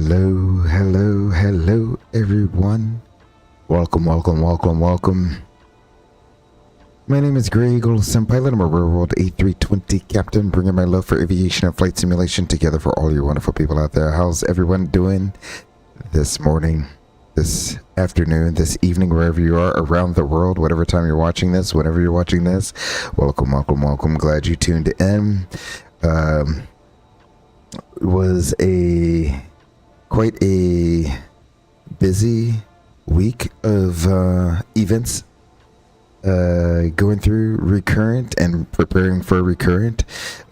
Hello, everyone. Welcome. My name is Grey Eagle, Senpilot. I'm a World A320 captain, bringing my love for aviation and flight simulation together for all you wonderful people out there. How's everyone doing this morning, this afternoon, this evening, wherever you are around the world, whatever time you're watching this, whenever you're watching this? Welcome. Glad you tuned in. It was quite a busy week of events going through Recurrent and preparing for Recurrent.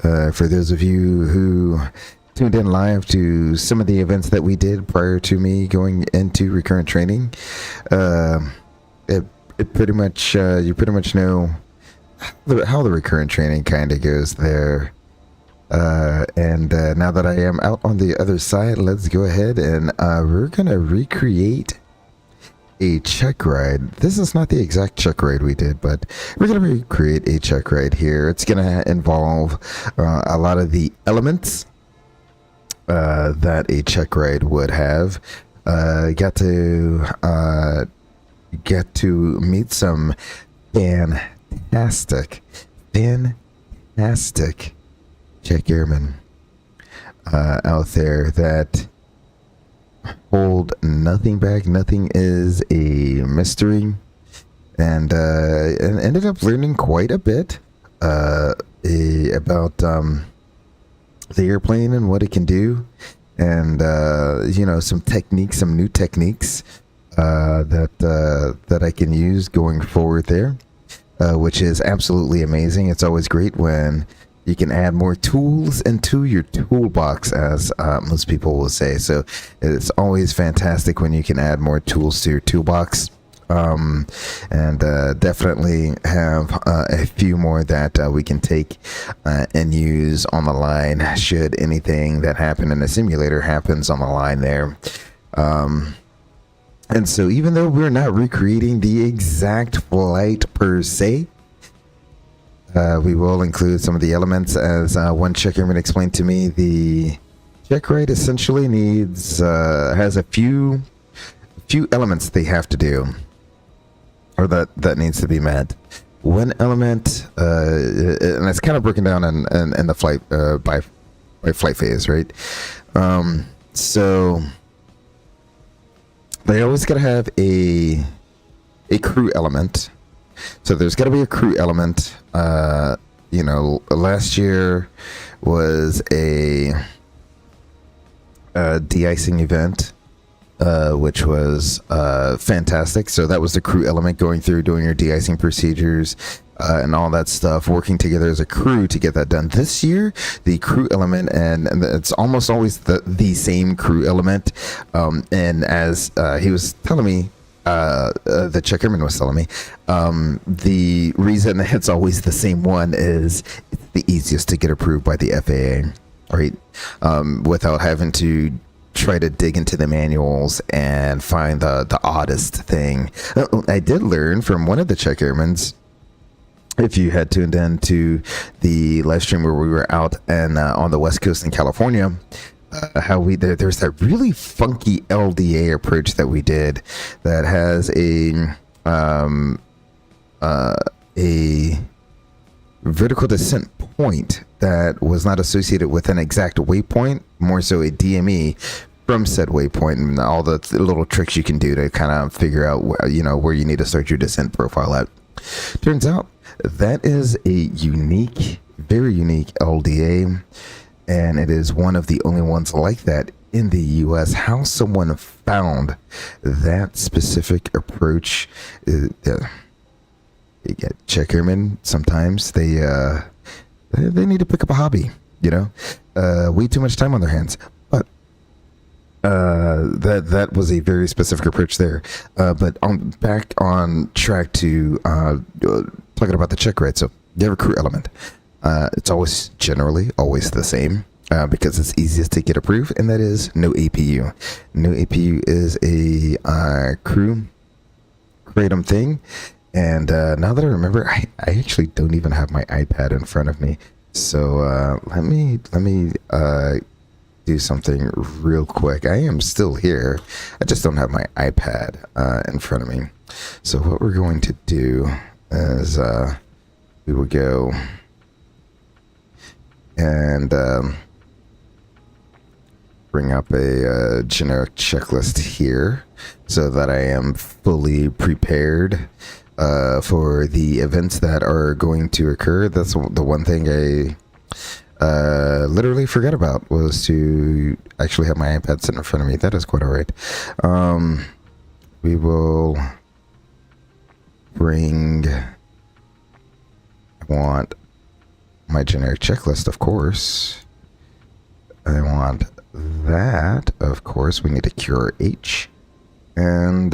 For those of you who tuned in live to some of the events that we did prior to me going into Recurrent training, it pretty much you pretty much know how the Recurrent training kind of goes there. And now that I am out on the other side, let's go ahead and we're gonna recreate a check ride. This is not the exact check ride we did, but we're gonna recreate a check ride here. It's gonna involve a lot of the elements that a check ride would have. Get to meet some fantastic check airmen out there that hold nothing back. Nothing is a mystery, and ended up learning quite a bit about the airplane and what it can do, and some new techniques that I can use going forward there, which is absolutely amazing. It's always great when you can add more tools into your toolbox, as most people will say. So it's always fantastic when you can add more tools to your toolbox. And definitely have a few more that we can take and use on the line should anything that happened in the simulator happens on the line there. And so even though we're not recreating the exact flight per se, we will include some of the elements. As one check airman explained to me, the check ride essentially has a few elements they have to do, or that needs to be met. One element, and it's kind of broken down in the flight by flight phase, right? So they always gotta have a crew element. So there's got to be a crew element. Last year was a de-icing event, which was fantastic. So that was the crew element, going through, doing your de-icing procedures and all that stuff, working together as a crew to get that done. This year, the crew element, and it's almost always the same crew element. And as he was telling me, the check airman was telling me, the reason it's always the same one is it's the easiest to get approved by the FAA, right? Without having to try to dig into the manuals and find the oddest thing. I did learn from one of the check airmans, if you had tuned in to the live stream where we were out and on the West Coast in California, how there's that really funky LDA approach that we did that has a vertical descent point that was not associated with an exact waypoint, more so a DME from said waypoint, and all the little tricks you can do to kind of figure out where you need to start your descent profile at. Turns out that is a very unique LDA, and it is one of the only ones like that in the US. How someone found that specific approach, you get check airmen, sometimes they need to pick up a hobby, way too much time on their hands. But that was a very specific approach there. But back on track to talking about the check ride. So you have a crew element. It's generally always the same, because it's easiest to get approved, and that is no APU. No APU is a crew kratom thing. And now that I remember, I actually don't even have my iPad in front of me. So let me do something real quick. I am still here. I just don't have my iPad in front of me. So what we're going to do is we will go and bring up a generic checklist here so that I am fully prepared for the events that are going to occur. That's the one thing I literally forgot about, was to actually have my iPad sitting in front of me. That is quite all right. We will bring, I want my generic checklist, of course. I want that, of course. We need a cure H. And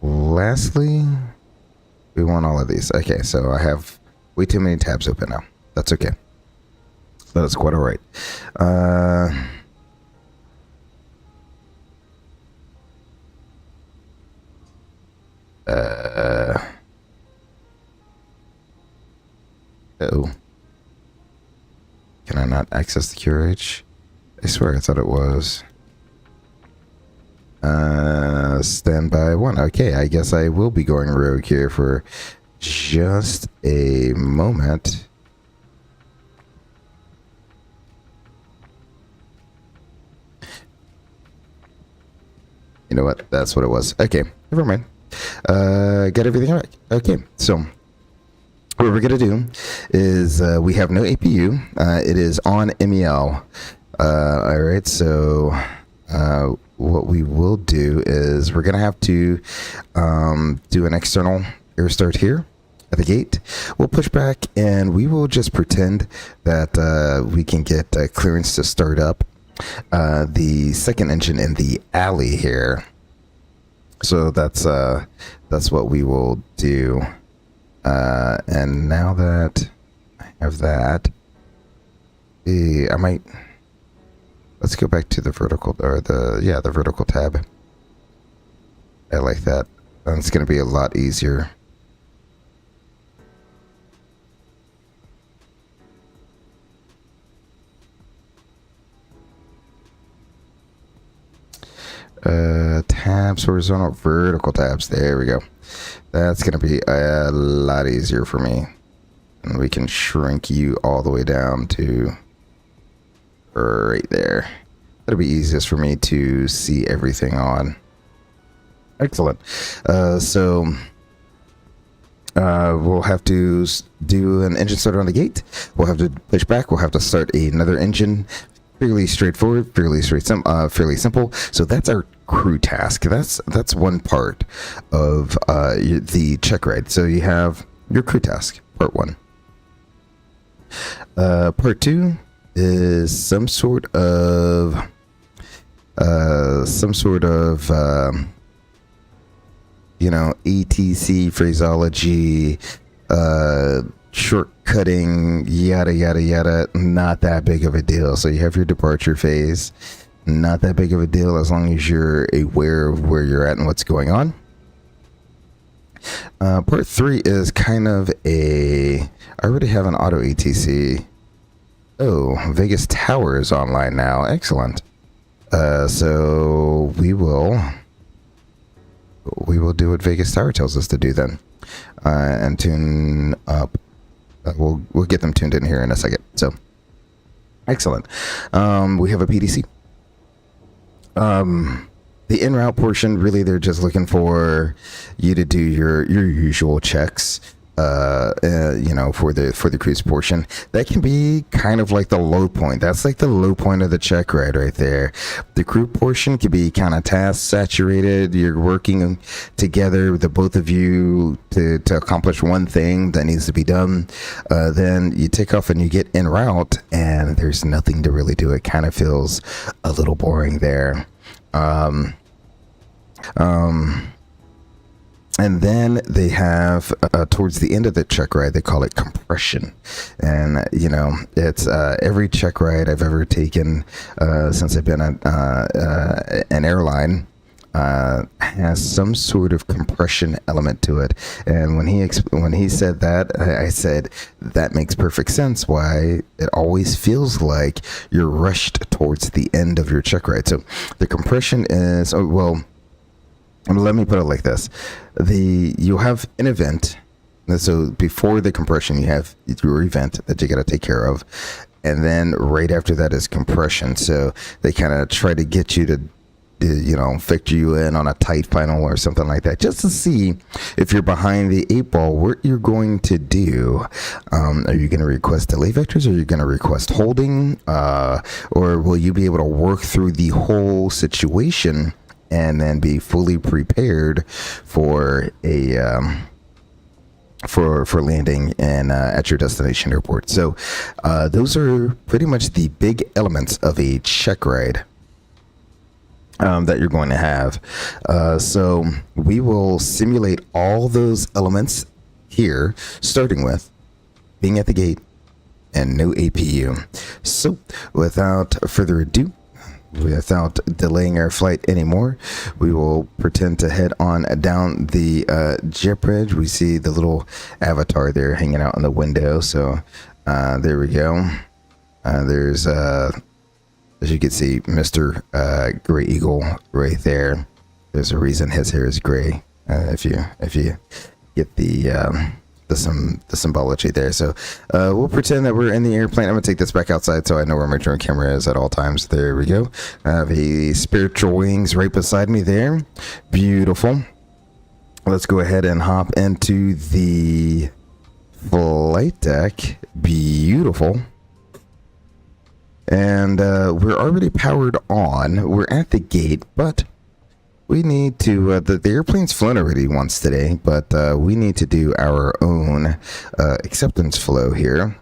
lastly, we want all of these. Okay, so I have way too many tabs open now. That's okay. That is quite all right. Uh-oh. Can I not access the QRH? I swear I thought it was. Standby 1. Okay, I guess I will be going rogue here for just a moment. You know what? That's what it was. Okay, never mind. Got everything right. Okay, so what we're gonna do is we have no APU. It is on MEL. All right, so what we will do is we're gonna have to do an external air start here at the gate. We'll push back and we will just pretend that we can get clearance to start up the second engine in the alley here. So that's what we will do. And now that I have that, I might, let's go back to the vertical, or the vertical tab. I like that. And it's going to be a lot easier. Tabs, horizontal, vertical tabs. There we go. That's going to be a lot easier for me. And we can shrink you all the way down to right there. That'll be easiest for me to see everything on. Excellent. So we'll have to do an engine starter on the gate. We'll have to push back. We'll have to start another engine. Fairly straightforward, fairly simple. So that's our crew task. That's one part of the check ride. So you have your crew task, part 1. Part 2 is some sort of ATC phraseology, shortcutting, yada yada yada. Not that big of a deal. So you have your departure phase. Not that big of a deal as long as you're aware of where you're at and what's going on. Part 3 is kind of I already have an auto ATC. Oh, Vegas Tower is online now. Excellent. So we will do what Vegas Tower tells us to do then, and tune up. We'll get them tuned in here in a second. So excellent. We have a PDC. The en route portion, really, they're just looking for you to do your usual checks. For the cruise portion. That can be kind of like the low point. That's like the low point of the check ride right there. The crew portion can be kind of task saturated. You're working together, the both of you, to accomplish one thing that needs to be done. Then you take off and you get en route, and there's nothing to really do. It kind of feels a little boring there. And then they have, towards the end of the check ride, they call it compression. And, it's every check ride I've ever taken since I've been an airline. has some sort of compression element to it. And when he said that, I said that makes perfect sense. Why it always feels like you're rushed towards the end of your check ride. So the compression is, oh, well, let me put it like this: you have an event. So before the compression, you have your event that you got to take care of, and then right after that is compression. So they kind of try to get you to, factor you in on a tight final or something like that, just to see if you're behind the 8 ball, what you're going to do. Are you going to request delay vectors? Or are you going to request holding? Or will you be able to work through the whole situation and then be fully prepared for a for landing and at your destination airport? So those are pretty much the big elements of a check ride that you're going to have. So we will simulate all those elements here, starting with being at the gate and no APU. So without further ado, without delaying our flight anymore, we will pretend to head on down the jet bridge. We see the little avatar there hanging out in the window. So there we go. There's as you can see, Mr. Gray Eagle right there. There's a reason his hair is gray. If you get the symbology there. So we'll pretend that we're in the airplane. I'm gonna take this back outside so I know where my drone camera is at all times. There we go. I have a spiritual wings right beside me there. Beautiful. Let's go ahead and hop into the flight deck. Beautiful. And we're already powered on. We're at the gate, but we need to, the airplane's flown already once today, but we need to do our own acceptance flow here.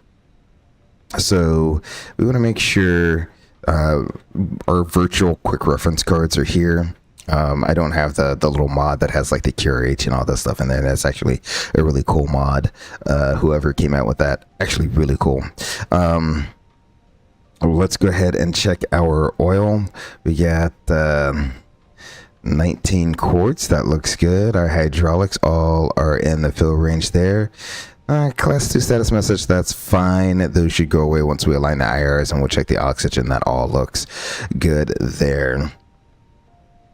So we want to make sure our virtual quick reference cards are here. I don't have the little mod that has like the QRH and all that stuff in there. That's actually a really cool mod. Whoever came out with that, actually really cool. Let's go ahead and check our oil. We got 19 quarts. That looks good. Our hydraulics all are in the fill range there. Class 2 status message, that's fine. Those should go away once we align the IRs, and we'll check the oxygen. That all looks good there.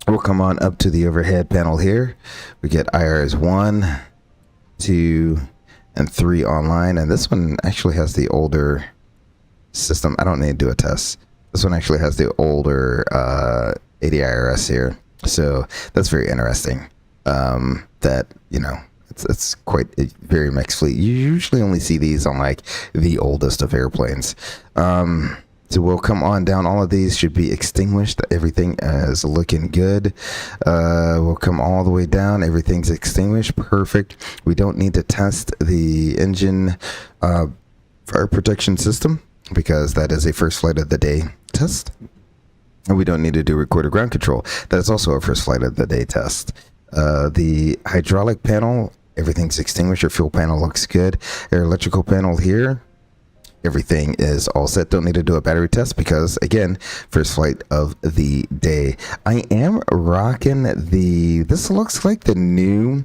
We'll come on up to the overhead panel here. We get IRs 1, 2, and 3 online, and this one actually has the older system. I don't need to do a test. This one actually has the older 80 IRS here, so that's very interesting. That, you know, it's quite a very mixed fleet. You usually only see these on like the oldest of airplanes. So we'll come on down. All of these should be extinguished. Everything is looking good. We'll come all the way down. Everything's extinguished. Perfect. We don't need to test the engine fire protection system, because that is a first flight of the day test. And we don't need to do recorded ground control. That is also a first flight of the day test. The hydraulic panel, everything's extinguished. Your fuel panel looks good. Our electrical panel here, everything is all set. Don't need to do a battery test because, again, first flight of the day. I am rocking this looks like the new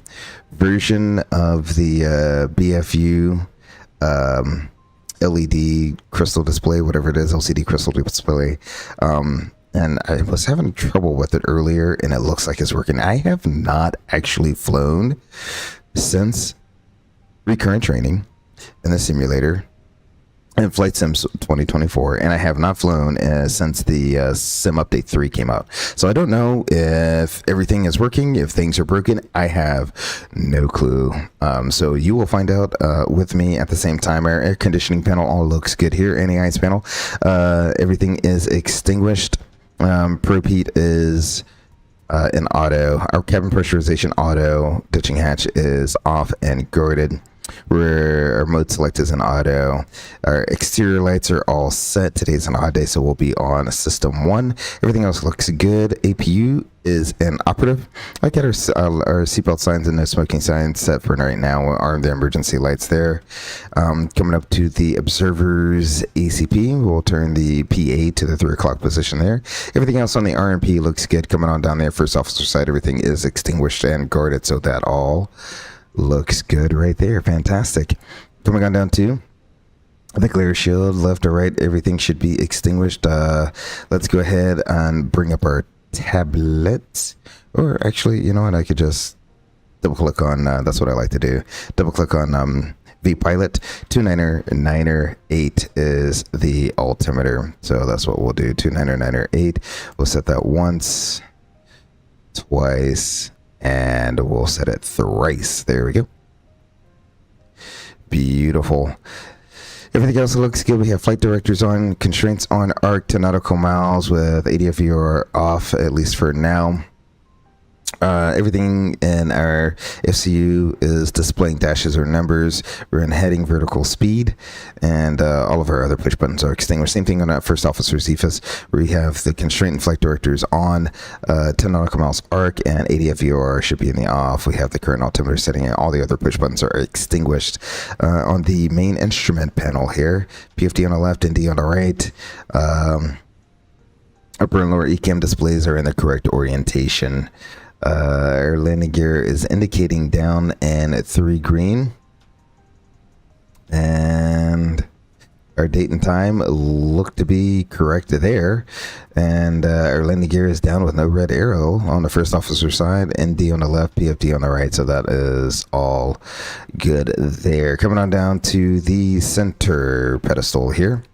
version of the BFU LED crystal display, whatever it is, LCD crystal display. And I was having trouble with it earlier, and it looks like it's working. I have not actually flown since Recurrent training in the simulator in Flight Sims 2024, and I have not flown since the Sim Update 3 came out. So I don't know if everything is working, if things are broken. I have no clue. So you will find out with me at the same time. Our air conditioning panel all looks good here. Anti-ice panel, everything is extinguished. Probe heat is in auto. Our cabin pressurization auto. Ditching hatch is off and guarded. Where our mode select is in auto. Our exterior lights are all set. Today's an odd day, so we'll be on system 1. Everything else looks good. APU is inoperative. I got our seatbelt signs and no smoking signs set for right now. Are the emergency lights there? Coming up to the observer's ACP, we'll turn the PA to the 3 o'clock position there. Everything else on the RMP looks good. Coming on down there, first officer side, everything is extinguished and guarded, so that all looks good right there. Fantastic. Coming on down to the glare shield, left or right, everything should be extinguished. Let's go ahead and bring up our tablet. Or actually, you know what? I could just double click on, that's what I like to do. Double click on vPilot. 29908 is the altimeter. So that's what we'll do. 29908. We'll set that once, twice, and we'll set it thrice. There we go. Beautiful. Everything else looks good. We have flight directors on, constraints on arc to nautical miles with ADFUR off, at least for now. Everything in our FCU is displaying dashes or numbers. We're in heading vertical speed, and all of our other push buttons are extinguished. Same thing on our first officer CFIS, where we have the constraint and flight directors on, 10 nautical miles arc, and ADFUR should be in the off. We have the current altimeter setting, and all the other push buttons are extinguished. On the main instrument panel here, PFD on the left and D on the right. Upper and lower ECAM displays are in the correct orientation. Our landing gear is indicating down and at 3 green, and our date and time look to be correct there, and our landing gear is down with no red arrow on the first officer side, ND on the left, PFD on the right, so that is all good there. Coming on down to the center pedestal here.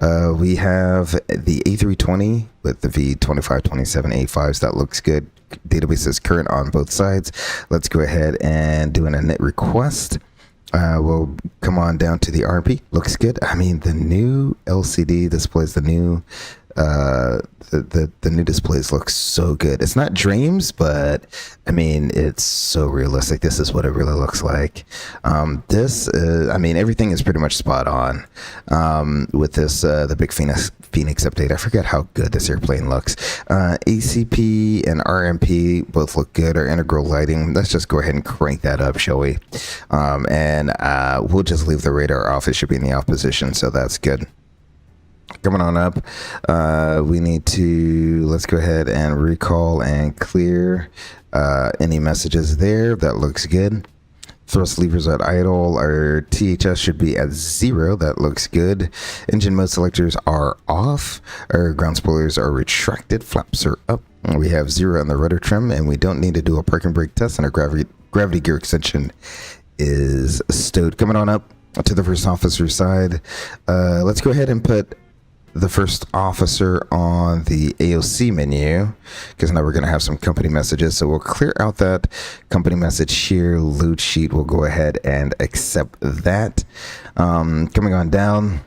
We have the A320 with the V2527A5s. That looks good. Database is current on both sides. Let's go ahead and do an init request. We'll come on down to the RMP. Looks good. I mean, the new LCD displays, the new the new displays look so good. It's not dreams, but I mean, it's so realistic. This is what it really looks like. This is, I mean, everything is pretty much spot on with this the big Fenix update. I forget how good this airplane looks. ACP and RMP both look good. Our integral lighting, let's just go ahead and crank that up, shall we? And we'll just leave the radar off. It should be in the off position, so that's good. Coming on up, we need to, let's go ahead and recall and clear any messages there. That looks good. Thrust levers at idle. Our THS should be at 0. That looks good. Engine mode selectors are off. Our ground spoilers are retracted. Flaps are up. We have 0 on the rudder trim, and we don't need to do a parking brake test, and our gravity gear extension is stowed. Coming on up to the first officer side. Let's go ahead and put the first officer on the AOC menu, because now we're going to have some company messages. So we'll clear out that company message here. Load sheet, we'll go ahead and accept that. Coming on down,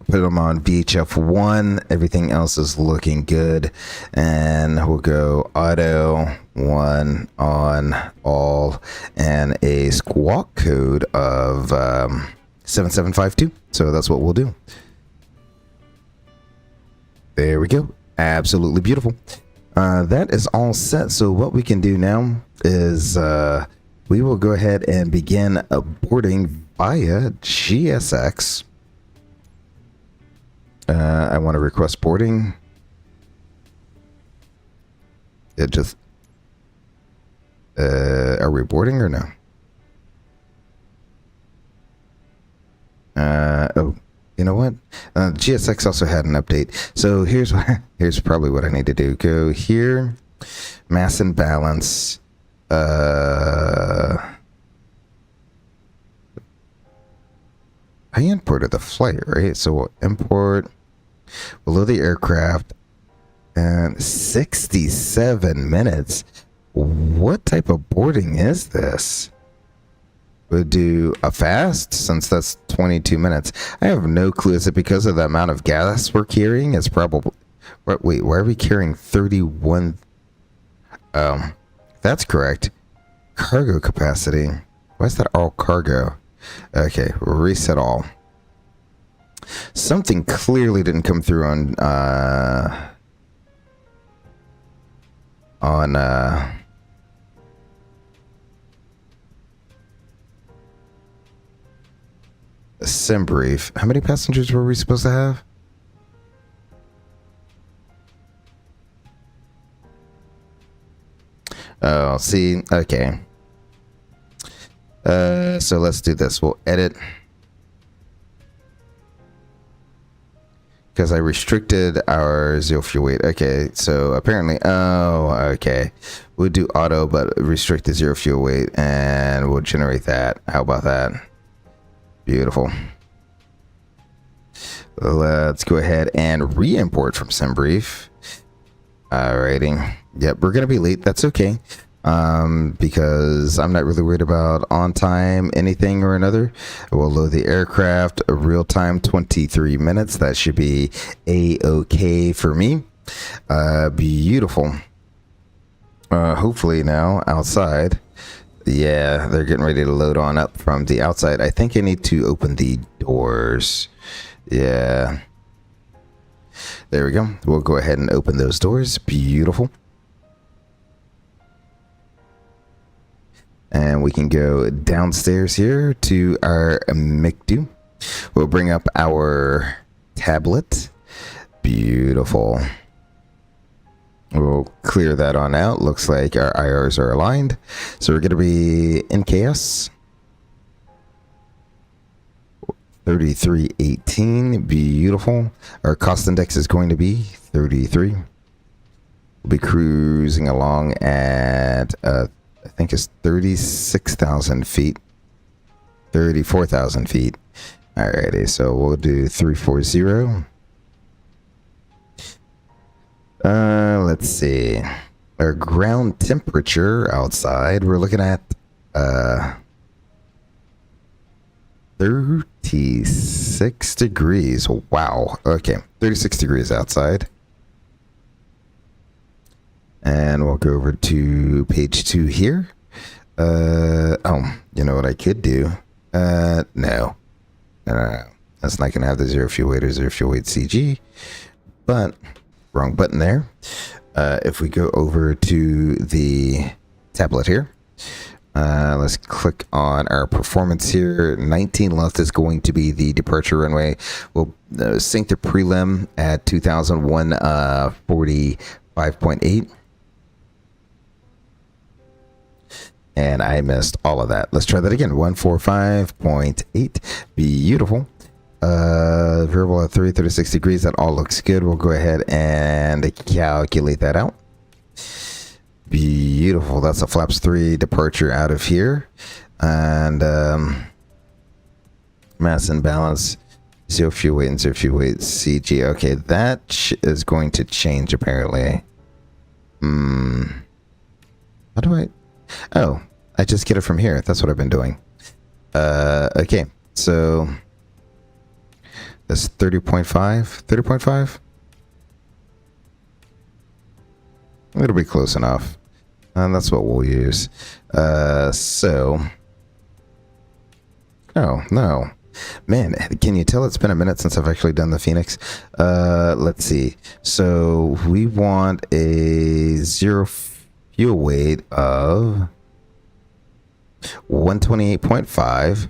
put them on VHF1. Everything else is looking good, and we'll go auto 1 on all and a squawk code of 7752. So that's what we'll do. There we go. Absolutely beautiful. That is all set. So what we can do now is we will go ahead and begin boarding via GSX. I want to request boarding. It just are we boarding or no? Oh, you know what? GSX also had an update. So here's probably what I need to do. Go here, mass and balance. I imported the flight, right? So we'll import below the aircraft and 67 minutes. What type of boarding is this? We'll do a fast, since that's 22 minutes. I have no clue. Is it because of the amount of gas we're carrying? It's probably... Wait, why are we carrying 31... That's correct. Cargo capacity. Why is that all cargo? Okay, reset all. Something clearly didn't come through on DeBrief. How many passengers were we supposed to have? Oh, see, okay. So let's do this. We'll edit. Because I restricted our zero fuel weight. Okay, so apparently, oh, okay. We'll do auto, but restrict the zero fuel weight, and we'll generate that. How about that? Beautiful. Let's go ahead and re-import from DeBrief. Alrighty. Yep, we're gonna be late. That's okay. Because I'm not really worried about on time anything or another. We'll load the aircraft real time 23 minutes. That should be a-okay for me. Beautiful. Hopefully now outside. Yeah, they're getting ready to load on up from the outside. I think I need to open the doors. Yeah. There we go. We'll go ahead and open those doors. Beautiful. And we can go downstairs here to our McDo. We'll bring up our tablet. Beautiful. We'll clear that on out. Looks like our IRs are aligned. So we're going to be NKS 3318. Beautiful. Our cost index is going to be 33. We'll be cruising along at I think it's 36,000 feet, 34,000 feet. Alrighty, so we'll do 340. Let's see. Our ground temperature outside, we're looking at 36 degrees. Wow. Okay, 36 degrees outside. And we'll go over to page 2 here. Oh, you know what I could do? No. That's not going to have the zero fuel weight or zero fuel weight CG. But, wrong button there. If we go over to the tablet here, let's click on our performance here. 19 left is going to be the departure runway. We'll sync the prelim at 2001 45.8. And I missed all of that. Let's try that again. 145.8. Beautiful. Variable at 36 degrees. That all looks good. We'll go ahead and calculate that out. Beautiful. That's a flaps 3 departure out of here. And mass and balance. Zero fuel weight and zero fuel weight CG. Okay, that is going to change apparently. How do I... Oh, I just get it from here. That's what I've been doing. Okay, so that's 30.5. 30.5? It'll be close enough. And that's what we'll use. So... Oh, no. Man, can you tell it's been a minute since I've actually done the Fenix? Let's see. So we want a zero fuel weight of 128.5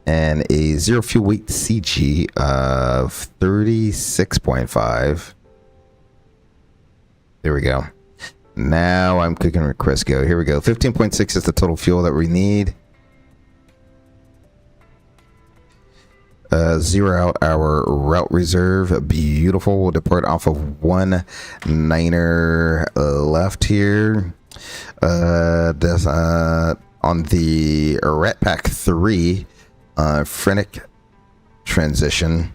and a zero fuel weight CG of 36.5. There we go. Now I'm cooking with Crisco. Here we go. 15.6 is the total fuel that we need. Zero out our route reserve. Beautiful. We'll depart off of 19er left here. That's on the Rat Pack 3 Fenix transition.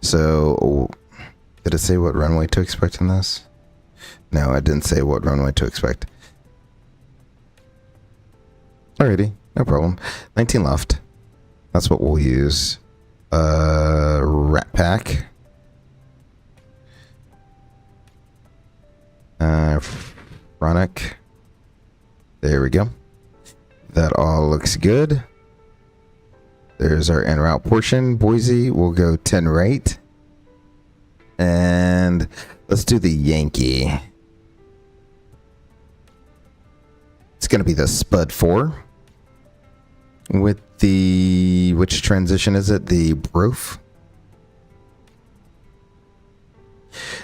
So did it say what runway to expect in this? No, I didn't say what runway to expect. Alrighty, no problem. 19 left. That's what we'll use. Rat Pack. Chronic. There we go. That all looks good. There's our en route portion. Boise, we'll go 10 right. And let's do the Yankee. It's going to be the Spud 4. With the, which transition is it? The Brof.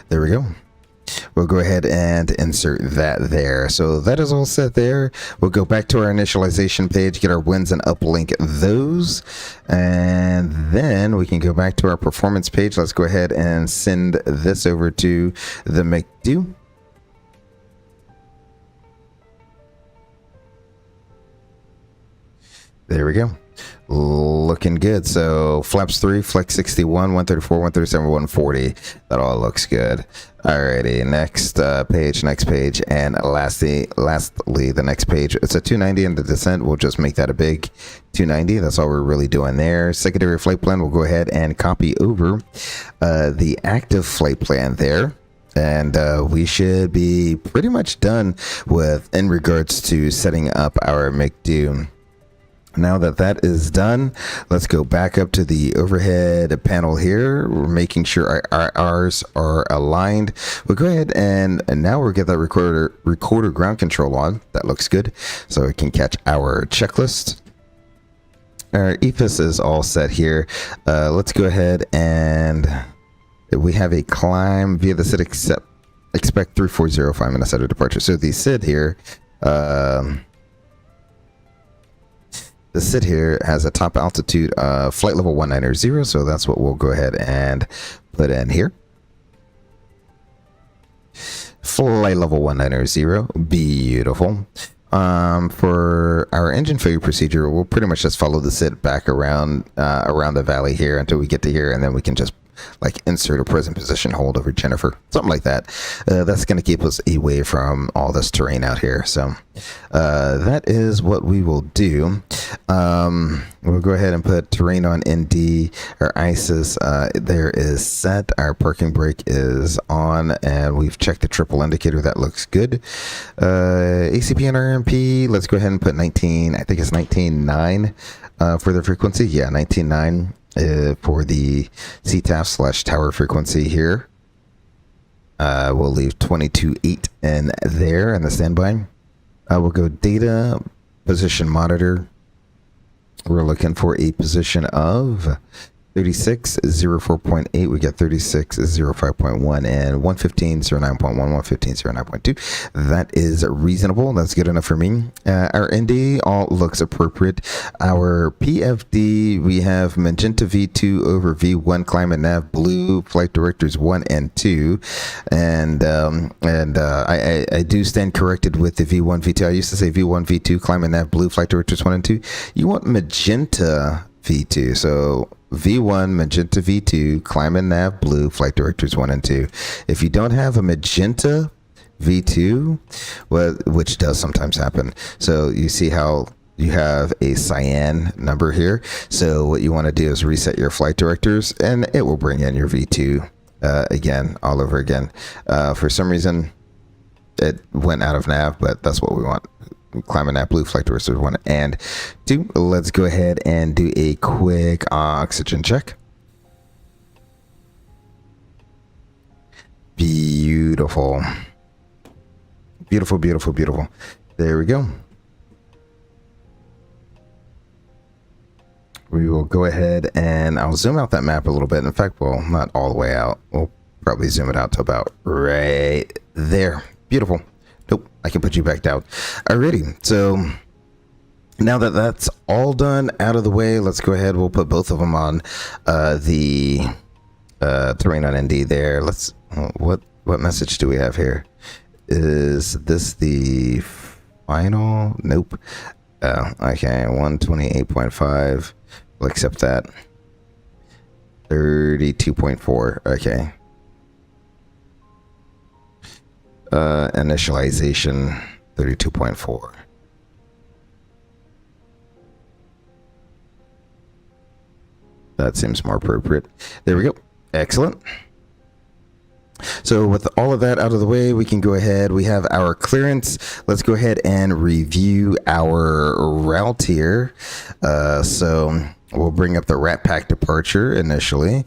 There we go. We'll go ahead and insert that there. So that is all set there. We'll go back to our initialization page, get our wins and uplink those. And then we can go back to our performance page. Let's go ahead and send this over to the McDo. There we go. Looking good. So flaps 3, flex 61, 134, 137, 140. That all looks good. Alrighty, next page, and lastly, the next page. It's a 290 in the descent. We'll just make that a big 290. That's all we're really doing there. Secondary flight plan, we'll go ahead and copy over the active flight plan there. And we should be pretty much done with in regards to setting up our McDo. Now that that is done, let's go back up to the overhead panel here. We're making sure our R's are aligned. We'll go ahead and now we'll get that recorder ground control on. That looks good. So it can catch our checklist. Our EFIS is all set here. Let's go ahead and we have a climb via the SID expect 3405 minutes out of departure. So the SID here, the SID here has a top altitude flight level 190, so that's what we'll go ahead and put in here. Flight level 190, beautiful. For our engine failure procedure, we'll pretty much just follow the SID back around the valley here until we get to here, and then we can just like insert a present position hold over Jennifer, something like that. That's going to keep us away from all this terrain out here. So that is what we will do. We'll go ahead and put terrain on ND. Our ISIS there is set. Our parking brake is on, and we've checked the triple indicator. That looks good. ACP and RMP, let's go ahead and put 19. I think it's 19.9 for the frequency. Yeah, 19.9. For the CTAF / tower frequency here. We'll leave 22.8 in there in the standby. We'll go data position monitor. We're looking for a position of 3604.8. We got 3605.1 and 115.09.1, 115.09.2. That is reasonable. That's good enough for me. Our ND all looks appropriate. Our PFD, we have magenta V2 over V1, climb and nav blue, flight directors 1 and 2. And I do stand corrected with the V1, V2. I used to say V1, V2, climb and nav blue, flight directors 1 and 2. You want magenta V2. So V1, magenta V2, climb and nav blue, flight directors 1 and 2. If you don't have a magenta V2, well, which does sometimes happen. So you see how you have a cyan number here. So what you want to do is reset your flight directors and it will bring in your V2 again, all over again. For some reason, it went out of nav, but that's what we want. Climbing that blue flight directors 1 and 2. Let's go ahead and do a quick oxygen check. Beautiful. Beautiful, beautiful, beautiful. There we go. We will go ahead and I'll zoom out that map a little bit. In fact, well, not all the way out. We'll probably zoom it out to about right there. Beautiful. Nope, I can put you back down. Alrighty, so now that that's all done out of the way, let's go ahead. We'll put both of them on the terrain on ND there. Let's, what message do we have here? Is this the final? Nope. Okay, 128.5. We'll accept that. 32.4. Okay. Initialization 32.4. That seems more appropriate. There we go. Excellent. So with all of that out of the way, we can go ahead. We have our clearance. Let's go ahead and review our route here. So we'll bring up the Rat Pack departure initially,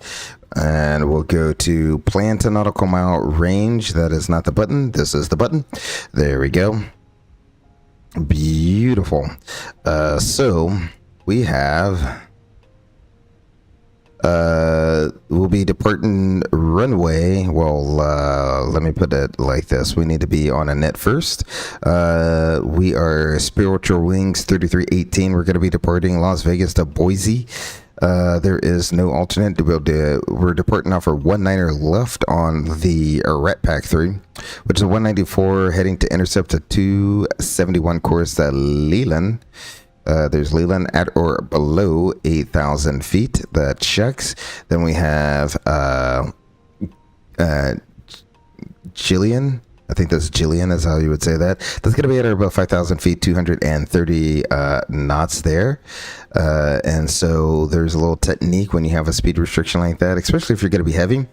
and we'll go to plan to nautical mile range. That is not the button. This is the button. There we go. Beautiful. So we have... we'll be departing runway. Well, let me put it like this. We need to be on a net first. We are spiritual wings 3318. We're going to be departing Las Vegas to Boise. There is no alternate. We're departing off of 19er left on the Rat Pack 3, which is 194 heading to intercept a 271 course at Leland. There's Leland at or below 8,000 feet. That checks. Then we have Jillian. I think that's Jillian is how you would say that. That's going to be at or above 5,000 feet, 230 knots there. And so there's a little technique when you have a speed restriction like that, especially if you're going to be heavy.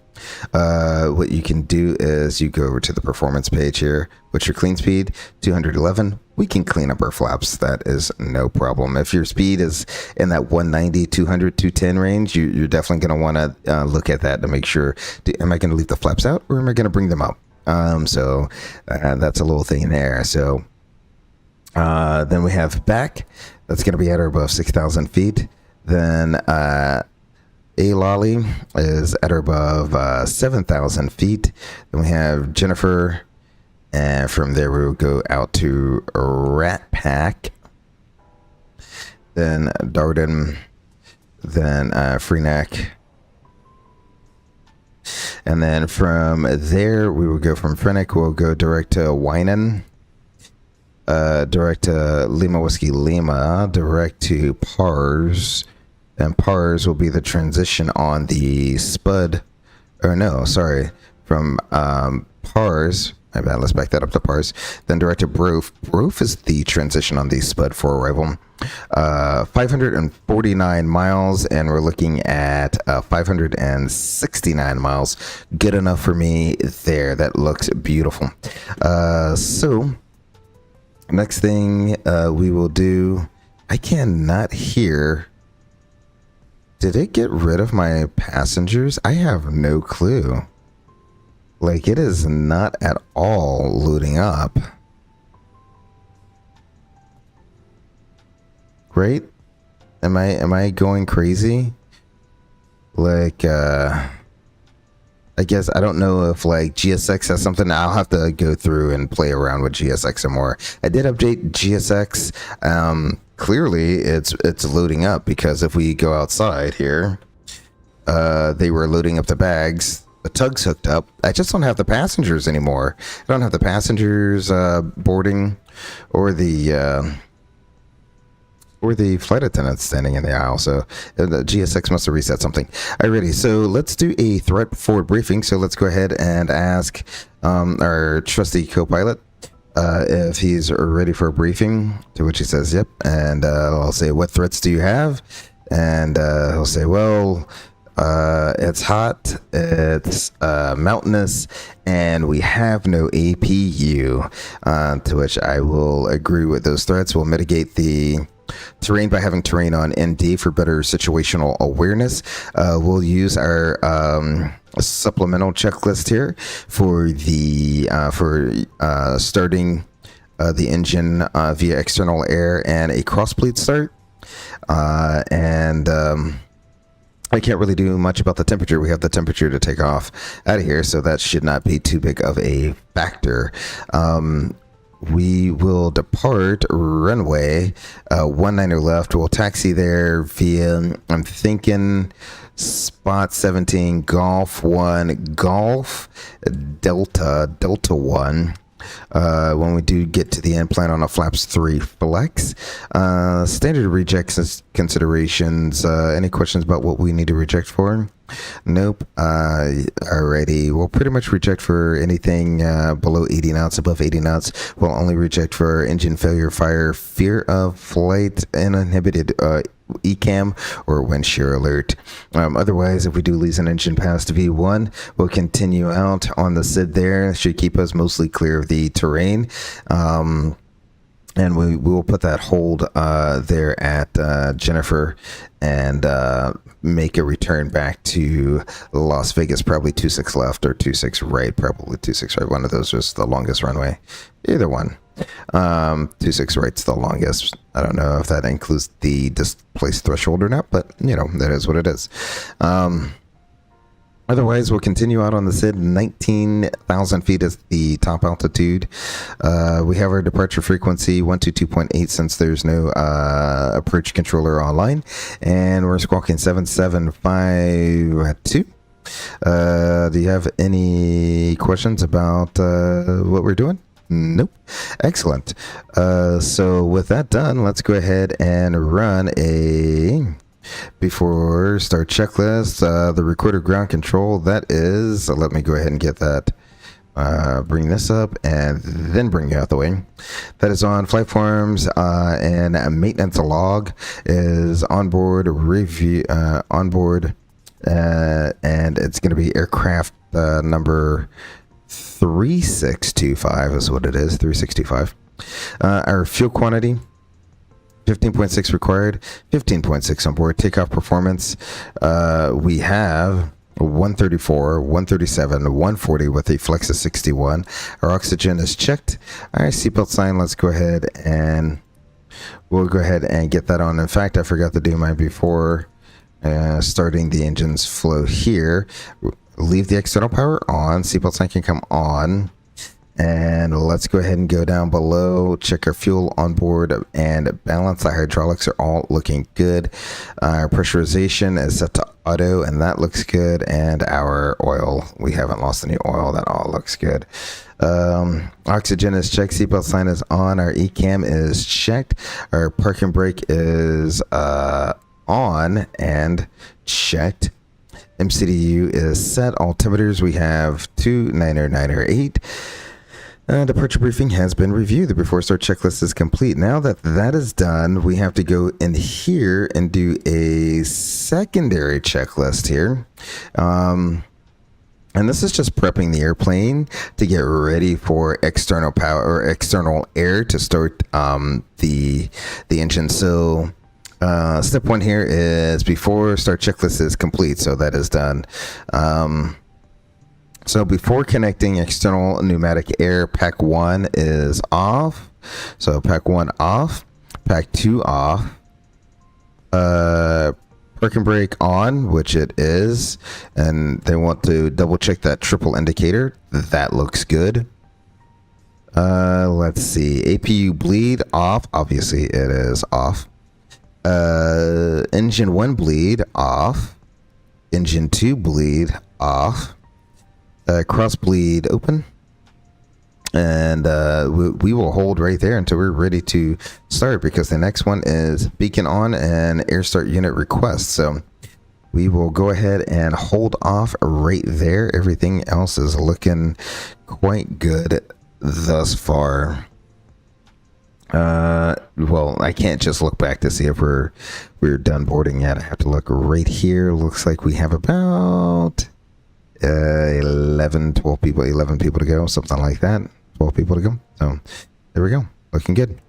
What you can do is you go over to the performance page here. What's your clean speed? 211. We can clean up our flaps. That is no problem. If your speed is in that 190, 200, 210 range, you're definitely going to want to look at that to make sure, am I going to leave the flaps out or am I going to bring them up? So that's a little thing there. So then we have back. That's going to be at or above 6,000 feet. Then A Lolly is at or above 7,000 feet. Then we have Jennifer. And from there, we will go out to Rat Pack. Then Darden. Then Freenac. And then from there, we will go from Fenix. We'll go direct to Winan. Direct to Lima Whiskey Lima. Direct to Pars. And Pars will be the transition on the Spud. Or no, sorry. From Pars. My bad, let's back that up to Pars. Then direct to Brof. Brof is the transition on the Spud for arrival. 549 miles, and we're looking at 569 miles. Good enough for me there. That looks beautiful. So, next thing we will do... I cannot hear... Did it get rid of my passengers? I have no clue. Like, it is not at all loading up. Right? Am I going crazy? Like, I guess, I don't know if, like, GSX has something. I'll have to go through and play around with GSX some more. I did update GSX. Clearly, it's loading up, because if we go outside here, they were loading up the bags. The tug's hooked up. I just don't have the passengers anymore. I don't have the passengers boarding or the flight attendants standing in the aisle. So the GSX must have reset something. Alrighty, so let's do a threat forward briefing. So let's go ahead and ask our trusty co-pilot if he's ready for a briefing, to which he says, yep. And I'll say, what threats do you have? And he'll say, well... it's hot, it's mountainous, and we have no APU, to which I will agree with those threats. We'll mitigate the terrain by having terrain on ND for better situational awareness. We'll use our supplemental checklist here for the starting the engine via external air and a crossbleed start. I can't really do much about the temperature. We have the temperature to take off out of here, so that should not be too big of a factor. We will depart runway 19er left. We'll taxi there via, I'm thinking, spot 17, Golf 1, Golf Delta 1. When we do get to the end, plan on a flaps 3 flex. Standard rejects considerations. Any questions about what we need to reject for? Nope. Alrighty. We'll pretty much reject for anything below 80 knots. Above 80 knots, we'll only reject for engine failure, fire, fear of flight, uninhibited ECAM or wind shear alert. Otherwise, if we do lose an engine past V1, we'll continue out on the SID there. It should keep us mostly clear of the terrain. And we will put that hold there at Jennifer and make a return back to Las Vegas, probably 26 left or 26 right, probably 26 right. One of those was the longest runway. Either one. 26 right's the longest. I don't know if that includes the displaced threshold or not, but you know, that is what it is. Otherwise, we'll continue out on the SID. 19,000 feet is the top altitude. We have our departure frequency 122.8 since there's no approach controller online. And we're squawking 7752. Do you have any questions about what we're doing? Nope. Excellent. So with that done, let's go ahead and run a... Before start checklist, the recorder ground control, that is, let me go ahead and get that, bring this up and then bring you out the way. That is on flight forms, and a maintenance log is onboard review, onboard, and it's going to be aircraft number 3625 is what it is, 3625. Our fuel quantity, 15.6 required, 15.6 on board. Takeoff performance, we have 134, 137, 140 with a flex of 61. Our oxygen is checked. All right, seatbelt sign. Let's go ahead and we'll go ahead and get that on. In fact, I forgot to do mine before starting the engine's flow here. Leave the external power on. Seatbelt sign can come on. And let's go ahead and go down below, check our fuel on board and balance. The hydraulics are all looking good. Our pressurization is set to auto and that looks good. And our oil, we haven't lost any oil. That all looks good. Oxygen is checked. Seatbelt sign is on. Our ECAM is checked. Our parking brake is on and checked. MCDU is set. Altimeters, we have 29908. Departure briefing has been reviewed. The before start checklist is complete. Now that that is done, we have to go in here and do a secondary checklist here. And this is just prepping the airplane to get ready for external power or external air to start the engine. So step one here is before start checklist is complete. So that is done. So before connecting external pneumatic air, pack 1 is off. So pack 1 off, pack 2 off, parking brake on, which it is, and they want to double check that triple indicator. That looks good. Let's see, APU bleed off. Obviously it is off. Engine 1 bleed off. Engine 2 bleed off. Cross bleed open, and we will hold right there until we're ready to start, because the next one is beacon on and air start unit request. So we will go ahead and hold off right there. Everything else is looking quite good thus far. Well, I can't just look back to see if we're done boarding yet. I have to look right here. Looks like we have about 11 people to go, something like that. 12 people to go. So there we go, looking good.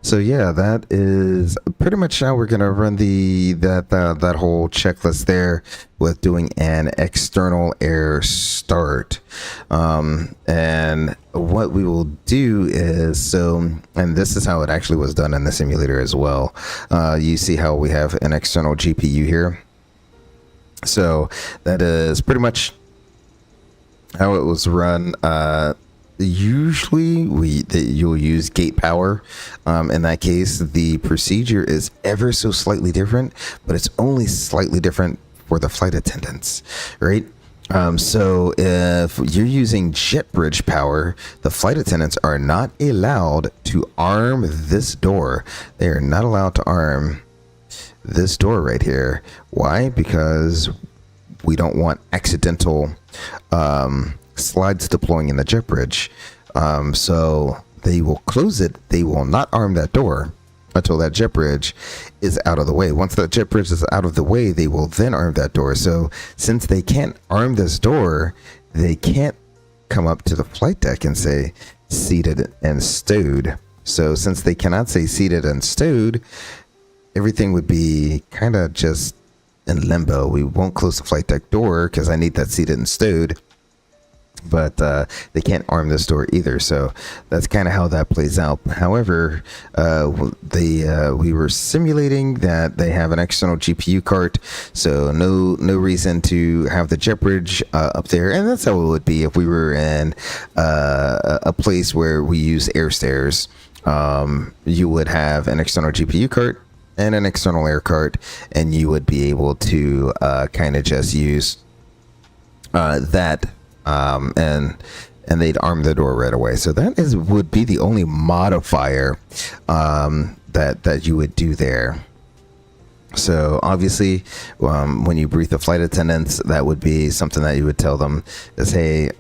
So yeah, that is pretty much how we're gonna run that whole checklist there, with doing an external air start. And what we will do is, and this is how it actually was done in the simulator as well. You see how we have an external GPU here. So that is pretty much how it was run. Usually you'll use gate power. In that case, the procedure is ever so slightly different, but it's only slightly different for the flight attendants, right? So if you're using jet bridge power, the flight attendants are not allowed to arm this door. They are not allowed to arm this door right here. Why? Because we don't want accidental slides deploying in the jet bridge. So they will close it. They will not arm that door until that jet bridge is out of the way. Once that jet bridge is out of the way, they will then arm that door. So since they can't arm this door, they can't come up to the flight deck and say seated and stowed. So since they cannot say seated and stowed, everything would be kind of just in limbo. We won't close the flight deck door because I need that seated and stowed, but they can't arm this door either. So that's kind of how that plays out. However, we were simulating that they have an external GPU cart, so no reason to have the jet bridge up there. And that's how it would be if we were in a place where we use air stairs. You would have an external GPU cart and an external air cart, and you would be able to kind of just use that, and they'd arm the door right away. So that would be the only modifier that you would do there. So obviously, when you brief the flight attendants, that would be something that you would tell them is, hey,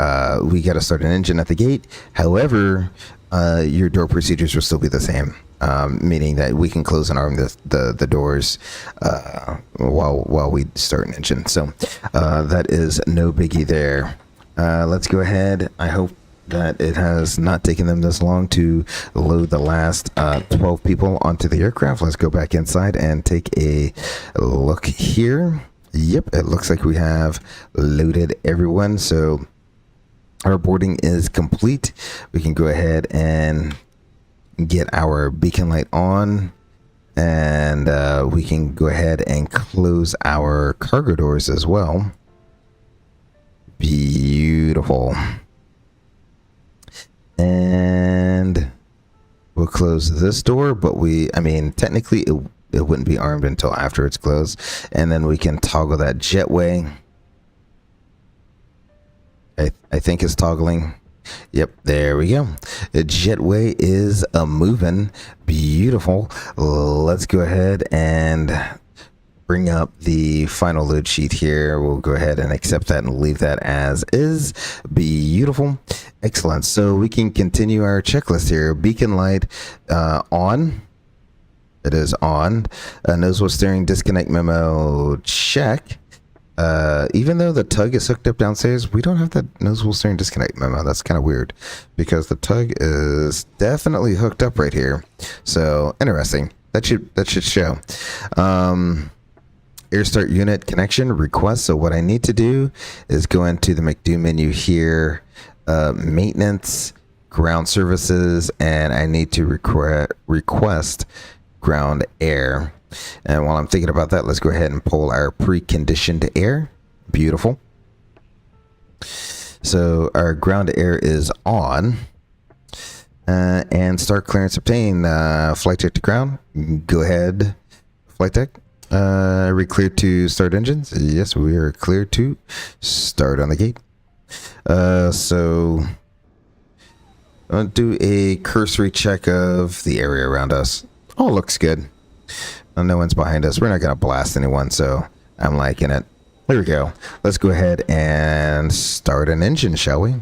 we got to start an engine at the gate. However, your door procedures will still be the same, meaning that we can close and arm the doors while we start an engine. So that is no biggie there. Let's go ahead. I hope that it has not taken them this long to load the last 12 people onto the aircraft. Let's go back inside and take a look here. Yep, it looks like we have loaded everyone. So our boarding is complete. We can go ahead and get our beacon light on, and we can go ahead and close our cargo doors as well. Beautiful. And we'll close this door, but technically it wouldn't be armed until after it's closed. And then we can toggle that jetway. I think it's toggling. Yep, there we go. The jetway is a moving. Beautiful. Let's go ahead and bring up the final load sheet here. We'll go ahead and accept that and leave that as is. Beautiful. Excellent. So we can continue our checklist here. Beacon light on. It is on. Nose wheel steering disconnect memo check. Even though the tug is hooked up downstairs, we don't have that nose wheel steering disconnect memo. That's kind of weird because the tug is definitely hooked up right here. So interesting. That should show. Air start unit connection request. So what I need to do is go into the McDo menu here, maintenance, ground services, and I need to request ground air. And while I'm thinking about that, let's go ahead and pull our preconditioned air. Beautiful. So our ground air is on. And start clearance obtained. Flight deck to ground. Go ahead. Flight deck. Are we cleared to start engines? Yes, we are cleared to start on the gate. So I'll do a cursory check of the area around us. All looks good. No one's behind us. We're not going to blast anyone, so I'm liking it. There we go. Let's go ahead and start an engine, shall we?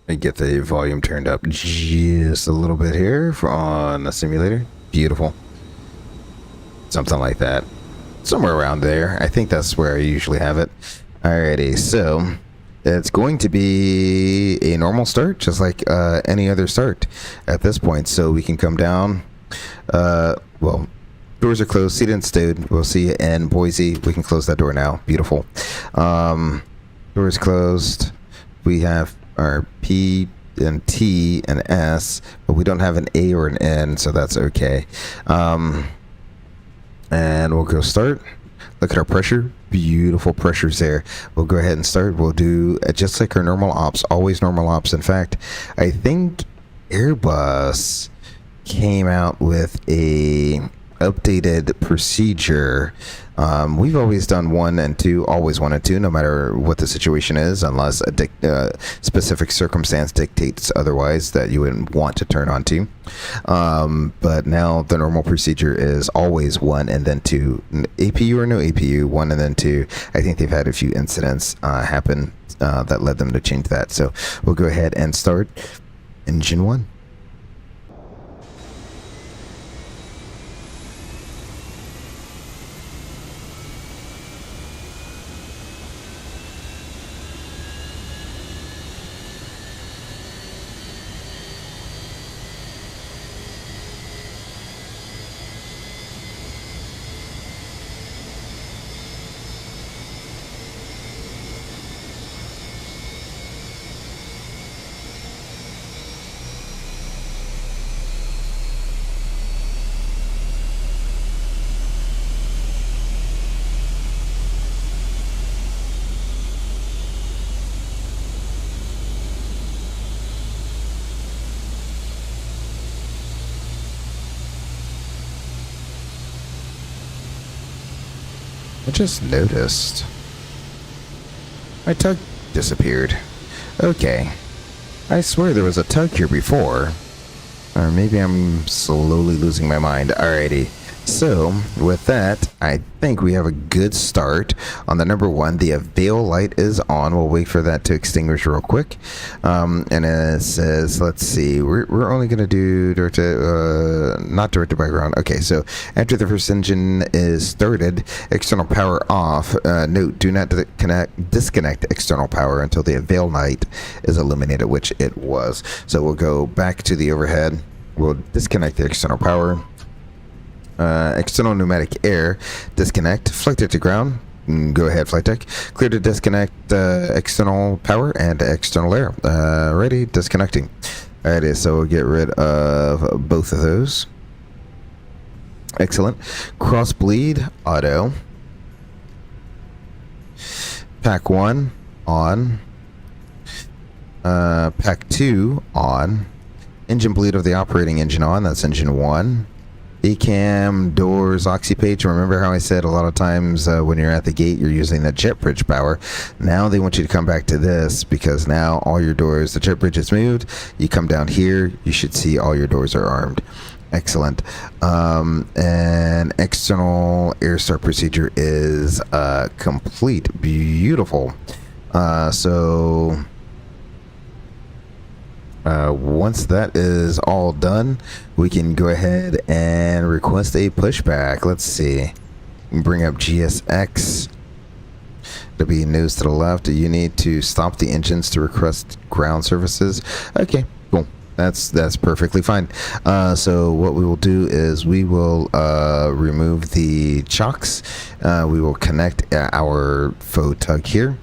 Get the volume turned up just a little bit here on the simulator. Beautiful. Something like that. Somewhere around there. I think that's where I usually have it. Alrighty, so it's going to be a normal start, just like any other start at this point. So we can come down. Well, doors are closed. Seated and stowed. We'll see you in Boise. We can close that door now. Beautiful. Doors closed. We have our P and T and S, but we don't have an A or an N, so that's okay. And we'll go start. Look at our pressure. Beautiful pressures there. We'll go ahead and start. We'll do just like our normal ops, always normal ops. In fact, I think Airbus came out with a updated procedure. We've always done 1 and 2, always 1 and 2, no matter what the situation is, unless a specific circumstance dictates otherwise that you wouldn't want to turn on to. But now the normal procedure is always 1 and then 2. APU or no APU, 1 and then 2. I think they've had a few incidents happen that led them to change that. So we'll go ahead and start engine 1. I just noticed my tug disappeared. Okay. I swear there was a tug here before. Or maybe I'm slowly losing my mind. Alrighty. So, with that, I think we have a good start on the number 1. The avail light is on. We'll wait for that to extinguish real quick. And it says, let's see, we're only going to do not directed by ground. Okay, so after the first engine is started, external power off. Note, do not disconnect external power until the avail light is illuminated, which it was. So we'll go back to the overhead. We'll disconnect the external power. External pneumatic air, disconnect, flight deck to ground, go ahead flight deck, clear to disconnect external power and external air, ready, disconnecting. Alrighty, so we'll get rid of both of those. Excellent. Cross bleed, auto. Pack 1, on. Pack 2, on. Engine bleed of the operating engine on, that's engine 1. ECAM, doors, oxy-page. Remember how I said a lot of times when you're at the gate, you're using the jet bridge power. Now they want you to come back to this because now all your doors, the jet bridge is moved. You come down here, you should see all your doors are armed. Excellent. And external air start procedure is complete. Beautiful. Once that is all done, we can go ahead and request a pushback. Let's see. Bring up GSX. It'll be nose to the left. You need to stop the engines to request ground services. Okay, cool. That's perfectly fine. So what we will do is we will remove the chocks. We will connect our faux tug here.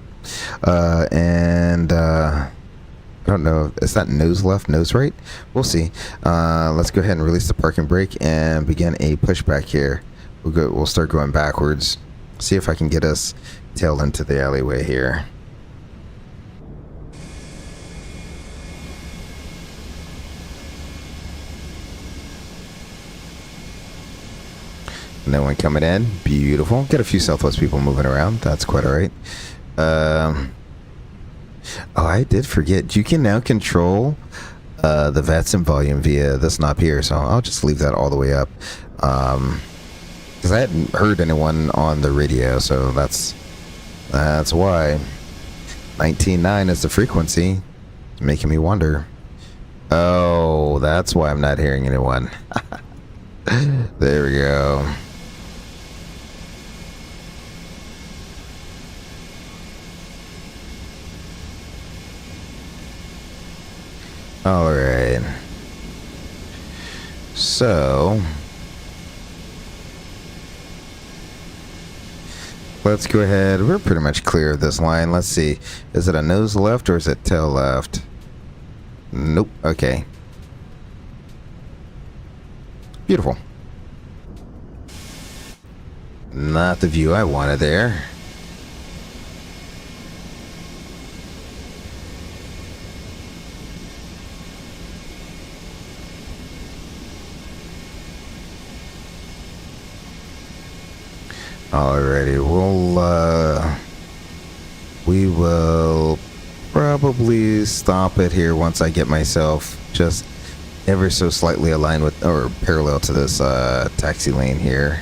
I don't know. Is that nose left, nose right? We'll see. Let's go ahead and release the parking brake and begin a pushback here. We'll start going backwards. See if I can get us tailed into the alleyway here. No one coming in. Beautiful. Get a few Southwest people moving around. That's quite alright. Oh, I did forget. You can now control the VATSIM volume via this knob here, so I'll just leave that all the way up. Because I hadn't heard anyone on the radio, so that's why. 19.9 is the frequency. It's making me wonder. Oh, that's why I'm not hearing anyone. There we go. All right. So let's go ahead. We're pretty much clear of this line. Let's see. Is it a nose left or is it tail left? Nope. Okay. Beautiful. Not the view I wanted there. Alrighty, we will probably stop it here once I get myself just ever so slightly aligned with or parallel to this taxi lane here.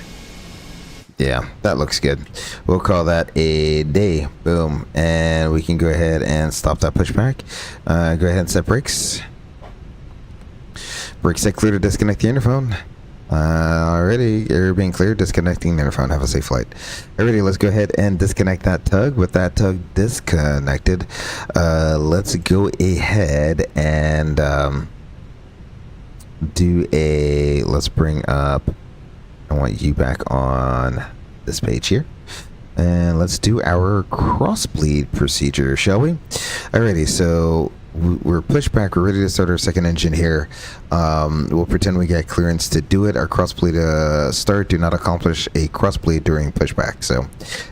Yeah, that looks good. We'll call that a day. Boom. And we can go ahead and stop that pushback. Go ahead and set brakes. Brakes set clear to disconnect the interphone. Already, you're being clear. Disconnecting the interphone. Have a safe flight. Alrighty, let's go ahead and disconnect that tug. With that tug disconnected, let's go ahead and let's bring up, I want you back on this page here. And let's do our crossbleed procedure, shall we? Alrighty, so we're pushed back. We're ready to start our second engine here. We'll pretend we get clearance to do it. Our crossbleed start do not accomplish a crossbleed during pushback. So,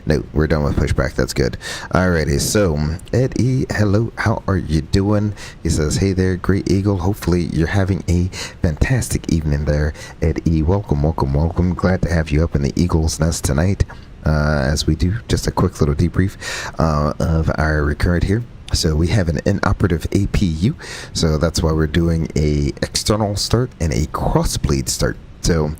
no, we're done with pushback. That's good. Alrighty, so Ed E, hello, how are you doing? He says, hey there, Great Eagle. Hopefully you're having a fantastic evening there, Ed E. Welcome, welcome, welcome. Glad to have you up in the Eagle's Nest tonight. As we do just a quick little debrief of our Recurrent here. So we have an inoperative APU, so that's why we're doing a external start and a crossbleed start. So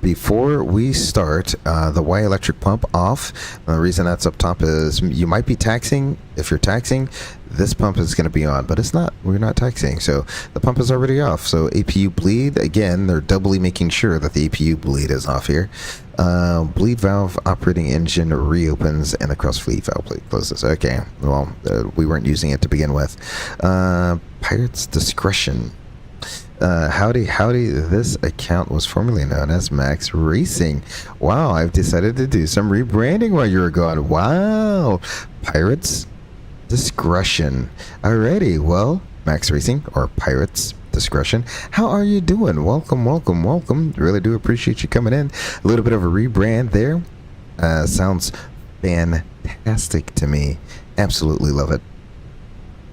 before we start, the Y electric pump off. The reason that's up top is you might be taxing. If you're taxing, this pump is going to be on, but it's not. We're not taxing, so the pump is already off. So APU bleed, again, they're doubly making sure that the APU bleed is off here. Bleed valve operating engine reopens and the crossbleed valve closes. Okay, well, we weren't using it to begin with. Pirate's discretion. Howdy, this account was formerly known as Max Racing. Wow, I've decided to do some rebranding while you were gone. Wow, Pirates Discretion. Alrighty, well, Max Racing, or Pirates Discretion, how are you doing? Welcome, welcome, welcome. Really do appreciate you coming in. A little bit of a rebrand there. Sounds fantastic to me. Absolutely love it.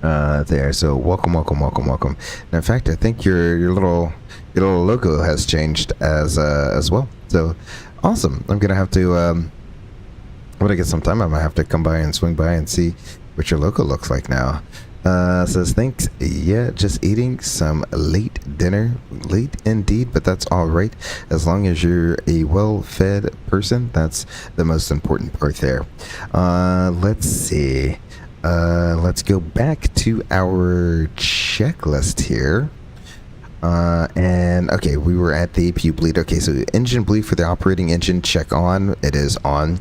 There, so welcome. And in fact, I think your little logo has changed as well. So awesome. I'm gonna have to when I get some time, I might have to come by and swing by and see what your logo looks like now. Says thanks. Yeah, just eating some late dinner. Late indeed, but that's all right as long as you're a well-fed person. That's the most important part there. Let's see. Let's go back to our checklist here. And okay, we were at the APU bleed. Okay, so engine bleed for the operating engine, check on. It is on.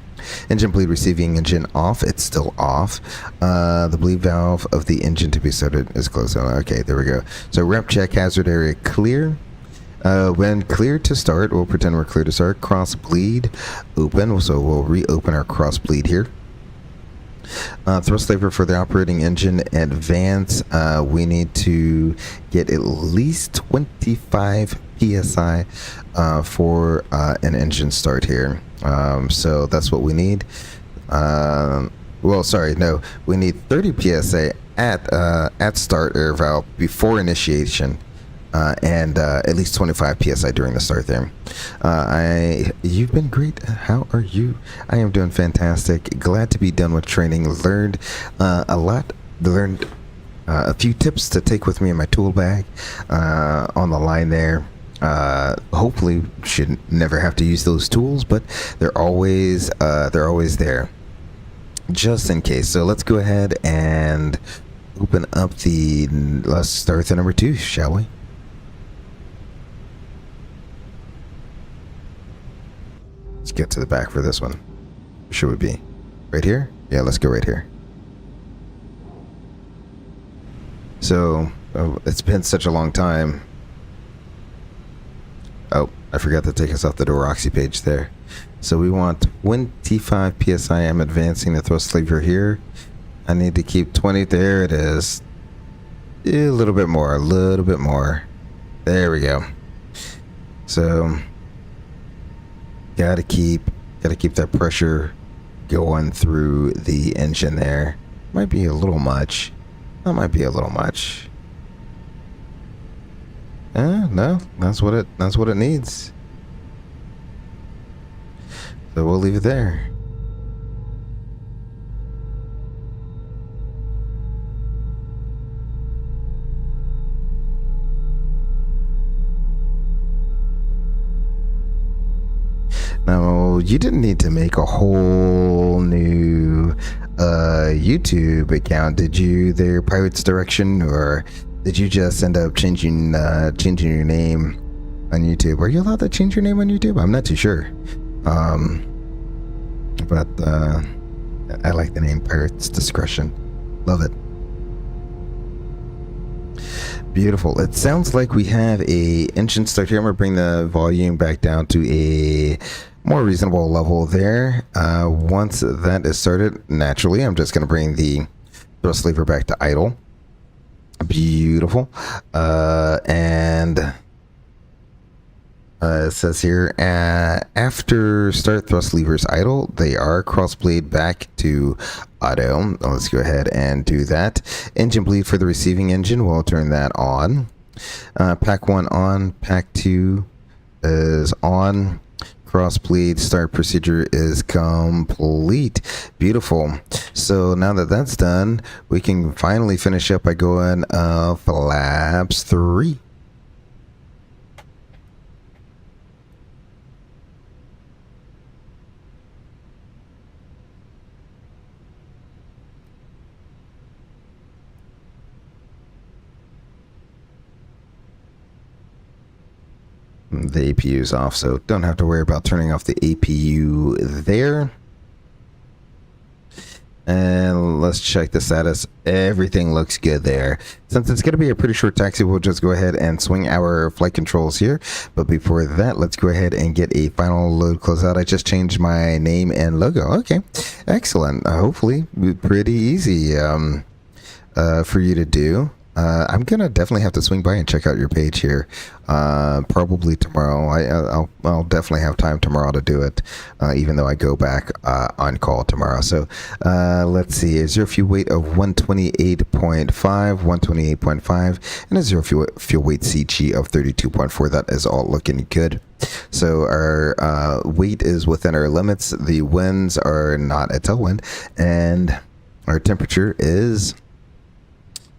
Engine bleed receiving engine off. It's still off. The bleed valve of the engine to be started is closed. Okay, there we go. So rep check, hazard area clear. When clear to start, we'll pretend we're clear to start. Cross bleed open. So we'll reopen our cross bleed here. Thrust lever for the operating engine advance. We need to get at least 25 psi for an engine start here. So that's what we need. Well, sorry, no, we need 30 psi at start air valve before initiation. And at least 25 psi during the start there. You've been great. How are you? I am doing fantastic. Glad to be done with training. Learned a lot. Learned a few tips to take with me in my tool bag on the line there. Hopefully should never have to use those tools, but they're always there just in case. So let's go ahead and open up let's start with the number 2, shall we? Let's get to the back for this one. Should we be right here? Yeah, let's go right here. So it's been such a long time. Oh, I forgot to take us off the Doroxy page there. So we want 25 psi. I'm advancing the thrust lever here. I need to keep 20. There it is. A little bit more. There we go. So gotta keep that pressure going through the engine there. Might be a little much. That might be a little much. No, that's what it needs. So we'll leave it there. Now, you didn't need to make a whole new YouTube account, did you there, Pirates Direction? Or did you just end up changing your name on YouTube? Are you allowed to change your name on YouTube? I'm not too sure. But I like the name Pirates Discretion. Love it. Beautiful. It sounds like we have a engine start here. I'm gonna bring the volume back down to a more reasonable level there. Once that is started, naturally, I'm just gonna bring the thrust lever back to idle. Beautiful. And it says here, after start thrust levers idle, they are cross bleed back to auto. Let's go ahead and do that. Engine bleed for the receiving engine, we'll turn that on. Pack 1 on, pack 2 is on. Cross bleed start procedure is complete. Beautiful. So now that that's done, we can finally finish up by going flaps 3. The APU is off, so don't have to worry about turning off the APU there. And let's check the status. Everything looks good there. Since it's going to be a pretty short taxi, we'll just go ahead and swing our flight controls here. But before that, let's go ahead and get a final load closeout. I just changed my name and logo. Okay, excellent. Hopefully pretty easy for you to do. I'm gonna definitely have to swing by and check out your page here, probably tomorrow. I'll definitely have time tomorrow to do it, even though I go back on call tomorrow. So let's see, a zero fuel weight of 128.5, 128.5, and a zero fuel weight CG of 32.4. That is all looking good. So our weight is within our limits. The winds are not a tailwind, and our temperature is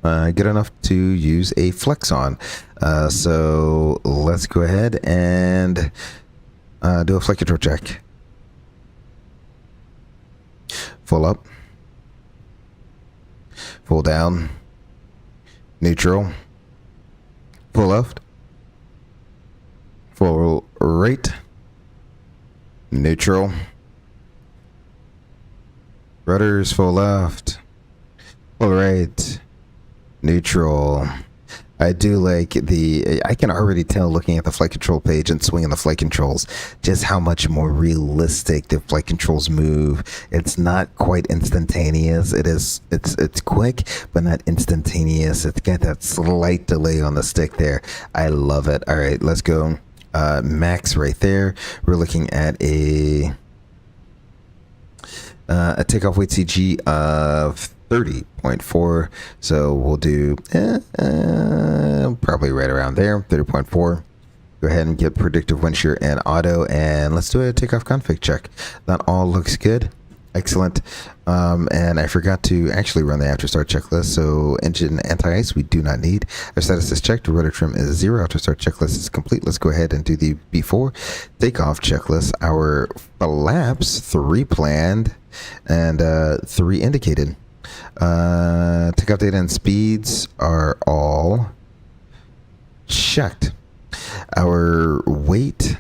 good enough to use a flex on. So let's go ahead and do a flight control check. Full up, full down, neutral, full left, full right, neutral, rudders full left, full right, neutral. I do like I can already tell looking at the flight control page and swinging the flight controls just how much more realistic the flight controls move. It's not quite instantaneous. It's quick, but not instantaneous. It's got that slight delay on the stick there. I love it. All right, let's go. Max right there. We're looking at a takeoff weight CG of 30.4, so we'll do probably right around there, 30.4. Go ahead and get predictive wind shear and auto, and let's do a takeoff config check. That all looks good. Excellent. And I forgot to actually run the after start checklist. So engine anti-ice we do not need. Our status is checked. Rudder trim is 0. After start checklist is complete. Let's go ahead and do the before takeoff checklist. Our flaps 3 planned and 3 indicated. Takeoff data and speeds are all checked. Our weight,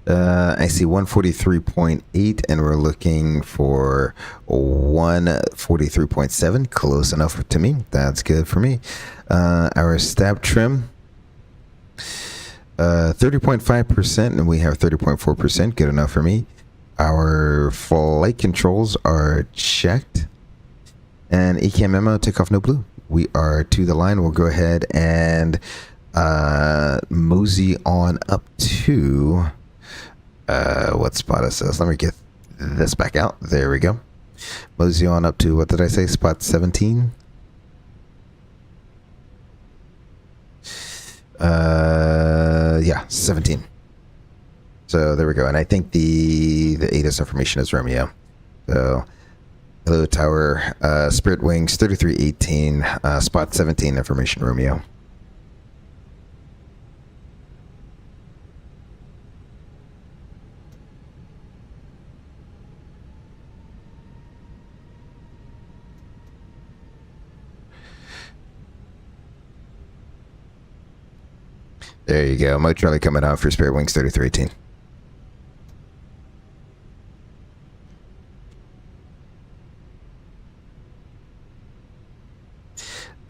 I see 143.8, and we're looking for 143.7. Close enough to me. That's good for me. Our stab trim, 30.5%, and we have 30.4%. Good enough for me. Our flight controls are checked, and ECAM memo, takeoff no blue. We are to the line. We'll go ahead and mosey on up to what spot it says. Let me get this back out. There we go. Mosey on up to, what did I say, spot 17? Yeah, 17. So there we go. And I think the ATIS information is Romeo. So hello tower, Spirit Wings 3318, spot 17 information Romeo. There you go. Mo Charlie coming out for Spirit Wings 3318.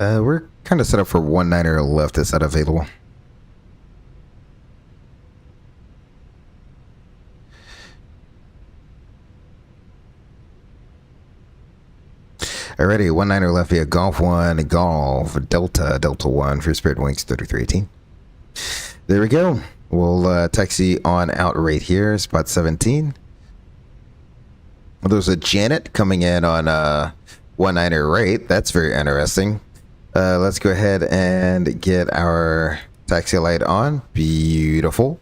We're kind of set up for 1-9er left. Is that available? Alrighty, 1-9er left via Golf 1, Golf, Delta 1 for Spirit Wings 3318. There we go. We'll taxi on out right here, spot 17. There's a Janet coming in on 1-9er right. That's very interesting. Let's go ahead and get our taxi light on. Beautiful.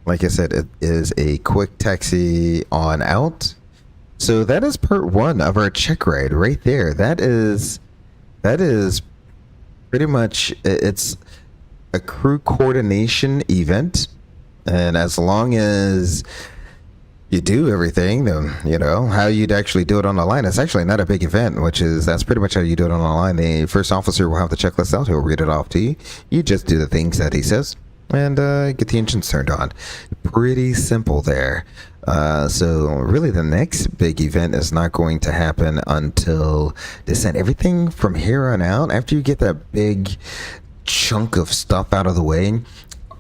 Like I said, it is a quick taxi on out. So that is part 1 of our check ride right there. That is pretty much, it's a crew coordination event. And as long as you do everything, then, you know, how you'd actually do it on the line. It's actually not a big event, that's pretty much how you do it on the line. The first officer will have the checklist out. He'll read it off to you. You just do the things that he says and get the engines turned on. Pretty simple there. So really the next big event is not going to happen until descent. Everything from here on out, after you get that big chunk of stuff out of the way,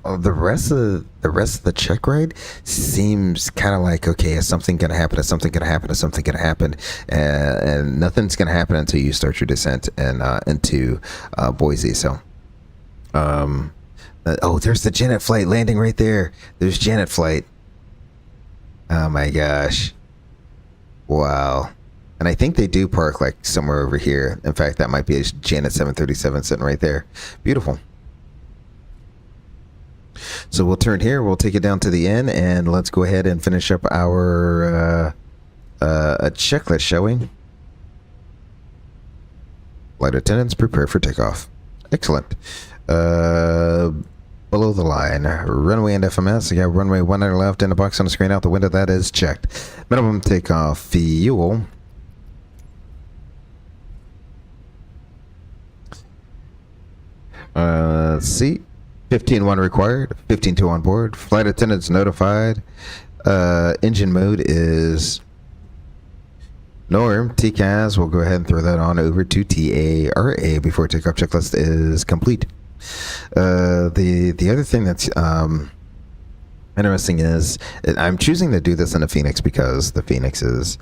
the rest of the check ride seems kind of like, okay, is something gonna happen? Is something gonna happen? Is something gonna happen? And nothing's gonna happen until you start your descent and into Boise. So, oh, there's the Janet flight landing right there. There's Janet flight. Oh my gosh, wow. And I think they do park like somewhere over here. In fact, that might be a Janet 737 sitting right there. Beautiful. So we'll turn here, we'll take it down to the end, and let's go ahead and finish up our checklist, shall we? Flight attendants, prepare for takeoff. Excellent. Below the line, runway and FMS. You got runway 1 left in the box on the screen out the window. That is checked. Minimum takeoff fuel. Let's see. 15-1 required, 15-2 on board. Flight attendants notified. Engine mode is norm. TCAS, we'll go ahead and throw that on over to TARA before takeoff checklist is complete. The other thing that's interesting is I'm choosing to do this in the Fenix because the Fenix is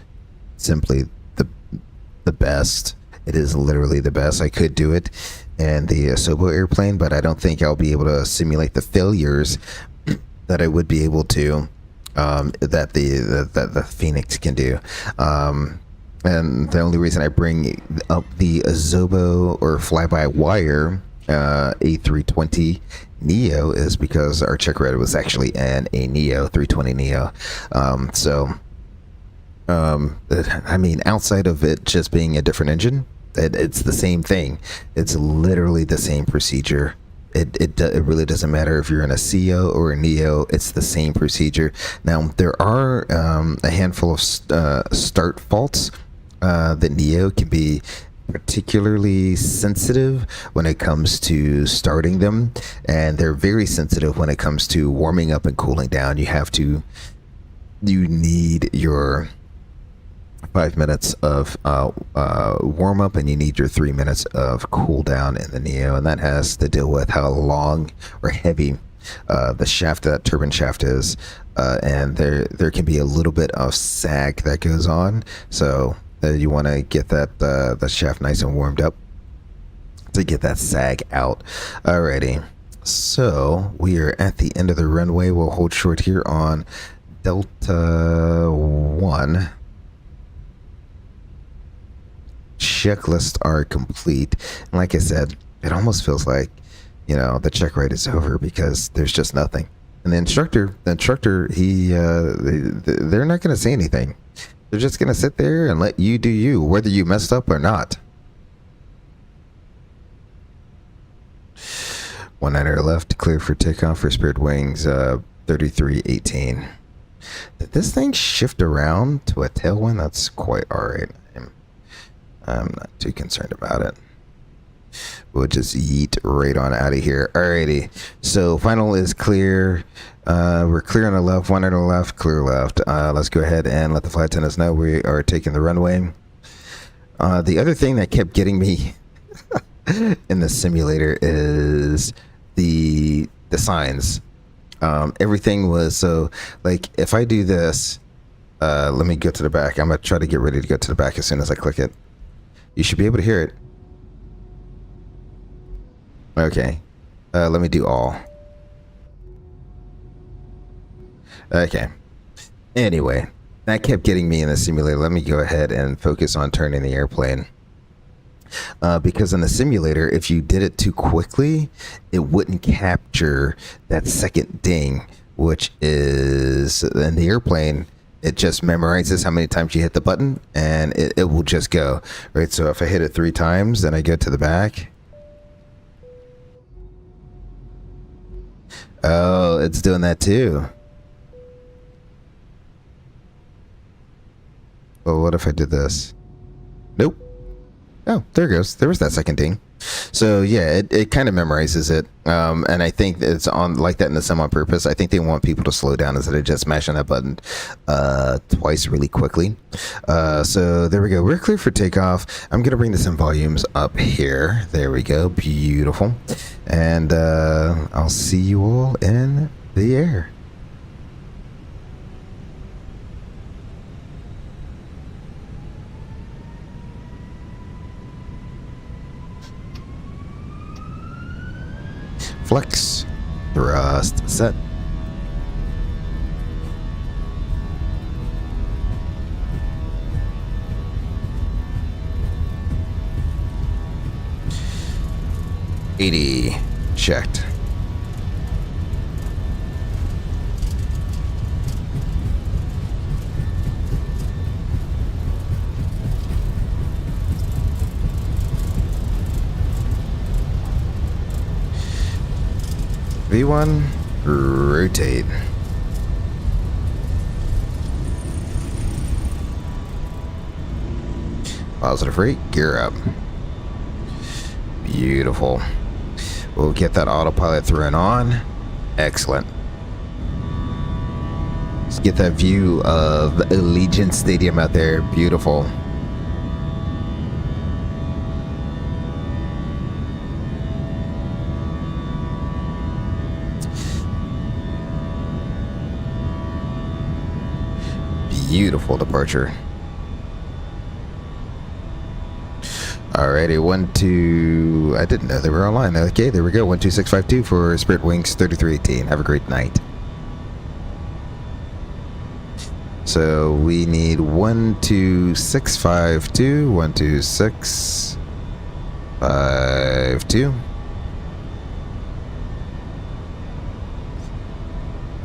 simply the best. It is literally the best. I could do it in the Asobo airplane, but I don't think I'll be able to simulate the failures that I would be able to that the Fenix can do. And the only reason I bring up the Asobo or fly-by-wire A320 Neo is because our check ride was actually in a Neo 320 Neo. I mean, outside of it just being a different engine, it's the same thing. It's literally the same procedure. It really doesn't matter if you're in a CO or a Neo. It's the same procedure. Now there are a handful of start faults that Neo can be particularly sensitive when it comes to starting them, and they're very sensitive when it comes to warming up and cooling down. You need your 5 minutes of warm up, and you need your 3 minutes of cool down in the Neo, and that has to deal with how long or heavy the shaft, that turbine shaft is, and there can be a little bit of sag that goes on. So you want to get that shaft nice and warmed up to get that sag out. Alrighty, so we are at the end of the runway. We'll hold short here on Delta 1. Checklists are complete, and like I said, it almost feels like, you know, the check ride is over because there's just nothing. And the instructor, they're not going to say anything. They're just going to sit there and let you do you, whether you messed up or not. 19 left, clear for takeoff for Spirit Wings, 3318. Did this thing shift around to a tailwind? That's quite alright. I'm not too concerned about it. We'll just yeet right on out of here. Alrighty. So final is clear. We're clear on the left, 1 on the left, clear left. Let's go ahead and let the flight attendants know we are taking the runway. The other thing that kept getting me in the simulator is the signs. Everything was so like if I do this, let me go to the back. I'm gonna try to get ready to go to the back as soon as I click it. You should be able to hear it. Okay. Let me do all. Okay. Anyway, that kept getting me in the simulator. Let me go ahead and focus on turning the airplane. Because in the simulator, if you did it too quickly, it wouldn't capture that second ding, which is in the airplane. It just memorizes how many times you hit the button, and it will just go. Right, so if I hit it 3 times, then I go to the back. Oh, it's doing that too. Well, what if I did this? Nope. Oh, there it goes. There was that second ding. So yeah, it kind of memorizes it. And I think it's on like that in the sim on purpose. I think they want people to slow down instead of just smashing that button twice really quickly. So there we go. We're clear for takeoff. I'm going to bring the sim volumes up here. There we go. Beautiful. And I'll see you all in the air. Flex, thrust, set. $80 checked. V1, rotate. Positive rate, gear up. Beautiful. We'll get that autopilot thrown on. Excellent. Let's get that view of Allegiant Stadium out there. Beautiful. Beautiful departure. Alrighty, 12. I didn't know they were online. Okay, there we go. 12652 for Spirit Wings 3318. Have a great night. So we need 12652, 12652.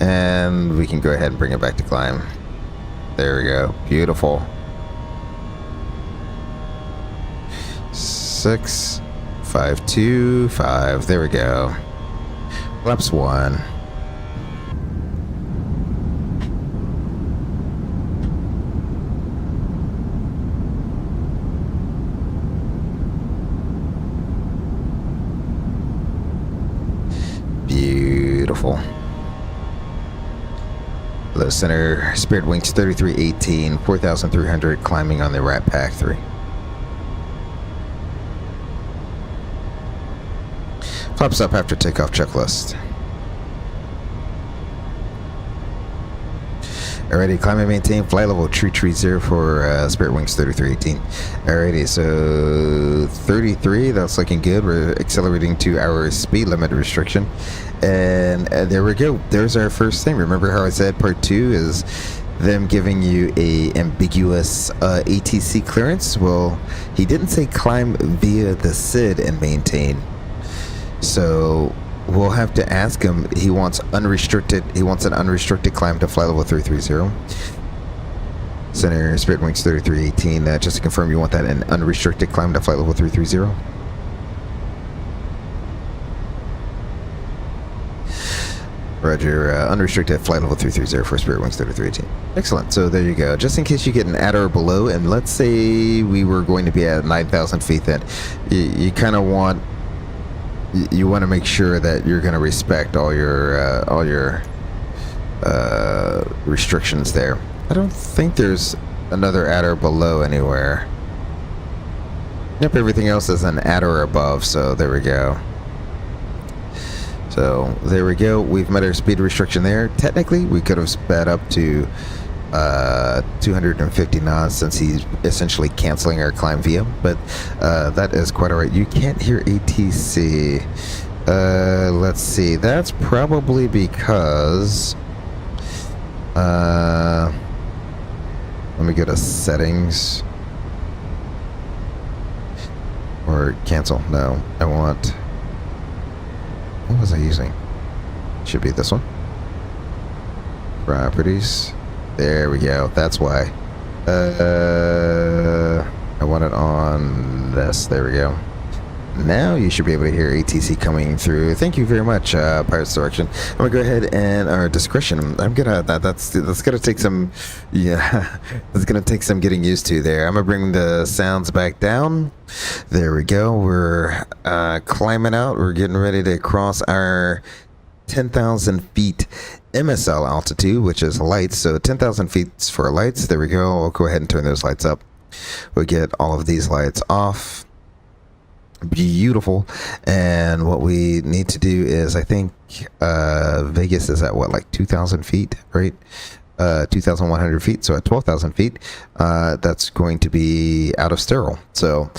And we can go ahead and bring it back to climb. There we go. Beautiful. 6525. There we go. Flaps 1. Beautiful. Low center, Spirit Wings 3318, 4,300, climbing on the Rat Pack 3. Flaps up after takeoff checklist. Alrighty, climb and maintain flight level tree 0 for Spirit Wings 3318. Alrighty, so 33, that's looking good. We're accelerating to our speed limit restriction. And there we go. There's our first thing. Remember how I said part 2 is them giving you a ambiguous ATC clearance? Well, he didn't say climb via the SID and maintain. So we'll have to ask him. He wants unrestricted. He wants an unrestricted climb to flight level 330. Center Spirit Wings 3318. Just to confirm, you want that an unrestricted climb to flight level 330. Roger, unrestricted flight level 330 for Spirit Wings 3318. Excellent. So there you go. Just in case you get an at or below, and let's say we were going to be at 9,000 feet, then you kind of want, you want to make sure that you're going to respect all your restrictions there. I don't think there's another at or below anywhere. Yep, everything else is an at or above, so there we go. So there we go. We've met our speed restriction there. Technically, we could have sped up to 250 knots since he's essentially canceling our climb via, but that is quite all right. You can't hear ATC. Let's see. That's probably because let me go to settings or cancel. No, I want. What was I using? Should be this one. Properties. There we go. That's why. I want it on this. There we go. Now you should be able to hear ATC coming through. Thank you very much, Pirates Direction. I'm gonna go ahead and our discretion. I'm gonna that's gonna take some, yeah, that's gonna take some getting used to there. I'm gonna bring the sounds back down. There we go. We're climbing out. We're getting ready to cross our 10,000 feet MSL altitude, which is lights. So 10,000 feet for lights. There we go. We'll go ahead and turn those lights up. We'll get all of these lights off. Beautiful. And what we need to do is, I think Vegas is at what, like 2,000 feet, right? 2,100 feet. So at 12,000 feet, that's going to be out of sterile. So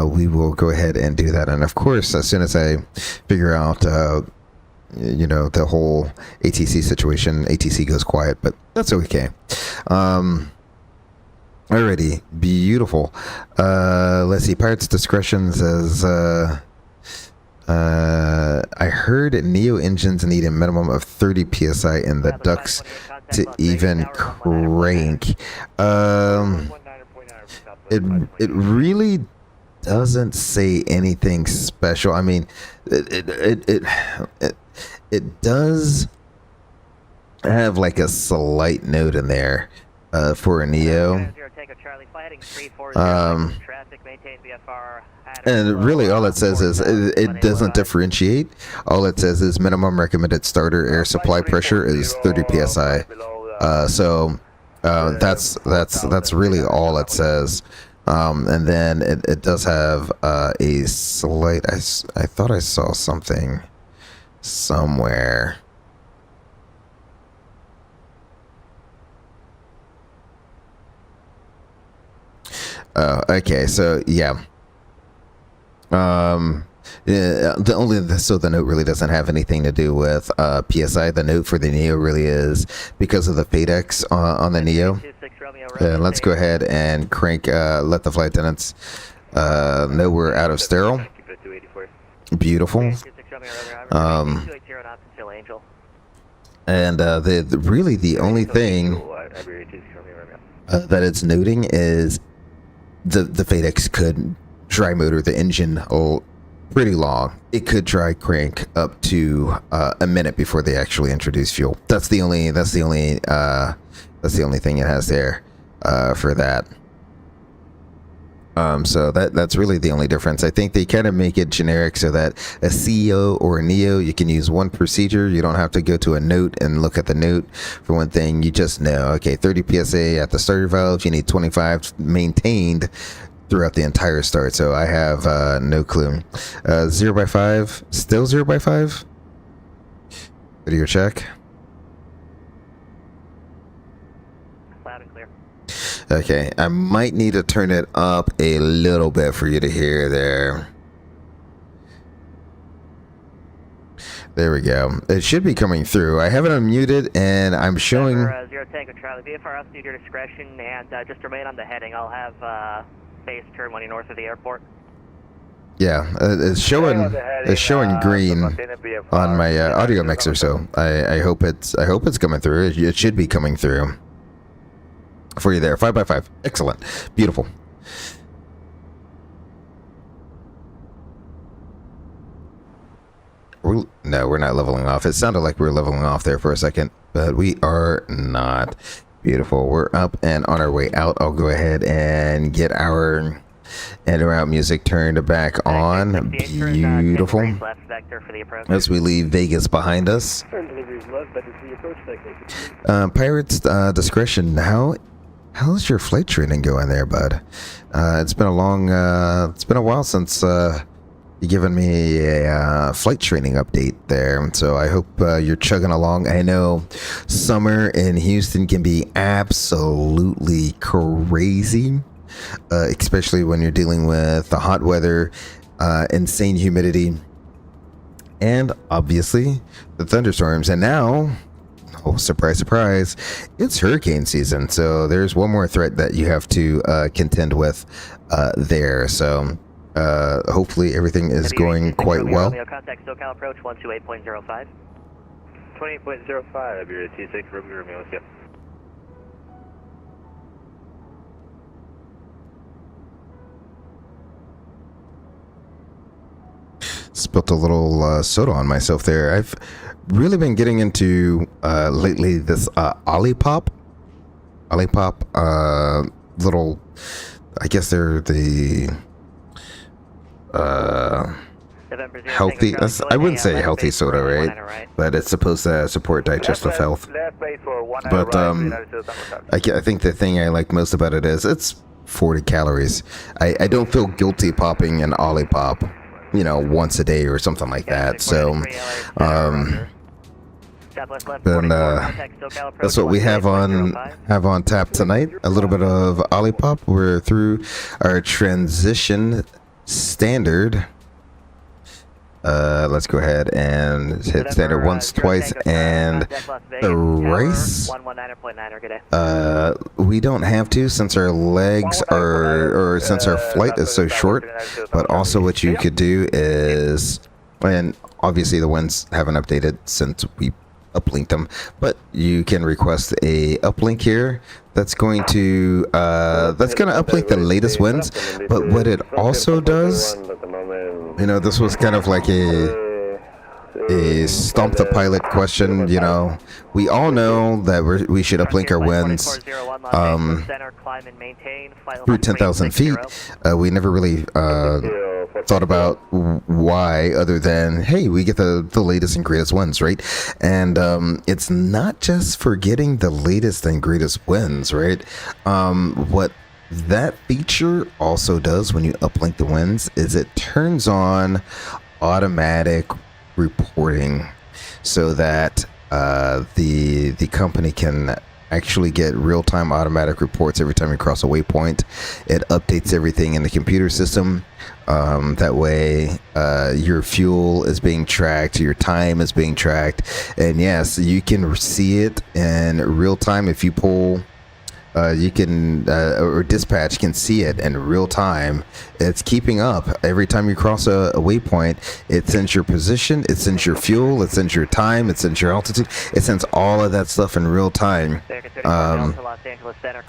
we will go ahead and do that. And of course, as soon as I figure out you know, the whole ATC situation, ATC goes quiet, but that's okay. Alrighty, beautiful. Let's see. Pirates Discretion says, I heard Neo engines need a minimum of 30 psi in the ducts to even crank. It really doesn't say anything special. I mean, it does have like a slight note in there for a Neo. And really all it says is it doesn't differentiate. All it says is minimum recommended starter air supply pressure is 30 psi. So that's really all it says. And then it does have a slight, I thought I saw something somewhere. Okay, so yeah. Yeah, the note really doesn't have anything to do with PSI. The note for the Neo really is because of the FADEX on the Neo. Let's go ahead and crank, let the flight attendants know we're out of sterile. Beautiful. And really the only thing that it's noting is the FADEX could dry motor the engine pretty long. It could dry crank up to a minute before they actually introduce fuel. That's the only thing it has there for that. So that's really the only difference. I think they kind of make it generic so that a CEO or a Neo, you can use one procedure. You don't have to go to a note and look at the note for one thing. You just know, okay, 30 PSA at the starter valve. You need 25 maintained throughout the entire start. So I have no clue. 0x5, still 0x5. Video check. Okay, I might need to turn it up a little bit for you to hear there. There we go. It should be coming through. I have it unmuted and I'm showing... Zero Tango Charlie, VFR need your discretion and just remain on the heading. I'll have base turn when you're north of the airport. Yeah, it's showing green on my audio mixer, so I hope it's coming through. It should be coming through for you there. 5x5, excellent, beautiful. No, we're not leveling off. It sounded like we were leveling off there for a second, but we are not. Beautiful. We're up and on our way out. I'll go ahead and get our end-around music turned back on. Beautiful. As we leave Vegas behind us. Pirates discretion. How's your flight training going there, bud? It's been a while since you given me a flight training update there, so I hope you're chugging along. I know summer in Houston can be absolutely crazy, especially when you're dealing with the hot weather, insane humidity, and obviously the thunderstorms. And now, oh, surprise, surprise, it's hurricane season, so there's one more threat that you have to contend with there. So hopefully everything is going quite well. Contact SoCal approach 128.05. 28.05, I'll be ready to T6, Romeo, let's go. Spilt a little soda on myself there. I've really been getting into lately this Olipop little, I guess they're the healthy, I wouldn't say healthy soda, right? But it's supposed to support digestive health. But I think the thing I like most about it is it's 40 calories. I don't feel guilty popping an Olipop, you know, once a day or something like that. So then that's what we have on tap tonight. A little bit of Olipop. We're through our transition standard. Let's go ahead and hit standard once, twice, and the rice. We don't have to, since our legs are, or since our flight is so short. But also what you could do is, and obviously the winds haven't updated since we uplinked them, but you can request a uplink here. That's going to uplink the latest winds. But what it also does, you know, this was kind of like a stomp the pilot question. You know, we all know that we should uplink our winds through 10,000 feet. We never really thought about why, other than, hey, we get the latest and greatest winds, right? And it's not just for getting the latest and greatest winds, right? What that feature also does when you uplink the winds is it turns on automatic reporting, so that the company can actually get real-time automatic reports every time you cross a waypoint. It updates everything in the computer system. That way your fuel is being tracked, your time is being tracked, and yes, you can see it in real time. If you pull, you can, or dispatch can see it in real time. It's keeping up every time you cross a waypoint. It sends your position, it sends your fuel, it sends your time, it sends your altitude, it sends all of that stuff in real time,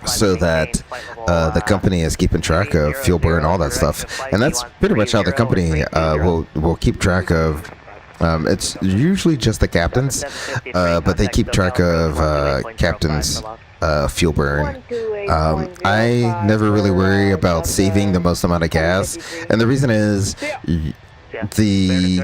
so that the company is keeping track of fuel burn, all that stuff. And that's pretty much how the company will keep track of. It's usually just the captains, but they keep track of captains' fuel burn. I never really worry about saving the most amount of gas, and the reason is the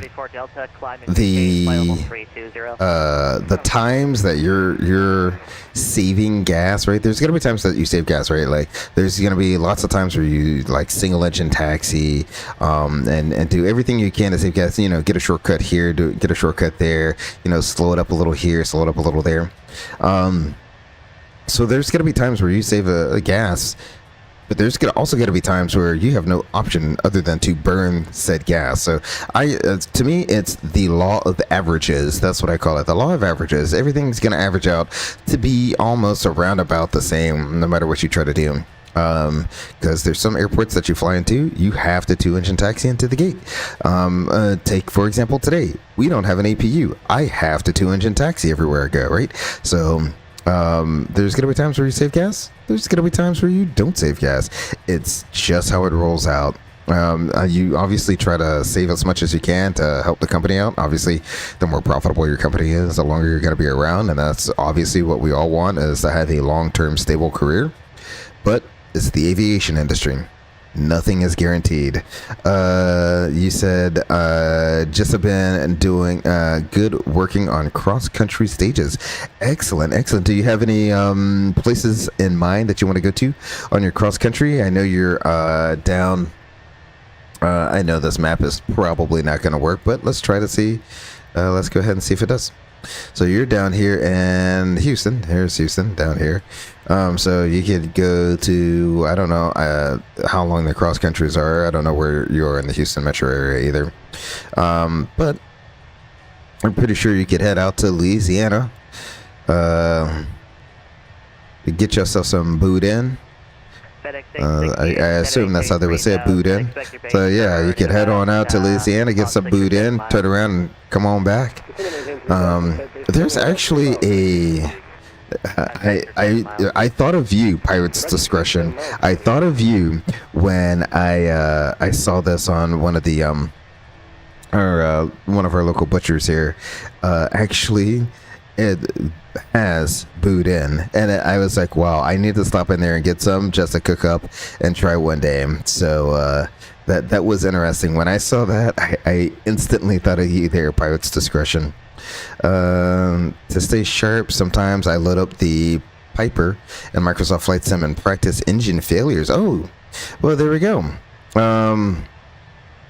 times that you're saving gas, right? There's gonna be times that you save gas, right? Like there's gonna be lots of times where you like single engine taxi, and do everything you can to save gas. You know, get a shortcut here, get a shortcut there. You know, slow it up a little here, slow it up a little there. So there's gonna be times where you save a gas. But there's also going to be times where you have no option other than to burn said gas. So to me, it's the law of averages. That's what I call it. The law of averages. Everything's going to average out to be almost around about the same, no matter what you try to do. because there's some airports that you fly into, you have to 2-engine taxi into the gate. Take, for example, today, we don't have an APU. I have to 2-engine taxi everywhere I go, right? So there's going to be times where you save gas. There's going to be times where you don't save gas. It's just how it rolls out. You obviously try to save as much as you can to help the company out. Obviously, the more profitable your company is, the longer you're going to be around. And that's obviously what we all want, is to have a long-term stable career. But it's the aviation industry. Nothing is guaranteed. You said just have been doing good working on cross-country stages. Excellent, excellent. Do you have any places in mind that you want to go to on your cross-country? I know you're down. I know this map is probably not going to work, but let's try to see. Let's go ahead and see if it does. So you're down here in Houston. Here's Houston down here. So you could go to, I don't know how long the cross countries are. I don't know where you are in the Houston metro area either. But I'm pretty sure you could head out to Louisiana. Get yourself some boudin. I assume that's how they would say it, boudin. So yeah, you could head on out to Louisiana, get some boudin, turn around and come on back. There's actually I thought of you, Pirate's Discretion. I thought of you when I saw this on one of the one of our local butchers here. Actually, it has boudin, and I was like, wow, I need to stop in there and get some just to cook up and try one day. So that was interesting. When I saw that, I instantly thought of you there, Pirate's Discretion. To stay sharp, sometimes I load up the Piper and Microsoft Flight Sim and practice engine failures. Oh, well, there we go.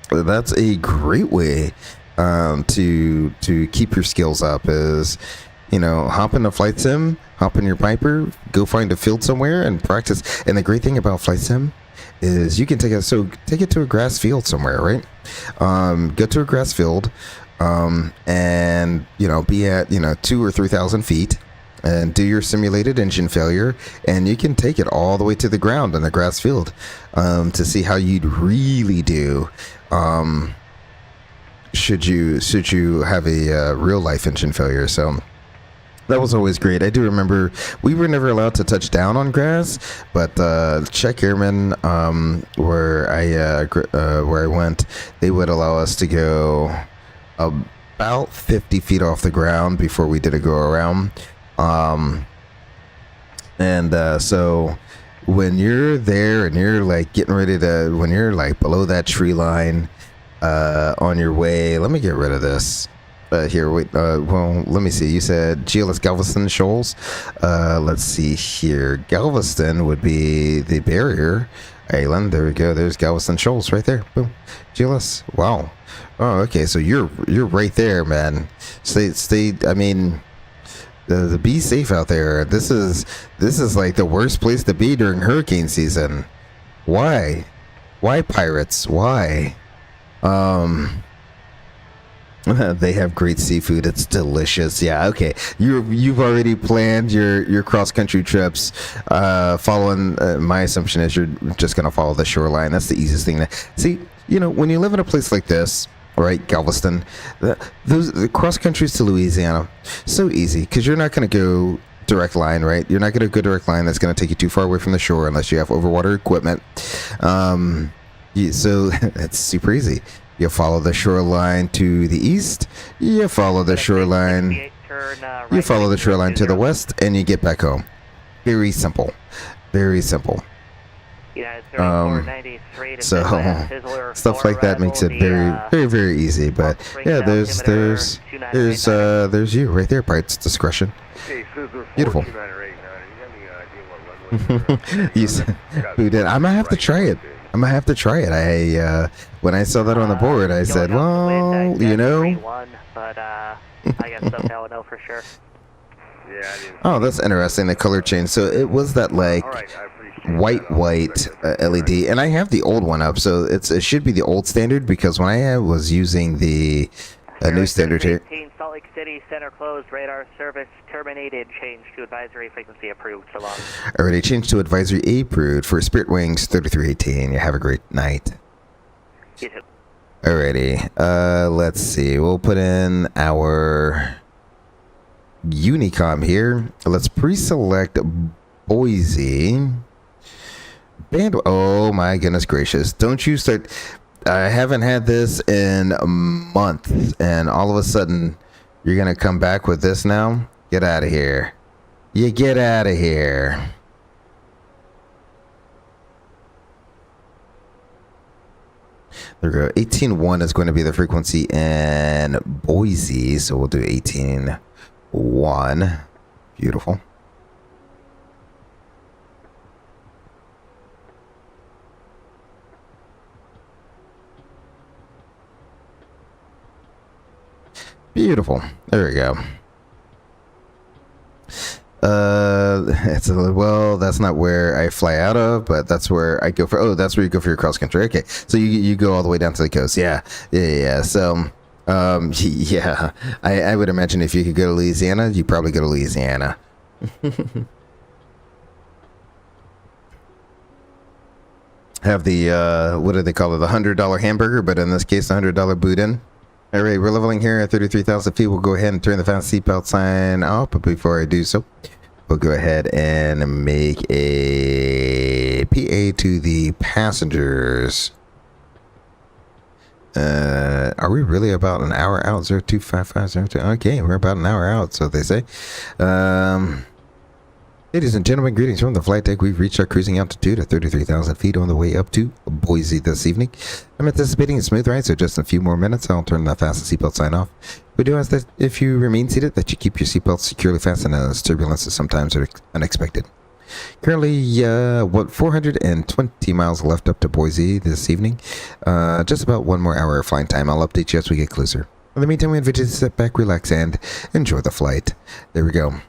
That's a great way to keep your skills up, is, you know, hop in the Flight Sim, hop in your Piper, go find a field somewhere and practice. And the great thing about Flight Sim is you can take it to a grass field somewhere, right? Go to a grass field, and, you know, be at, 2,000 or 3,000 feet and do your simulated engine failure, and you can take it all the way to the ground in the grass field, to see how you'd really do, should you have a real life engine failure. So that was always great. I do remember we were never allowed to touch down on grass, but Czech Airmen, where I went, they would allow us to go about 50 feet off the ground before we did a go around. So when you're there and you're like getting ready to, when you're like below that tree line, on your way, let me get rid of this. Here, wait, well, let me see. You said GLS Galveston Shoals. Let's see here. Galveston would be the barrier island. There we go. There's Galveston Shoals right there. Boom. GLS. Wow. Oh, okay. So you're right there, man. Stay. I mean, be safe out there. This is like the worst place to be during hurricane season. Why, pirates? Why? They have great seafood. It's delicious. Yeah, okay. You've already planned your cross country trips. Following my assumption is you're just gonna follow the shoreline. That's the easiest thing to see. When you live in a place like this, right, Galveston, the cross countries to Louisiana, so easy, because you're not gonna go direct line, right? You're not gonna go direct line. That's gonna take you too far away from the shore unless you have overwater equipment. So it's super easy. You follow the shoreline to the east, you follow the shoreline to the west, and you get back home. Very simple. Very simple. So stuff like that makes it very, very, very easy. But yeah, there's you right there, Pirate's Discretion. Beautiful. You said, who did? I'm gonna have to try it. When I saw that on the board, I said, well, But I guess somehow know for sure. Oh, that's interesting. The color change. So it was that like white LED, and I have the old one up, so it should be the old standard, because when I was using the a new standard here. 18, Salt Lake City, center closed, radar service terminated, change to advisory frequency approved, so long. Already changed to advisory approved for Spirit Wings 3318. You have a great night. You too. Alrighty, let's see. We'll put in our Unicom here. Let's pre-select Boise. Oh my goodness gracious. Don't you start... I haven't had this in a month, and all of a sudden, you're going to come back with this now? Get out of here. You get out of here. There we go. 18.1 is going to be the frequency in Boise, so we'll do 18.1. Beautiful. Beautiful. There we go. Well, that's not where I fly out of, but that's where I go for. Oh, that's where you go for your cross country. Okay, so you go all the way down to the coast. Yeah. So, yeah, I would imagine if you could go to Louisiana, you probably go to Louisiana. Have the what do they call it? The $100 hamburger, but in this case, the $100 boudin. All right, we're leveling here at 33,000 feet. We'll go ahead and turn the fast seatbelt sign off, but before I do so, we'll go ahead and make a PA to the passengers. Are we really about an hour out? 025502. Okay, we're about an hour out, so they say. Ladies and gentlemen, greetings from the flight deck. We've reached our cruising altitude at 33,000 feet on the way up to Boise this evening. I'm anticipating a smooth ride, so just in a few more minutes, I'll turn the fasten seatbelt sign off. We do ask that if you remain seated, that you keep your seatbelt securely fastened, as turbulences sometimes are unexpected. Currently, 420 miles left up to Boise this evening. Just about one more hour of flying time. I'll update you as we get closer. In the meantime, we invite you to sit back, relax, and enjoy the flight. There we go.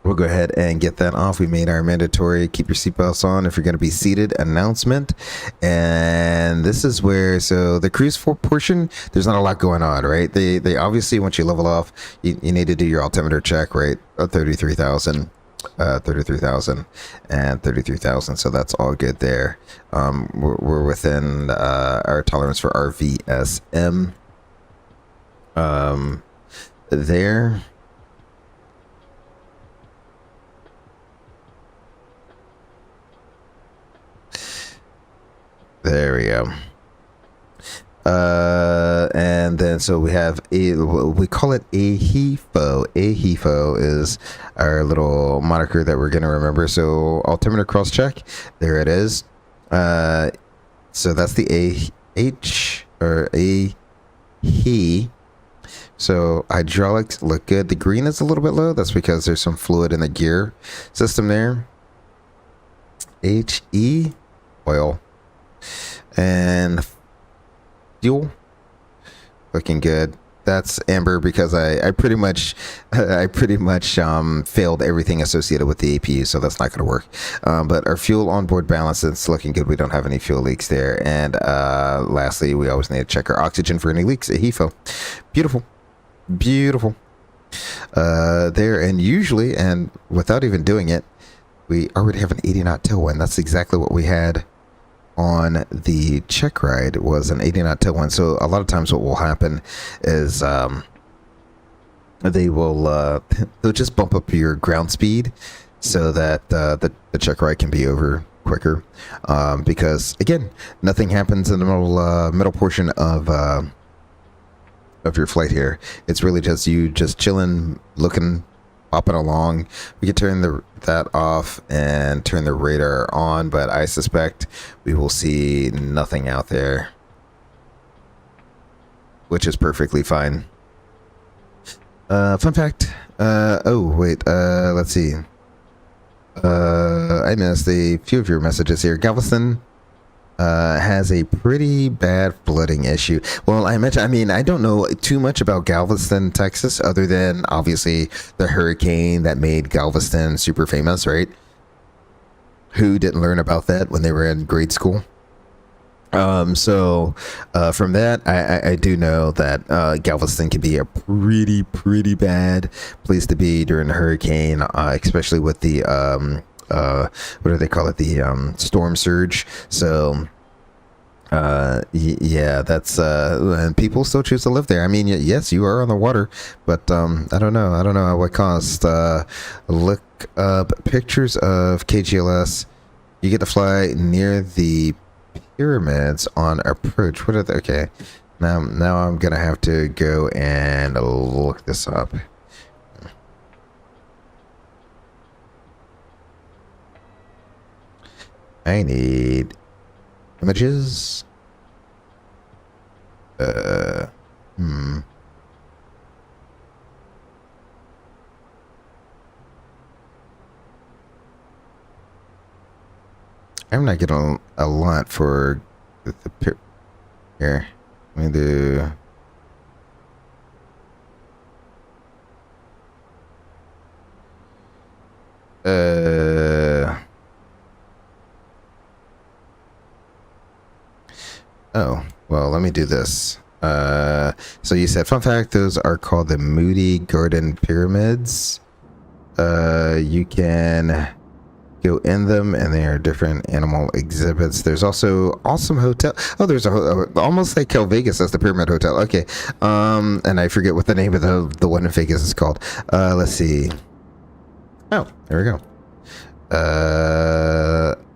We'll go ahead and get that off. We made our mandatory keep your seatbelts on if you're going to be seated announcement. And this is where, so the cruise portion, there's not a lot going on, right? They obviously, once you level off, you need to do your altimeter check, right? 33,000, 33,000, and 33,000. So that's all good there. We're within our tolerance for RVSM there. There we go. And then so we have we call it AHEFO. AHEFO is our little moniker that we're going to remember. So altimeter cross check. There it is. So that's the AH or AHE. So hydraulics look good. The green is a little bit low. That's because there's some fluid in the gear system there. HE oil. And fuel looking good. That's amber because I pretty much failed everything associated with the APU, so that's not going to work. But our fuel onboard balance is looking good. We don't have any fuel leaks there. And lastly, we always need to check our oxygen for any leaks at HEFO. Beautiful. There, and usually, and without even doing it, we already have an 80 knot tailwind. That's exactly what we had on the check ride, was an 80 knot tailwind. So a lot of times what will happen is they'll just bump up your ground speed so that the check ride can be over quicker, because again, nothing happens in the middle portion of your flight here. It's really just you just chilling, looking, popping along. We could turn that off and turn the radar on, but I suspect we will see nothing out there, which is perfectly fine. Fun fact. Let's see. I missed a few of your messages here. Galveston has a pretty bad flooding issue. Well, I don't know too much about Galveston, Texas, other than obviously the hurricane that made Galveston super famous, right? Who didn't learn about that when they were in grade school? So from that, I do know that Galveston can be a pretty bad place to be during a hurricane, especially with the what do they call it, the storm surge. So yeah, that's and people still choose to live there. I mean, yes, you are on the water, but I don't know at what cost. Look up pictures of KGLS. You get to fly near the pyramids on approach. What are they? Okay, now I'm gonna have to go and look this up. I need images. I'm not getting a lot for the here. Let me do. Oh, well, let me do this. So you said, fun fact, those are called the Moody Garden Pyramids. You can go in them, and they are different animal exhibits. There's also awesome hotel. Oh, there's almost like Vegas as the Pyramid Hotel. Okay, and I forget what the name of the one in Vegas is called. Let's see. Oh, there we go.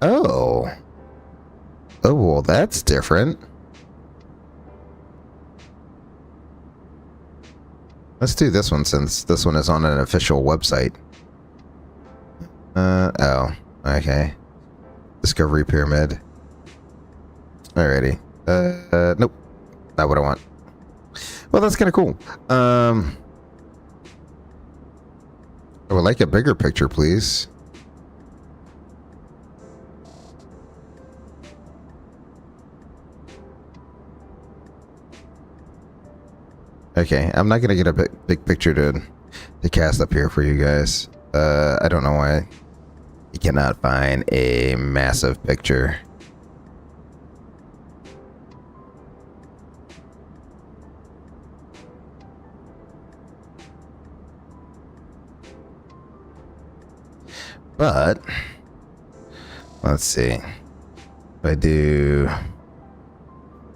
Oh, well, that's different. Let's do this one since this one is on an official website. Oh, okay. Discovery Pyramid. Alrighty. Nope. Not what I want. Well, that's kind of cool. I would like a bigger picture, please. Okay, I'm not gonna get a big picture to cast up here for you guys. I don't know why you cannot find a massive picture. But let's see. If I do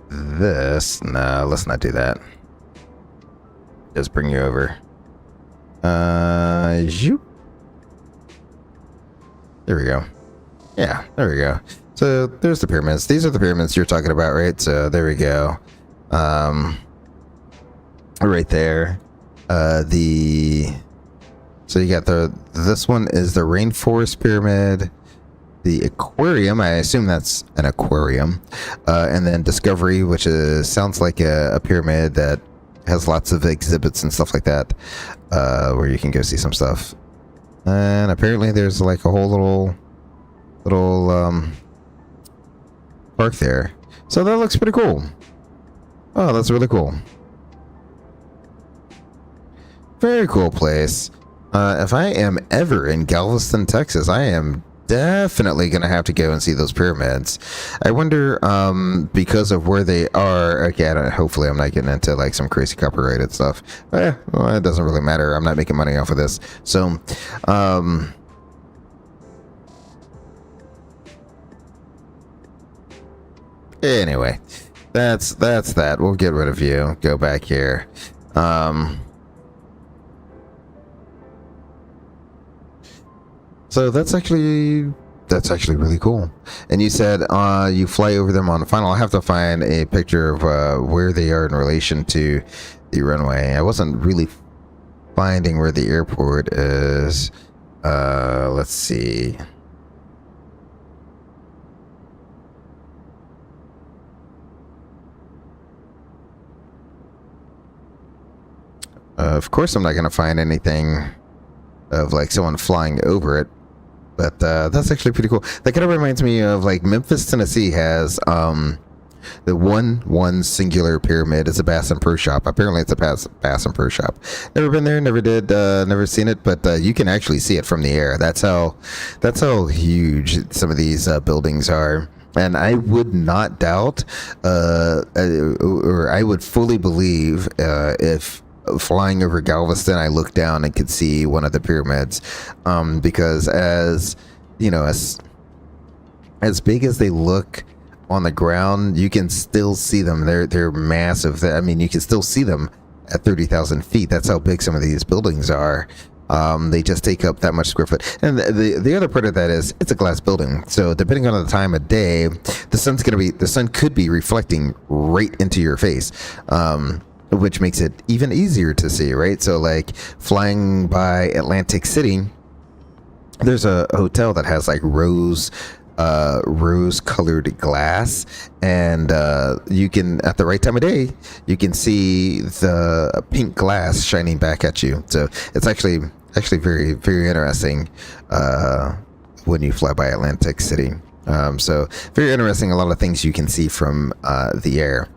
this, no, let's not do that. Just bring you over. Zoop. There we go. Yeah, there we go. So there's the pyramids. These are the pyramids you're talking about, right? So there we go. Right there. So you got this one is the Rainforest Pyramid. The aquarium, I assume that's an aquarium. And then Discovery, which sounds like a pyramid that has lots of exhibits and stuff like that, where you can go see some stuff. And apparently there's like a whole little park there. So that looks pretty cool. Oh, that's really cool. Very cool place. If I am ever in Galveston, Texas, I am definitely gonna have to go and see those pyramids. I wonder, because of where they are. Again, hopefully I'm not getting into like some crazy copyrighted stuff. Well, it doesn't really matter. I'm not making money off of this. So, anyway, that's that. We'll get rid of you. Go back here. So that's actually really cool. And you said you fly over them on the final. I'll have to find a picture of where they are in relation to the runway. I wasn't really finding where the airport is. Let's see. Of course, I'm not going to find anything of like someone flying over it. But that's actually pretty cool. That kind of reminds me of like Memphis, Tennessee has the one singular pyramid. It's a Bass and Pro Shop. Apparently, it's a Bass and Pro Shop. Never been there, never did, never seen it. But you can actually see it from the air. That's how huge some of these buildings are. And I would not doubt, or I would fully believe, if flying over Galveston, I looked down and could see one of the pyramids, because as you know, as big as they look on the ground, you can still see them. They're massive. I mean, you can still see them at 30,000 feet. That's how big some of these buildings are. They just take up that much square foot. And the other part of that is it's a glass building. So depending on the time of day, the sun could be reflecting right into your face. Which makes it even easier to see, right? So like flying by Atlantic City, there's a hotel that has like rose colored glass, and you can, at the right time of day, you can see the pink glass shining back at you. So it's actually very, very interesting when you fly by Atlantic City. So very interesting, a lot of things you can see from the air.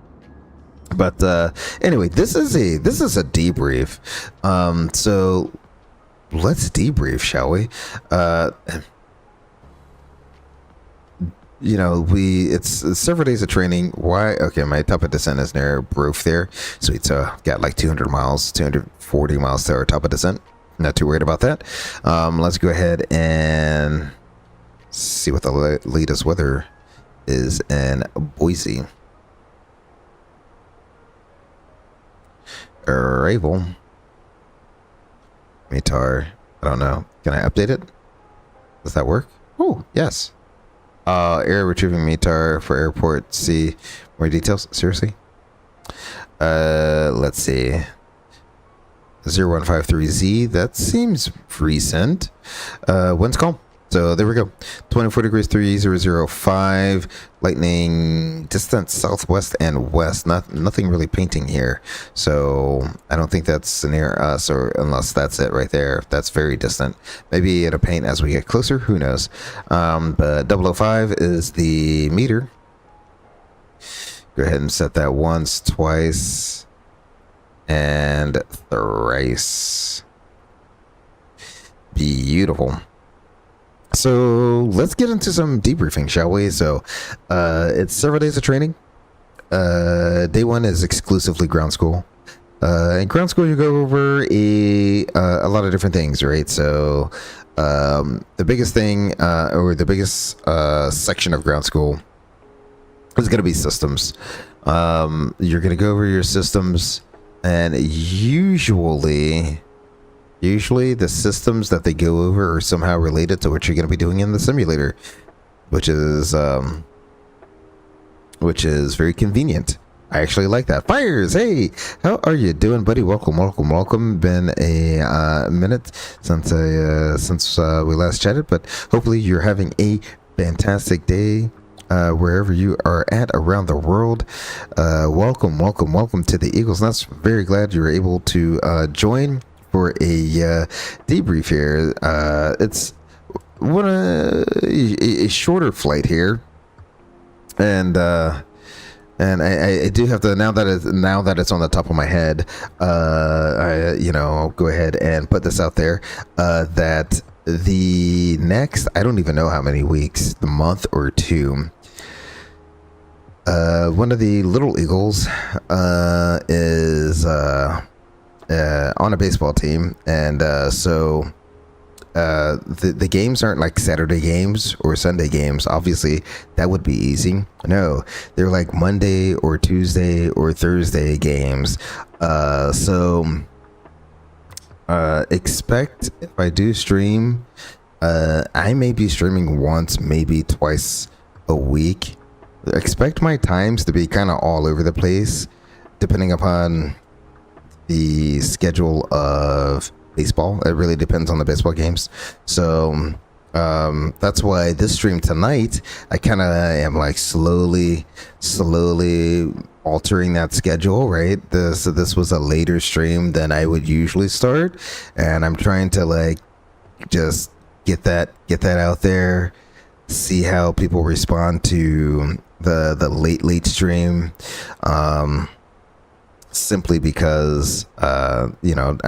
But anyway, this is a debrief. So let's debrief, shall we? It's several days of training. Why? Okay, my top of descent is near Brof there. Sweet. So got like 240 miles to our top of descent. Not too worried about that. Let's go ahead and see what the latest weather is in Boise. Arrival. METAR. I don't know. Can I update it? Does that work? Oh, yes. Air retrieving METAR for airport. See more details. Seriously? Let's see. 0153Z. That seems recent. Wind's calm. So there we go. 24 degrees 3005. Lightning distance southwest and west. Nothing really painting here. So I don't think that's near us, or unless that's it right there. That's very distant. Maybe it'll paint as we get closer. Who knows? But 005 is the meter. Go ahead and set that once, twice, and thrice. Beautiful. So let's get into some debriefing, shall we? So it's several days of training. Day one is exclusively ground school. In ground school, you go over a lot of different things, right? So the biggest thing, or the biggest section of ground school is going to be systems. You're going to go over your systems, and usually the systems that they go over are somehow related to what you're going to be doing in the simulator, which is very convenient. I actually like that. Fires, hey, how are you doing, buddy? Welcome. Been a minute since we last chatted, but hopefully you're having a fantastic day wherever you are at around the world. Welcome to the Eagles Nest. Very glad you were able to join for a debrief here. It's a shorter flight here, and I do have to, now that it's on the top of my head, I'll go ahead and put this out there, that the next, I don't even know how many weeks, the month or two, one of the little Eagles is on a baseball team, and so the games aren't like Saturday games or Sunday games. Obviously that would be easy. No, they're like Monday or Tuesday or Thursday games. So expect, if I do stream, I may be streaming once, maybe twice a week. Expect my times to be kind of all over the place, depending upon the schedule of baseball. It really depends on the baseball games. So that's why this stream tonight, I kind of am like slowly altering that schedule, right? So this was a later stream than I would usually start, and I'm trying to like just get that out there, see how people respond to the late stream. Simply because I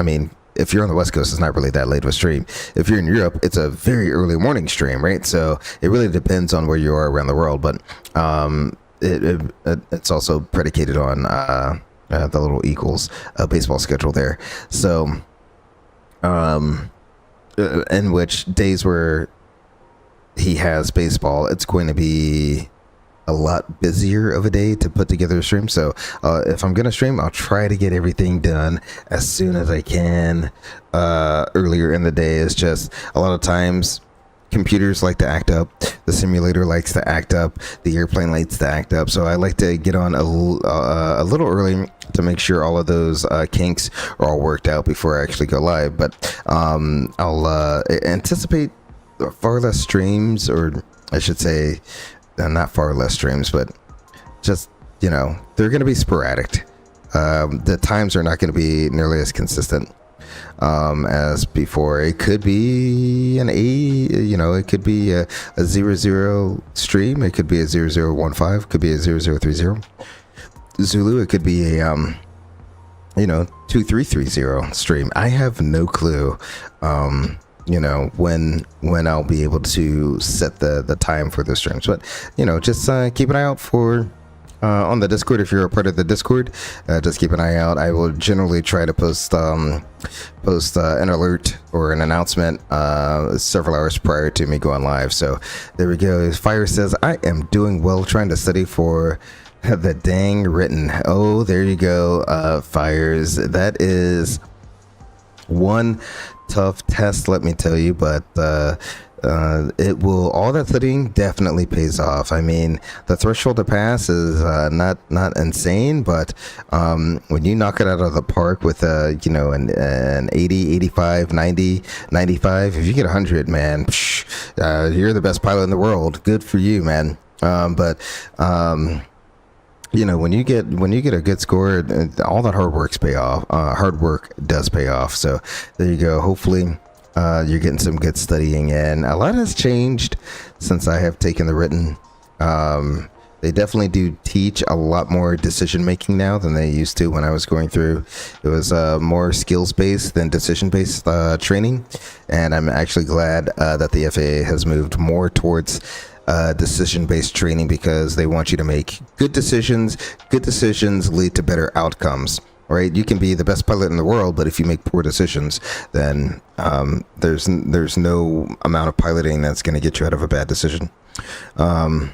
mean, if you're on the West Coast, it's not really that late of a stream. If you're in Europe, it's a very early morning stream, right? So it really depends on where you are around the world. But it's also predicated on the little Eagles baseball schedule there. So in which days where he has baseball, it's going to be a lot busier of a day to put together a stream. So if I'm gonna stream, I'll try to get everything done as soon as I can. Earlier in the day is just a lot of times computers like to act up, the simulator likes to act up, the airplane likes to act up, so I like to get on a little early to make sure all of those kinks are all worked out before I actually go live. But I'll anticipate far less streams, or I should say not far less streams, but just, you know, they're going to be sporadic. The times are not going to be nearly as consistent as before. It could be it could be a 00 stream, it could be a 0015, it could be a 0030 Zulu, it could be a 2330 stream. I have no clue when I'll be able to set the time for the streams, but just keep an eye out for on the Discord. If you're a part of the Discord, just keep an eye out. I will generally try to post an alert or an announcement several hours prior to me going live. So there we go. Fire says, I am doing well, trying to study for the dang written. Oh, there you go. Fires, that is one tough test, let me tell you, but it will, all that studying definitely pays off. I mean, the threshold to pass is not insane, but when you knock it out of the park with an 80, 85, 90, 95, if you get 100, man, you're the best pilot in the world. Good for you, man. When you get a good score, all that hard work does pay off. So there you go. Hopefully you're getting some good studying in. A lot has changed since I have taken the written. They definitely do teach a lot more decision making now than they used to when I was going through. It was more skills based than decision based training, and I'm actually glad that the FAA has moved more towards decision-based training, because they want you to make good decisions. Good decisions lead to better outcomes, right? You can be the best pilot in the world, but if you make poor decisions, then there's no amount of piloting that's going to get you out of a bad decision. Yeah,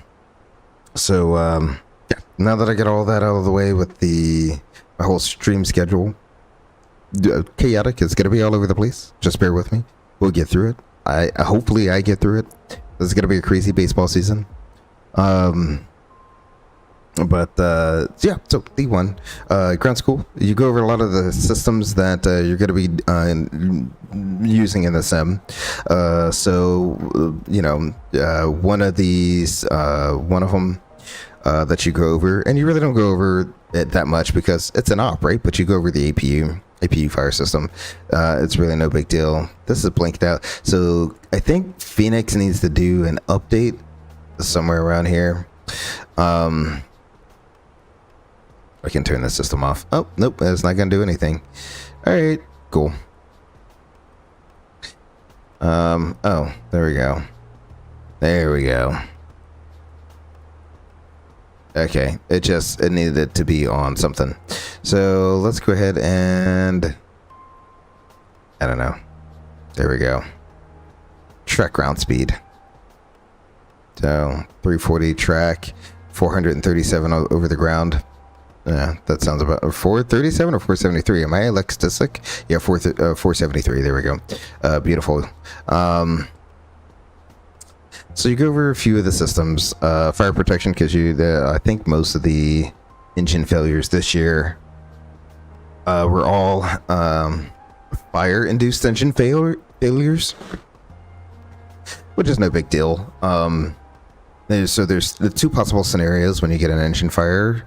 now that I get all that out of the way with my whole stream schedule, chaotic, it's going to be all over the place. Just bear with me. We'll get through it. Hopefully I get through it. This is going to be a crazy baseball season. Yeah, so D1, ground school, you go over a lot of the systems that you're going to be using in the sim. One of them that you go over, and you really don't go over it that much because it's an op, right? But you go over the APU fire system. It's really no big deal. This is blanked out, so I think Fenix needs to do an update somewhere around here. I can turn the system off. Oh, nope, that's not gonna do anything. All right, cool. Oh, there we go. Okay, it needed to be on something. So let's go ahead and, I don't know. There we go. Track ground speed. So 340 track, 437 over the ground. Yeah, that sounds about 437 or 473. Am I dyslexic? Yeah, 473. There we go. Beautiful. So you go over a few of the systems, fire protection, because I think most of the engine failures this year were all fire-induced engine failures, which is no big deal. There's the two possible scenarios when you get an engine fire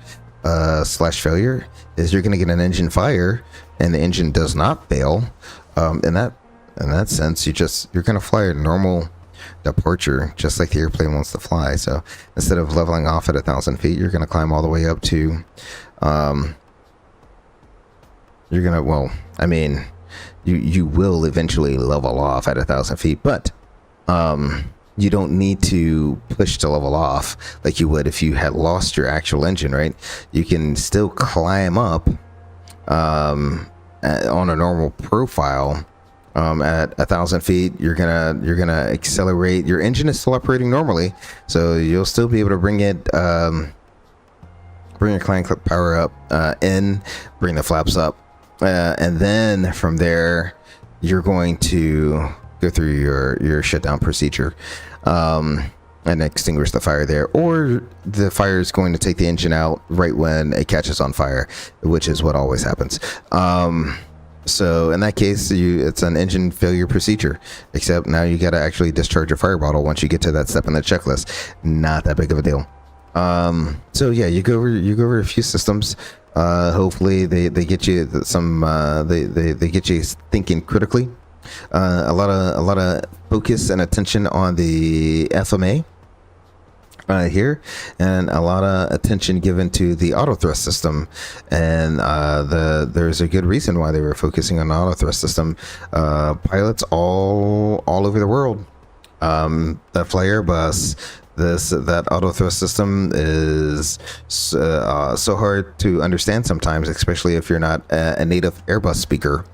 slash failure is you're going to get an engine fire and the engine does not fail. In that sense, you're going to fly a normal departure just like the airplane wants to fly. So instead of leveling off at 1,000 feet, you're going to climb all the way up to you will eventually level off at 1,000 feet, but you don't need to push to level off like you would if you had lost your actual engine, right? You can still climb up on a normal profile. At 1,000 feet, you're gonna accelerate. Your engine is still operating normally, so you'll still be able to bring it, bring your climb power up, in, bring the flaps up, and then from there, you're going to go through your shutdown procedure, and extinguish the fire there, or the fire is going to take the engine out right when it catches on fire, which is what always happens. So in that case, it's an engine failure procedure, except now you got to actually discharge your fire bottle once you get to that step in the checklist. Not that big of a deal. So yeah, you go over a few systems. Hopefully they get you some, they get you thinking critically. A lot of focus and attention on the FMA here, and a lot of attention given to the auto thrust system, and there's a good reason why they were focusing on the auto thrust system. Pilots all over the world that fly Airbus, that auto thrust system is so hard to understand sometimes, especially if you're not a native Airbus speaker.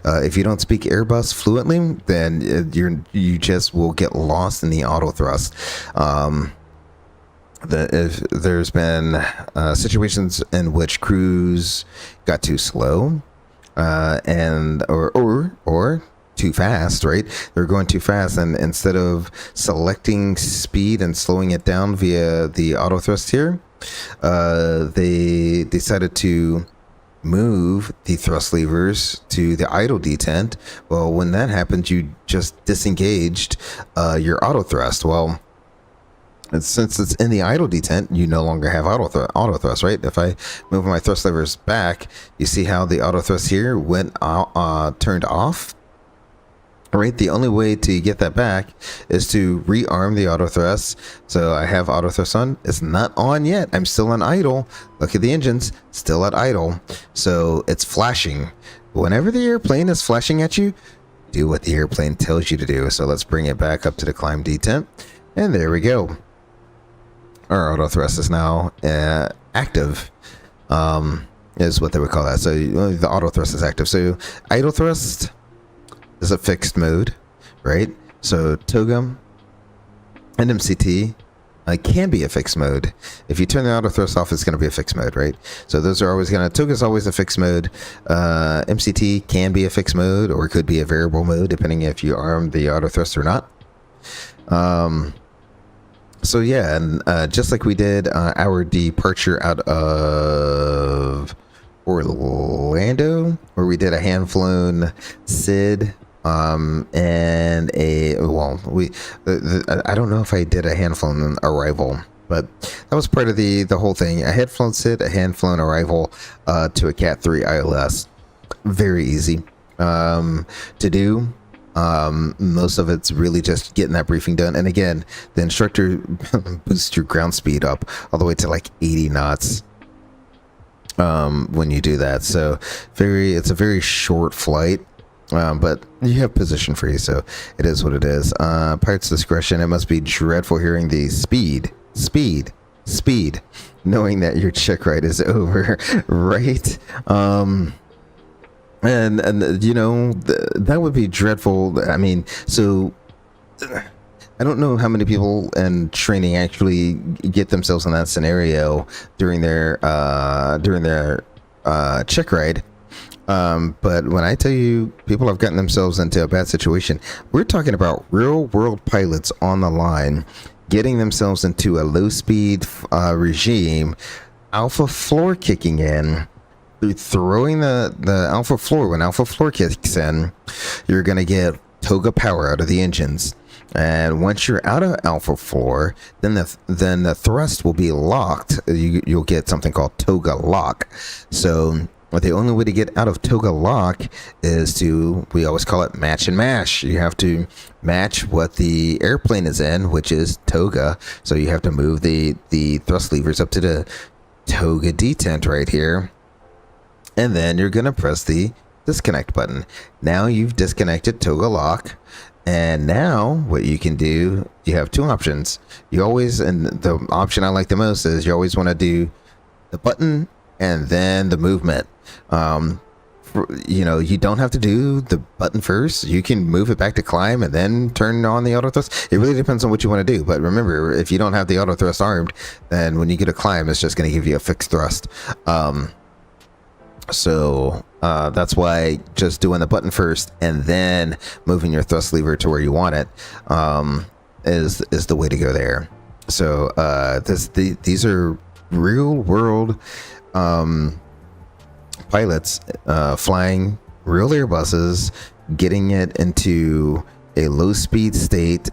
If you don't speak Airbus fluently, then you just will get lost in the auto thrust. If there's been situations in which crews got too slow, and or too fast, right? They're going too fast, and instead of selecting speed and slowing it down via the auto thrust here, they decided to move the thrust levers to the idle detent. Well, when that happened, you just disengaged your auto thrust. Well, since it's in the idle detent, you no longer have auto thrust, right? If I move my thrust levers back, you see how the auto thrust here went turned off, right? The only way to get that back is to rearm the auto thrust. So I have auto thrust on. It's not on yet. I'm still on idle. Look at the engines, still at idle. So it's flashing. Whenever the airplane is flashing at you, do what the airplane tells you to do. So let's bring it back up to the climb detent, and there we go. Our auto thrust is now active, is what they would call that. So the auto thrust is active. So idle thrust is a fixed mode, right? So TOGA and MCT can be a fixed mode. If you turn the auto thrust off, it's going to be a fixed mode, right? So those are always going to, TOGA is always a fixed mode. MCT can be a fixed mode, or it could be a variable mode, depending if you arm the auto thrust or not. So yeah, and just like we did our departure out of Orlando, where we did a hand-flown SID, and I don't know if I did a hand-flown arrival, but that was part of the whole thing. A hand-flown SID, a hand-flown arrival to a Cat 3 ILS. Very easy to do. Most of it's really just getting that briefing done. And again, the instructor boosts your ground speed up all the way to like 80 knots when you do that. So it's a very short flight, but you have position free, so it is what it is. Pilot's discretion. It must be dreadful hearing the speed, knowing that your check ride is over, right? And you know, that would be dreadful. I mean, so I don't know how many people in training actually get themselves in that scenario during their check ride. But when I tell you people have gotten themselves into a bad situation, we're talking about real world pilots on the line getting themselves into a low speed regime, alpha floor kicking in. Throwing the alpha floor. When alpha floor kicks in, you're gonna get TOGA power out of the engines, and once you're out of alpha floor, then the thrust will be locked. You'll get something called TOGA lock. So the only way to get out of TOGA lock is we always call it match and mash. You have to match what the airplane is in, which is TOGA. So you have to move the thrust levers up to the TOGA detent right here. And then you're going to press the disconnect button. Now you've disconnected toggle lock. And now what you can do, you have two options. You always, and the option I like the most is you always want to do the button and then the movement. You know, you don't have to do the button first. You can move it back to climb and then turn on the auto thrust. It really depends on what you want to do. But remember, if you don't have the auto thrust armed, then when you get a climb, it's just going to give you a fixed thrust. So that's why just doing the button first and then moving your thrust lever to where you want it is the way to go there. So these are real world pilots flying real Airbuses, getting it into a low speed state,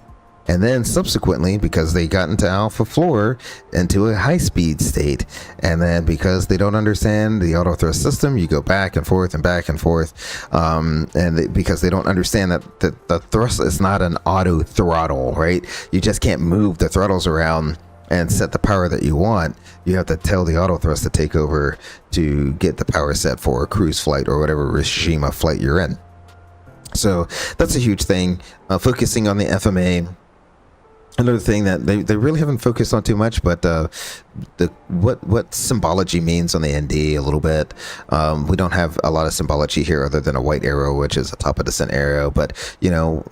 and then subsequently, because they got into alpha floor, into a high speed state. And then because they don't understand the auto thrust system, you go back and forth and back and forth. Because they don't understand that the thrust is not an auto throttle, right? You just can't move the throttles around and set the power that you want. You have to tell the auto thrust to take over to get the power set for a cruise flight or whatever regime of flight you're in. So that's a huge thing. Focusing on the FMA. Another thing that they really haven't focused on too much, but what symbology means on the ND a little bit. We don't have a lot of symbology here other than a white arrow, which is a top of descent arrow. But you know,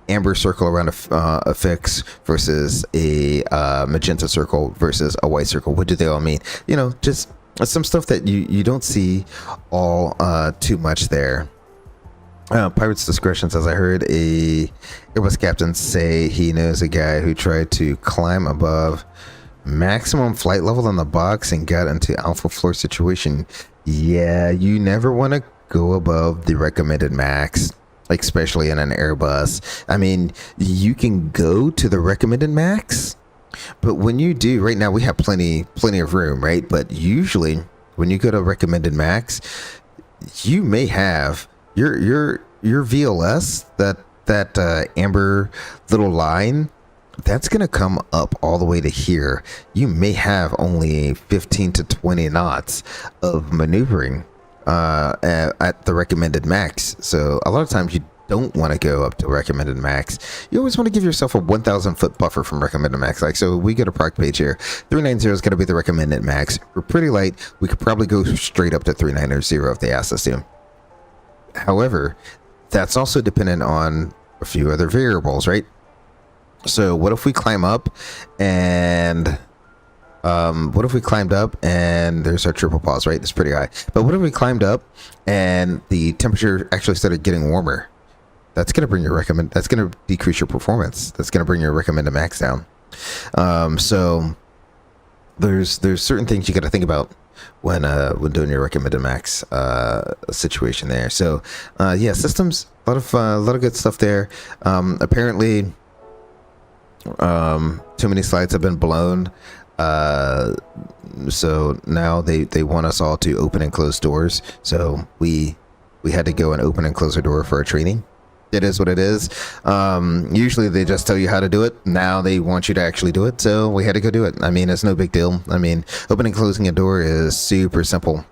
amber circle around a fix versus a magenta circle versus a white circle. What do they all mean? You know, just some stuff that you don't see all too much there. Pirate's discretions, as I heard a Airbus captain say he knows a guy who tried to climb above maximum flight level in the box and got into alpha floor situation. Yeah, you never want to go above the recommended max, especially in an Airbus. I mean, you can go to the recommended max, but when you do, right now we have plenty of room, right? But usually when you go to recommended max, you may have your VLS, that amber little line, that's going to come up all the way to here. You may have only 15 to 20 knots of maneuvering at the recommended max. So a lot of times you don't want to go up to recommended max. You always want to give yourself a 1,000 foot buffer from recommended max. So we get a proc page here. 390 is going to be the recommended max. We're pretty light. We could probably go straight up to 390 if they asked us to. However, that's also dependent on a few other variables, right? So what if we climb up and there's our triple pause, right? It's pretty high. But what if we climbed up and the temperature actually started getting warmer? That's going to bring that's going to decrease your performance. That's going to bring your recommended max down. So there's certain things you got to think about when doing your recommended max situation there. So yeah, systems, a lot of good stuff there. Apparently too many slides have been blown, so now they want us all to open and close doors. So we had to go and open and close a door for our training. It is what it is. Usually they just tell you how to do it. Now they want you to actually do it. So we had to go do it. I mean, it's no big deal. I mean, opening and closing a door is super simple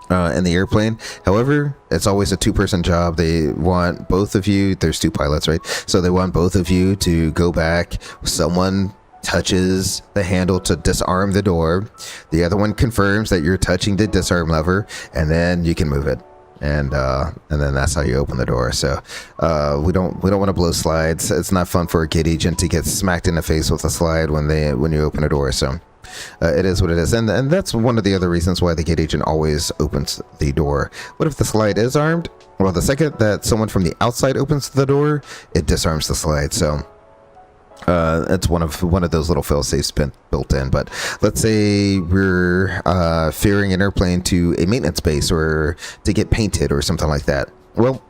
in the airplane. However, it's always a two-person job. They want both of you. There's two pilots, right? So they want both of you to go back. Someone touches the handle to disarm the door. The other one confirms that you're touching the disarm lever, and then you can move it. And then that's how you open the door. So we don't want to blow slides. It's not fun for a gate agent to get smacked in the face with a slide when you open a door. So it is what it is, and that's one of the other reasons why the gate agent always opens the door. What if the slide is armed? Well, the second that someone from the outside opens the door, it disarms the slide. So it's one of those little fail safes built in. But let's say we're ferrying an airplane to a maintenance base or to get painted or something like that. Well,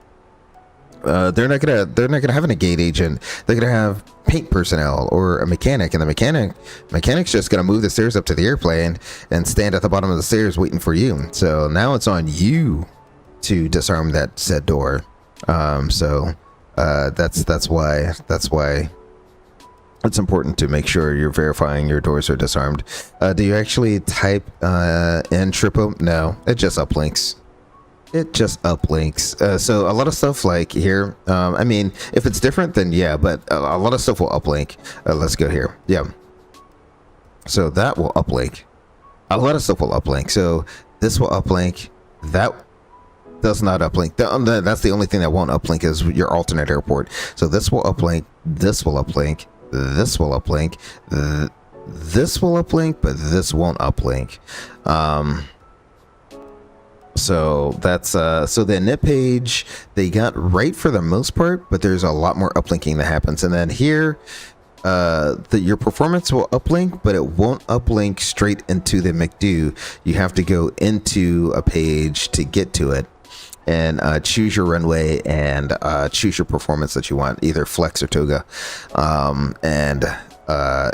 they're not gonna have a gate agent. They're gonna have paint personnel or a mechanic, and the mechanic's just gonna move the stairs up to the airplane and stand at the bottom of the stairs waiting for you. So now it's on you to disarm that said door. So that's why it's important to make sure you're verifying your doors are disarmed. Do you actually type in triple? No, it just uplinks. it just uplinks. So a lot of stuff like here, I mean, if it's different, then yeah, but a lot of stuff will uplink. Let's go here. Yeah. So that will uplink. A lot of stuff will uplink. So this will uplink. That does not uplink. That's the only thing that won't uplink is your alternate airport. So this will uplink. This will uplink. This will uplink. This will uplink, but this won't uplink. So that's so the init page they got right for the most part, but there's a lot more uplinking that happens. And then here your performance will uplink, but it won't uplink straight into the McDo. You have to go into a page to get to it and choose your runway and choose your performance that you want, either flex or toga, and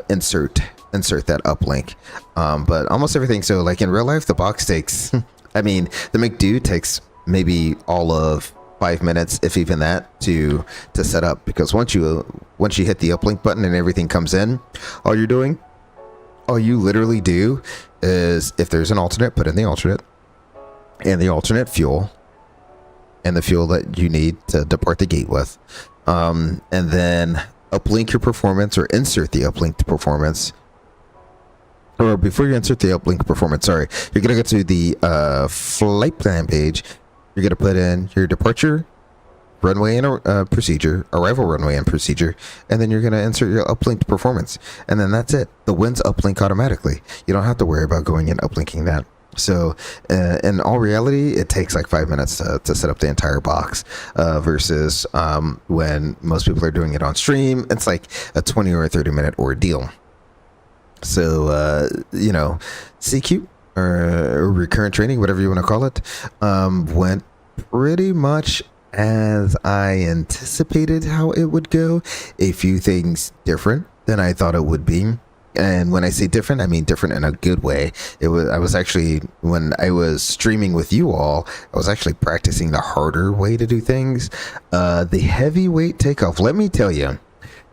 insert that uplink. But almost everything, so like in real life, the box takes I mean, the McDo takes maybe all of 5 minutes, if even that, to set up, because once you hit the uplink button and everything comes in, all you literally do is, if there's an alternate, put in the alternate and the alternate fuel and the fuel that you need to depart the gate with, and then uplink your performance or insert the uplinked performance. Or before you insert the uplink performance, sorry, you're going to go to the flight plan page. You're going to put in your departure, runway and procedure, arrival runway and procedure, and then you're going to insert your uplinked performance. And then that's it. The winds uplink automatically. You don't have to worry about going and uplinking that. So in all reality, it takes like 5 minutes to set up the entire box versus when most people are doing it on stream, it's like a 20 or a 30-minute ordeal. So, you know, CQ or recurrent training, whatever you want to call it, went pretty much as I anticipated how it would go. A few things different than I thought it would be. And when I say different, I mean different in a good way. I was actually, when I was streaming with you all, I was actually practicing the harder way to do things. The heavyweight takeoff, let me tell you.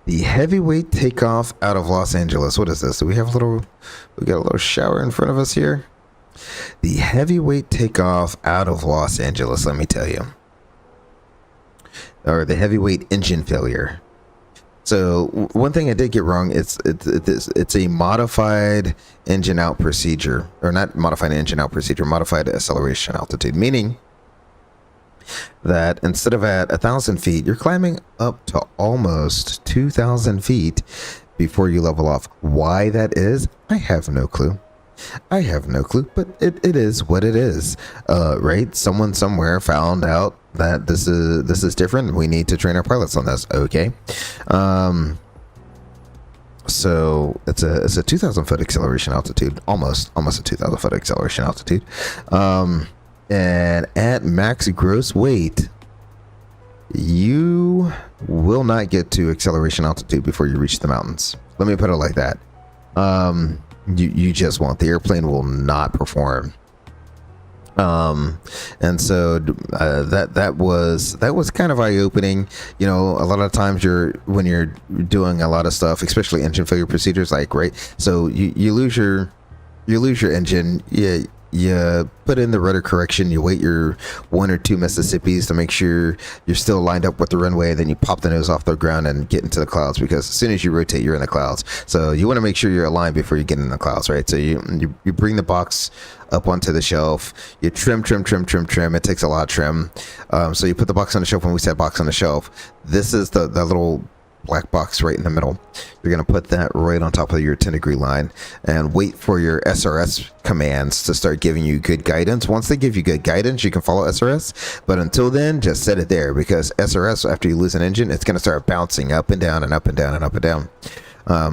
The heavyweight takeoff out of Los Angeles. What is this? Do we have we got a little shower in front of us here. The heavyweight takeoff out of Los Angeles, let me tell you. Or the heavyweight engine failure. So one thing I did get wrong, it's a modified engine out procedure, or not modified engine out procedure, modified acceleration altitude, meaning that instead of at 1,000 feet, you're climbing up to almost 2,000 feet before you level off. Why that is, I have no clue. But it is what it is, right? Someone somewhere found out that this is different. We need to train our pilots on this. Okay. So it's a 2,000 foot acceleration altitude, almost a 2,000 foot acceleration altitude. And at max gross weight, you will not get to acceleration altitude before you reach the mountains. Let me put it like that. You just won't. The airplane will not perform. And so that was kind of eye-opening. You know, a lot of times when you're doing a lot of stuff, especially engine failure procedures, like, right, so you lose your engine. You put in the rudder correction, you wait your 1 or 2 Mississippis to make sure you're still lined up with the runway, then you pop the nose off the ground and get into the clouds, because as soon as you rotate, you're in the clouds. So you want to make sure you're aligned before you get in the clouds, right? So you bring the box up onto the shelf, you trim. It takes a lot of trim. So you put the box on the shelf. When we said box on the shelf, this is the little black box right in the middle. You're going to put that right on top of your 10 degree line and wait for your SRS commands to start giving you good guidance. Once they give you good guidance, you can follow SRS, but until then, just set it there, because SRS, after you lose an engine, it's going to start bouncing up and down and up and down and up and down.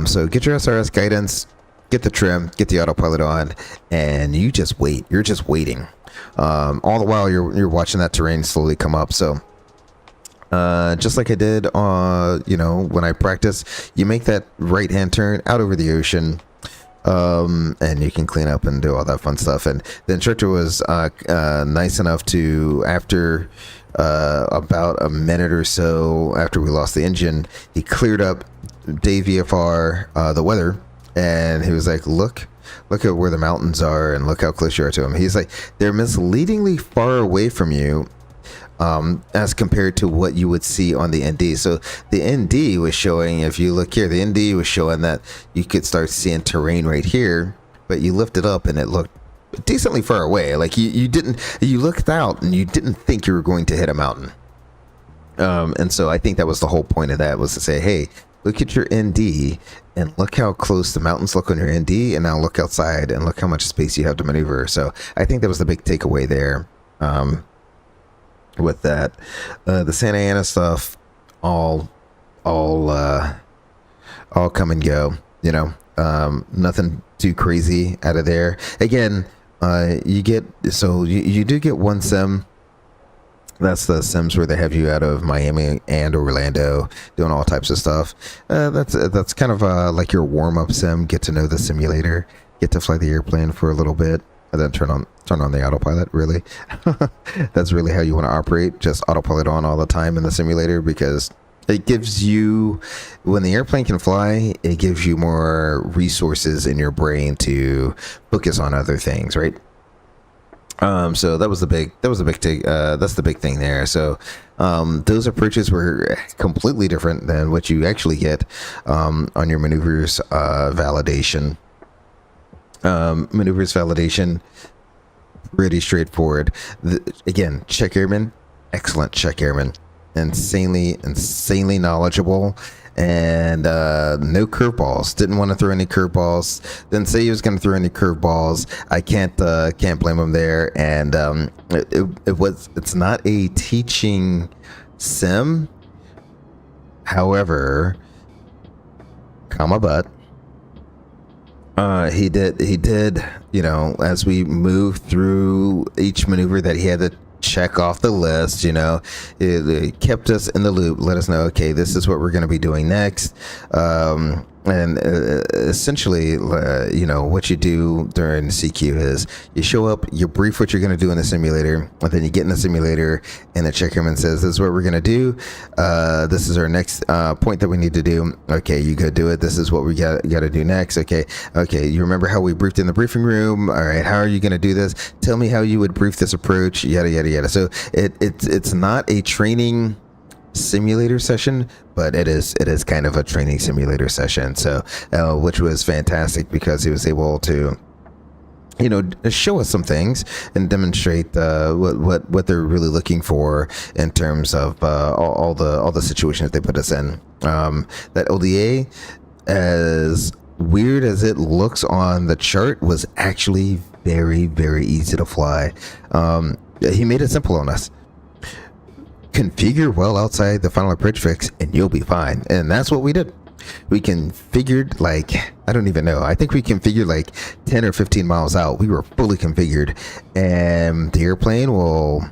So get your SRS guidance, get the trim, get the autopilot on, and you just wait. You're just waiting. All the while you're watching that terrain slowly come up. So just like I did, you know, when I practice, you make that right hand turn out over the ocean, and you can clean up and do all that fun stuff. And the instructor was nice enough to, after about a minute or so after we lost the engine, he cleared up day VFR, the weather, and he was like, look, where the mountains are and look how close you are to them. He's like, they're misleadingly far away from you, as compared to what you would see on the ND. So the ND was showing, if you look here, the ND was showing that you could start seeing terrain right here, but you lift it up and it looked decently far away. Like you looked out and you didn't think you were going to hit a mountain. And so I think that was the whole point of that, was to say, hey, look at your ND and look how close the mountains look on your ND, and now look outside and look how much space you have to maneuver. So I think that was the big takeaway there. With that, the Santa Ana stuff, all come and go, you know, nothing too crazy out of there. Again, you do get one sim. That's the sims where they have you out of Miami and Orlando doing all types of stuff. That's kind of like your warm-up sim. Get to know the simulator, get to fly the airplane for a little bit, and then turn on the autopilot. Really, that's really how you want to operate. Just autopilot on all the time in the simulator, because it gives you, when the airplane can fly, it gives you more resources in your brain to focus on other things, right? So that was the big take. That's the big thing there. So those approaches were completely different than what you actually get on your maneuvers validation. Maneuvers validation, pretty straightforward. Again, check airman, excellent check airman, insanely knowledgeable, and no curveballs. Didn't want to throw any curveballs. Didn't say he was going to throw any curveballs. I can't blame him there. And it's not a teaching sim. However, comma but. He did, you know, as we moved through each maneuver that he had to check off the list, you know, it kept us in the loop, let us know, okay, this is what we're going to be doing next. And essentially, you know, what you do during CQ is you show up, you brief what you're going to do in the simulator, and then you get in the simulator, and the checkerman says, this is what we're going to do. This is our next point that we need to do. Okay, you go do it. This is what we got to do next. Okay, you remember how we briefed in the briefing room? All right, how are you going to do this? Tell me how you would brief this approach, yada, yada, yada. So it's not a training simulator session, but it is kind of a training simulator session. So which was fantastic, because he was able to, you know, show us some things and demonstrate what they're really looking for in terms of all the situations they put us in. That ODA, as weird as it looks on the chart, was actually very, very easy to fly. He made it simple on us. Configure well outside the final approach fix and you'll be fine. And that's what we did. We configured, like, I don't even know, I think we configured like 10 or 15 miles out. We were fully configured, and the airplane will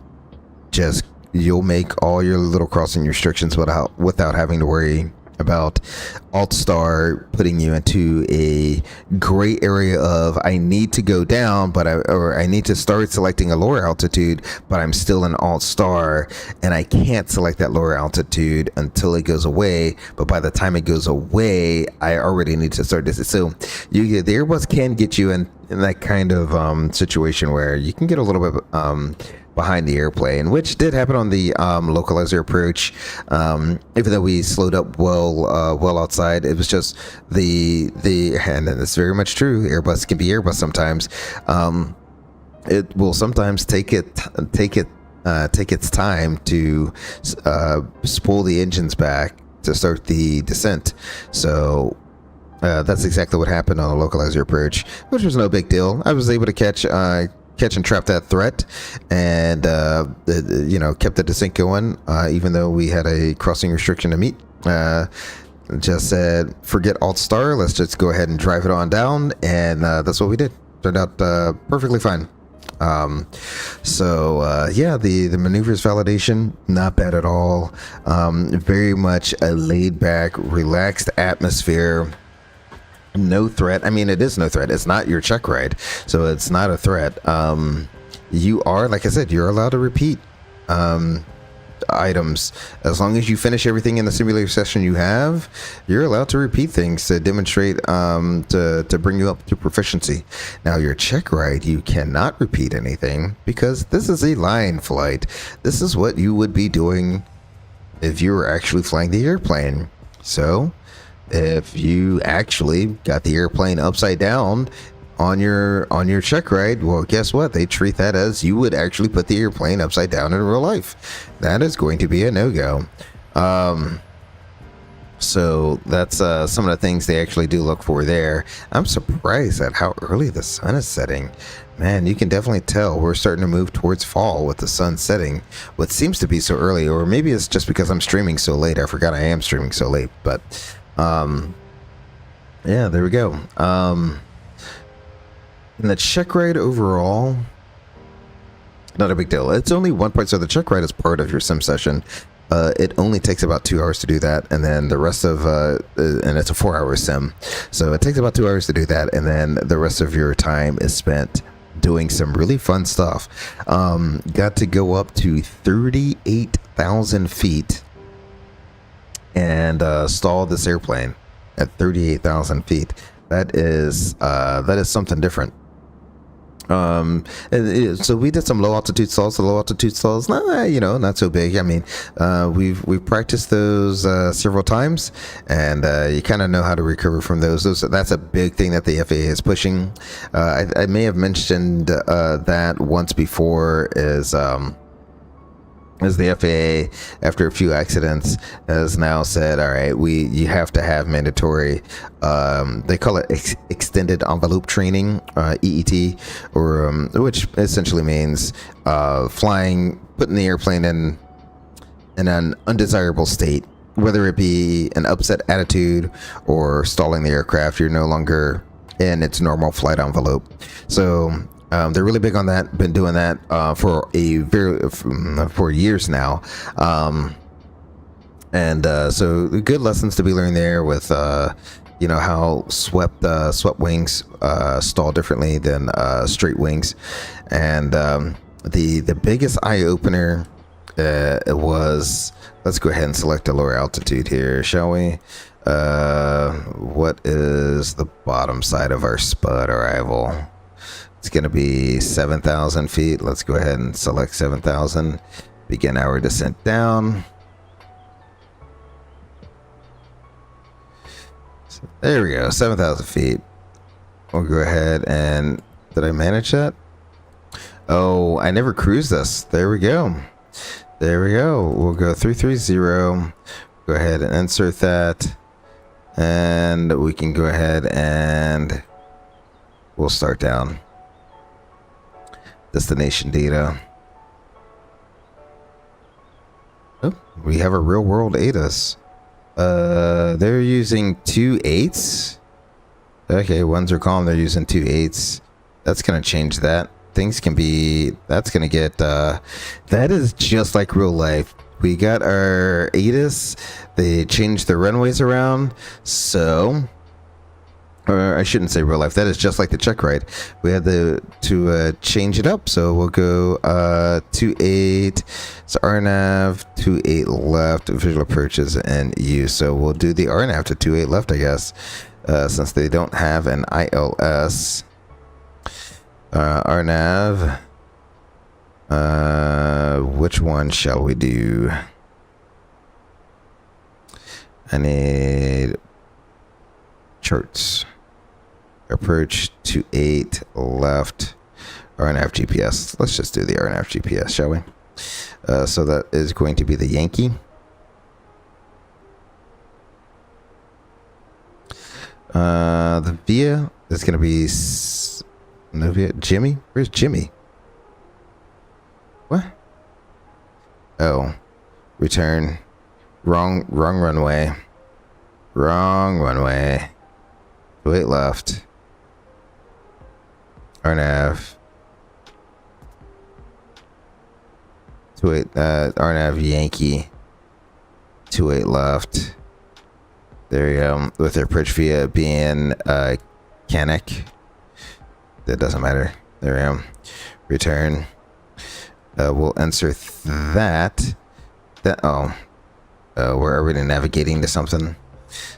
just, you'll make all your little crossing restrictions without having to worry about Alt-Star putting you into a gray area of, I need to go down, but I need to start selecting a lower altitude, but I'm still in Alt-Star, and I can't select that lower altitude until it goes away. But by the time it goes away, I already need to start this. So the Airbus can get you in that kind of situation where you can get a little bit behind the airplane, which did happen on the localizer approach. Even though we slowed up well outside, it was just the and it's very much true. Airbus can be Airbus sometimes. It will sometimes take its time to spool the engines back to start the descent. So that's exactly what happened on the localizer approach, which was no big deal. I was able to catch and trap that threat, and kept the descent going, even though we had a crossing restriction to meet. Just said, forget Alt-Star, let's just go ahead and drive it on down, and that's what we did. Turned out perfectly fine. The maneuvers validation, not bad at all. Very much a laid back, relaxed atmosphere. No threat. I mean, it is no threat. It's not your check ride, so it's not a threat. You are, like I said, you're allowed to repeat items. As long as you finish everything in the simulator session you have, you're allowed to repeat things to demonstrate, to bring you up to proficiency. Now, your check ride, you cannot repeat anything because this is a line flight. This is what you would be doing if you were actually flying the airplane. So, if you actually got the airplane upside down on your check ride, well, guess what? They treat that as you would actually put the airplane upside down in real life. That is going to be a no-go. So that's some of the things they actually do look for there. I'm surprised at how early the sun is setting. Man, you can definitely tell we're starting to move towards fall with the sun setting. What seems to be so early, or maybe it's just because I'm streaming so late. I forgot I am streaming so late, but yeah, there we go. And the check ride overall, not a big deal. It's only one part, so the check ride is part of your sim session. It only takes about 2 hours to do that, and then the rest of, and it's a 4-hour sim, so it takes about 2 hours to do that, and then the rest of your time is spent doing some really fun stuff. Got to go up to 38,000 feet and stall this airplane at 38,000 feet. That is something different. So we did some low altitude stalls. The low altitude stalls, not so big. I mean, we've practiced those several times, and you kind of know how to recover from those. That's a big thing that the FAA is pushing. I may have mentioned that once before. Is the FAA, after a few accidents, has now said, all right, you have to have mandatory, they call it extended envelope training, EET, or which essentially means putting the airplane in an undesirable state, whether it be an upset attitude or stalling the aircraft. You're no longer in its normal flight envelope. So they're really big on that. Been doing that for years now, and so good lessons to be learned there with how swept wings stall differently than straight wings, and the biggest eye opener was, let's go ahead and select a lower altitude here, shall we? What is the bottom side of our spud arrival? It's going to be 7,000 feet. Let's go ahead and select 7,000. Begin our descent down. So there we go, 7,000 feet. We'll go ahead and... Did I manage that? Oh, I never cruised this. There we go. There we go. We'll go 330. Go ahead and insert that. And we can go ahead and... We'll start down. Destination data. Oh, we have a real world ATIS. They're using 2 8s. Okay, ones are calm. They're using 2 8s. That's gonna change that. Things can be. That's gonna get. That is just like real life. We got our ATIS. They changed the runways around, so. Or I shouldn't say real life. That is just like the check ride. We had to change it up. So we'll go 28. So RNAV 28 left. Visual approaches and use. So we'll do the RNAV to 28 left, I guess, since they don't have an ILS. RNAV. Which one shall we do? I need charts. Approach to 8 left. RNAV GPS. Let's just do the RNAV GPS, shall we? So that is going to be the Yankee. The VIA is going to be no VIA. Jimmy? Where's Jimmy? What? Oh, return. Wrong runway. Wrong runway. 28 left. RNAV. 28, RNAV Yankee. 28 left. There you go. With their approach via being Canuck. That doesn't matter. There we go. Return. We'll insert that. that, we're already navigating to something.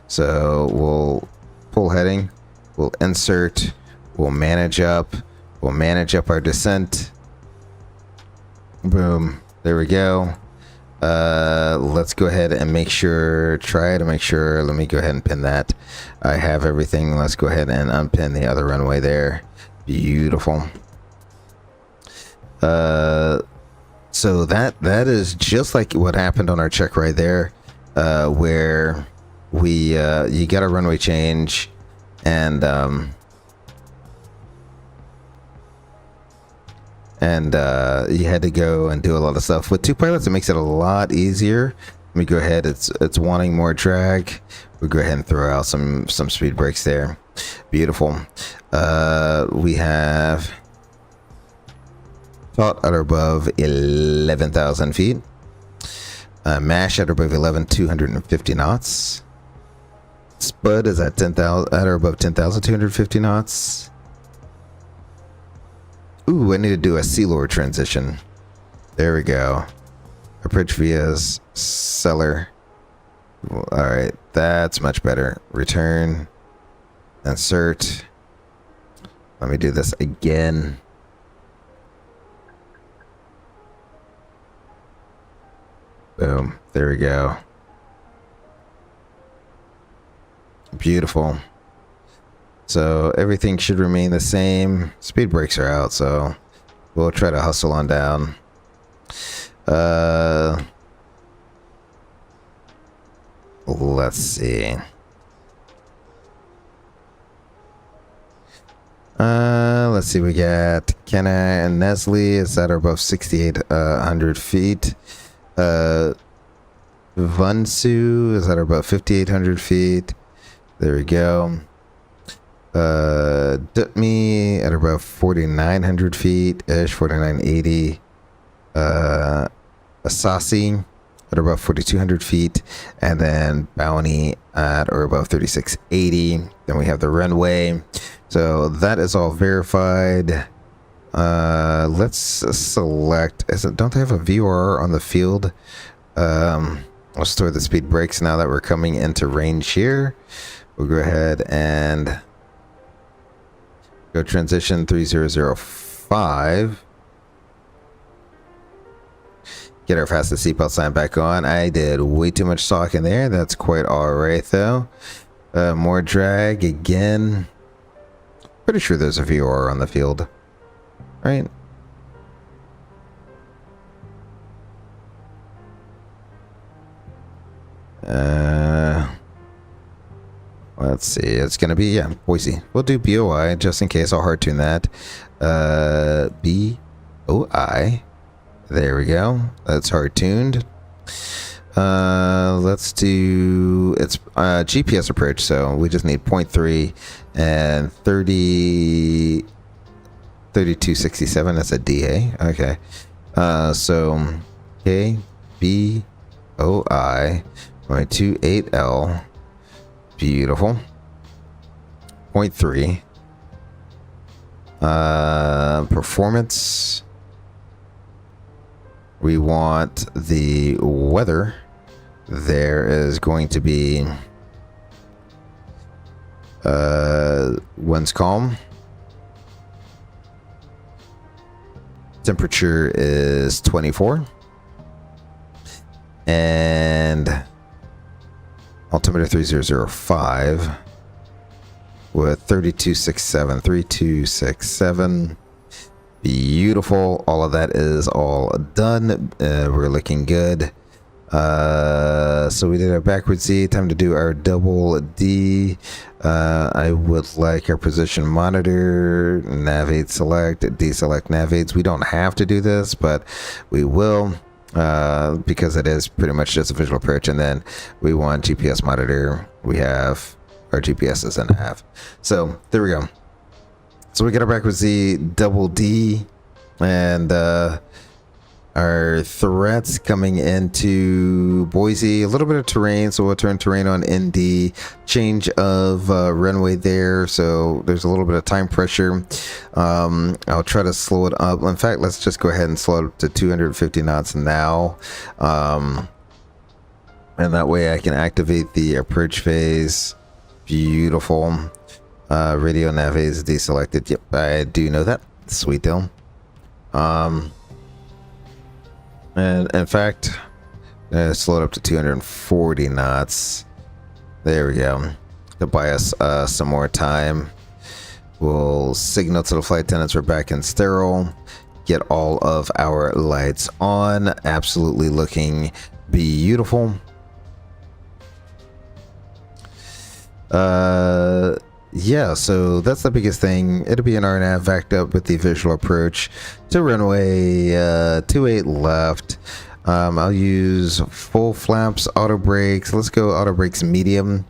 So we'll pull heading, we'll insert, we'll manage up our descent. Boom, there we go. Let's go ahead and try to make sure, let me go ahead and pin that. I have everything. Let's go ahead and unpin the other runway there. Beautiful. So that is just like what happened on our check ride there, where we you got a runway change, and you had to go and do a lot of stuff. With two pilots, it makes it a lot easier. Let me go ahead. It's wanting more drag. We'll go ahead and throw out some speed brakes there. Beautiful. We have taut at or above 11,000 feet. Mash at or above 11,250 knots. Spud is at 10,000 at or above 10,250 knots. Ooh, I need to do a sealord transition. There we go. Approach via cellar. All right, that's much better. Return. Insert. Let me do this again. Boom. There we go. Beautiful. So everything should remain the same. Speed brakes are out, so we'll try to hustle on down. Let's see. Let's see. We got Kenna and Nestle. Is that above 6,800 feet? Vunsu is at about 5,800 feet. There we go. Dutme at about 4,900 feet ish, 4,980. Asasi at about 4,200 feet, and then Bounty at or above 3,680. Then we have the runway. So that is all verified. Let's select. Don't they have a VOR on the field? I'll store the speed brakes now that we're coming into range here. We'll go ahead and go transition 3005. Get our fastest seatbelt sign back on. I did way too much talking there. That's quite alright though. More drag again. Pretty sure there's a VOR on the field. Right? Let's see. It's gonna be, yeah, Boise. We'll do BOI just in case. I'll hard tune that. BOI. There we go. That's hard tuned. Let's do, it's GPS approach, so we just need 0.3 and 3267. That's a DA. Okay. So K B O I 28L. Beautiful. 0.3. Performance. We want the weather. There is going to be winds calm. Temperature is 24. And altimeter 3005 with 3267, 3267. Beautiful. All of that is all done. We're looking good. So we did our backwards Z. Time to do our double D. I would like our position monitor, navigate select, deselect navigates. We don't have to do this, but we will, because it is pretty much just a visual approach. And then we want GPS monitor. We have our GPS is in half. So there we go. So we got our backwards Z, double D, and our threats coming into Boise, a little bit of terrain, so we'll turn terrain on ND, change of runway there, so there's a little bit of time pressure. I'll try to slow it up. In fact, let's just go ahead and slow it up to 250 knots now, and that way I can activate the approach phase. Beautiful. Radio nav is deselected. Yep, I do know that. Sweet deal. And in fact, slow it up to 240 knots. There we go. To buy us some more time. We'll signal to the flight attendants we're back in sterile. Get all of our lights on. Absolutely looking beautiful. Yeah, so that's the biggest thing. It'll be an RNAV backed up with the visual approach to runway 28 left. I'll use full flaps, auto brakes. Let's go auto brakes medium.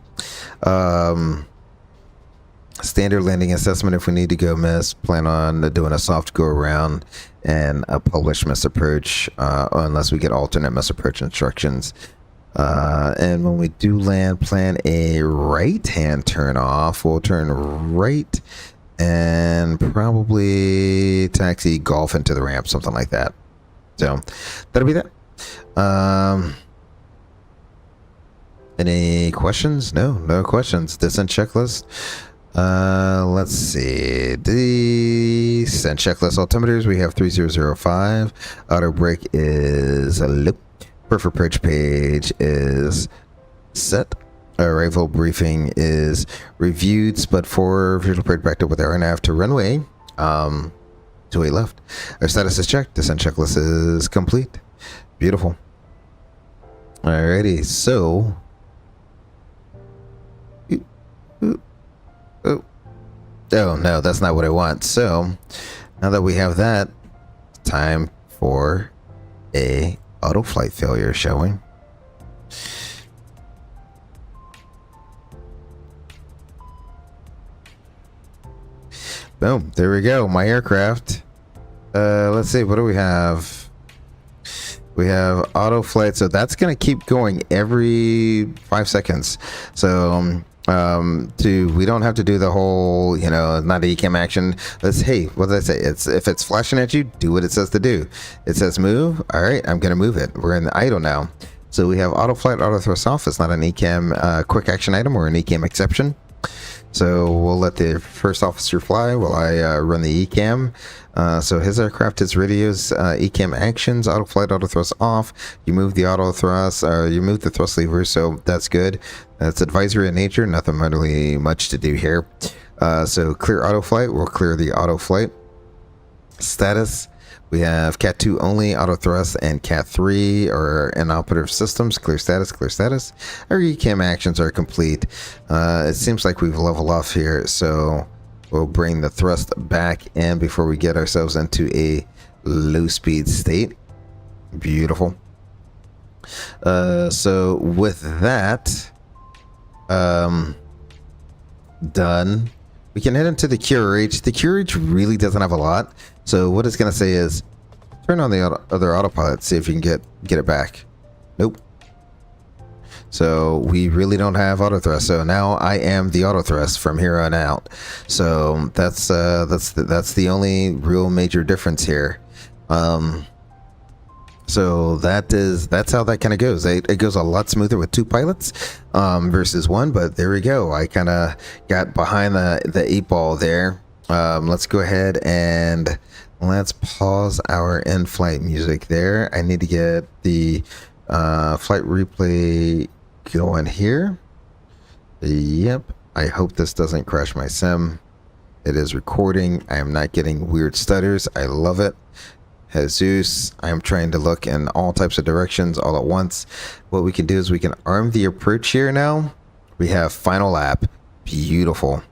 Standard landing assessment if we need to go miss. Plan on doing a soft go around and a published miss approach unless we get alternate miss approach instructions. And when we do land, plan a right hand turn off. We'll turn right and probably taxi golf into the ramp, something like that. So that'll be that. Any questions? No questions. Descent checklist. Let's see. Descent checklist altimeters. We have 3005. Auto brake is a loop. Perfect approach page is set. Arrival briefing is reviewed, but for visual approach backed up with our nav to runway 28 left. Our status is checked. Descent checklist is complete. Beautiful. Alrighty, so oh no, that's not what I want. So now that we have that, time for a auto flight failure, shall we? Boom, there we go. My aircraft. Let's see, what do we have? We have auto flight, so that's gonna keep going every 5 seconds. So we don't have to do the whole, not the ECAM action. Hey, what did I say? If it's flashing at you, do what it says to do. It says move. All right, I'm gonna move it. We're in the idle now. So we have auto flight, auto thrust off. It's not an ECAM quick action item or an ECAM exception. So we'll let the first officer fly while I run the ECAM. So his aircraft, his radios, ECAM actions, auto flight, auto thrust off. You move the auto thrust, you move the thrust lever, so that's good. That's advisory in nature, nothing really much to do here. So clear auto flight, we'll clear the auto flight. Status, we have Cat 2 only, auto thrust, and Cat 3 are inoperative systems. Clear status, clear status. Our ECAM actions are complete. It seems like we've leveled off here, so we'll bring the thrust back in before we get ourselves into a low speed state. Beautiful. So with that done, we can head into the QRH. The QRH really doesn't have a lot. So what it's going to say is turn on the other autopilot, see if you can get it back. Nope. So we really don't have auto thrust. So now I am the auto thrust from here on out. So that's the only real major difference here. So that's how that kind of goes. It goes a lot smoother with 2 pilots versus 1. But there we go. I kind of got behind the 8 ball there. Let's go ahead and let's pause our in-flight music there. I need to get the flight replay going here. Yep. I hope this doesn't crash my sim. It is recording. I am not getting weird stutters. I love it. Jesus, I am trying to look in all types of directions all at once. What we can do is we can arm the approach here now. We have final lap. Beautiful.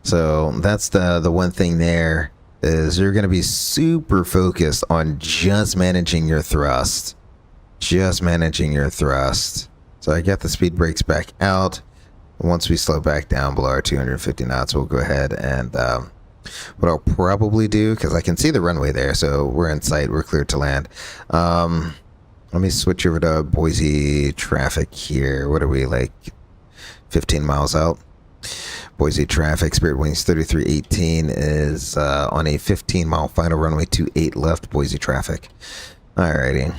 So that's the one thing there is you're going to be super focused on just managing your thrust. Just managing your thrust. So I got the speed brakes back out. Once we slow back down below our 250 knots, we'll go ahead and What I'll probably do, because I can see the runway there, so we're in sight, we're cleared to land. Let me switch over to Boise traffic here. What are we, like 15 miles out? Boise traffic, Spirit Wings 3318 is on a 15-mile final runway 28 left, Boise traffic. Alrighty.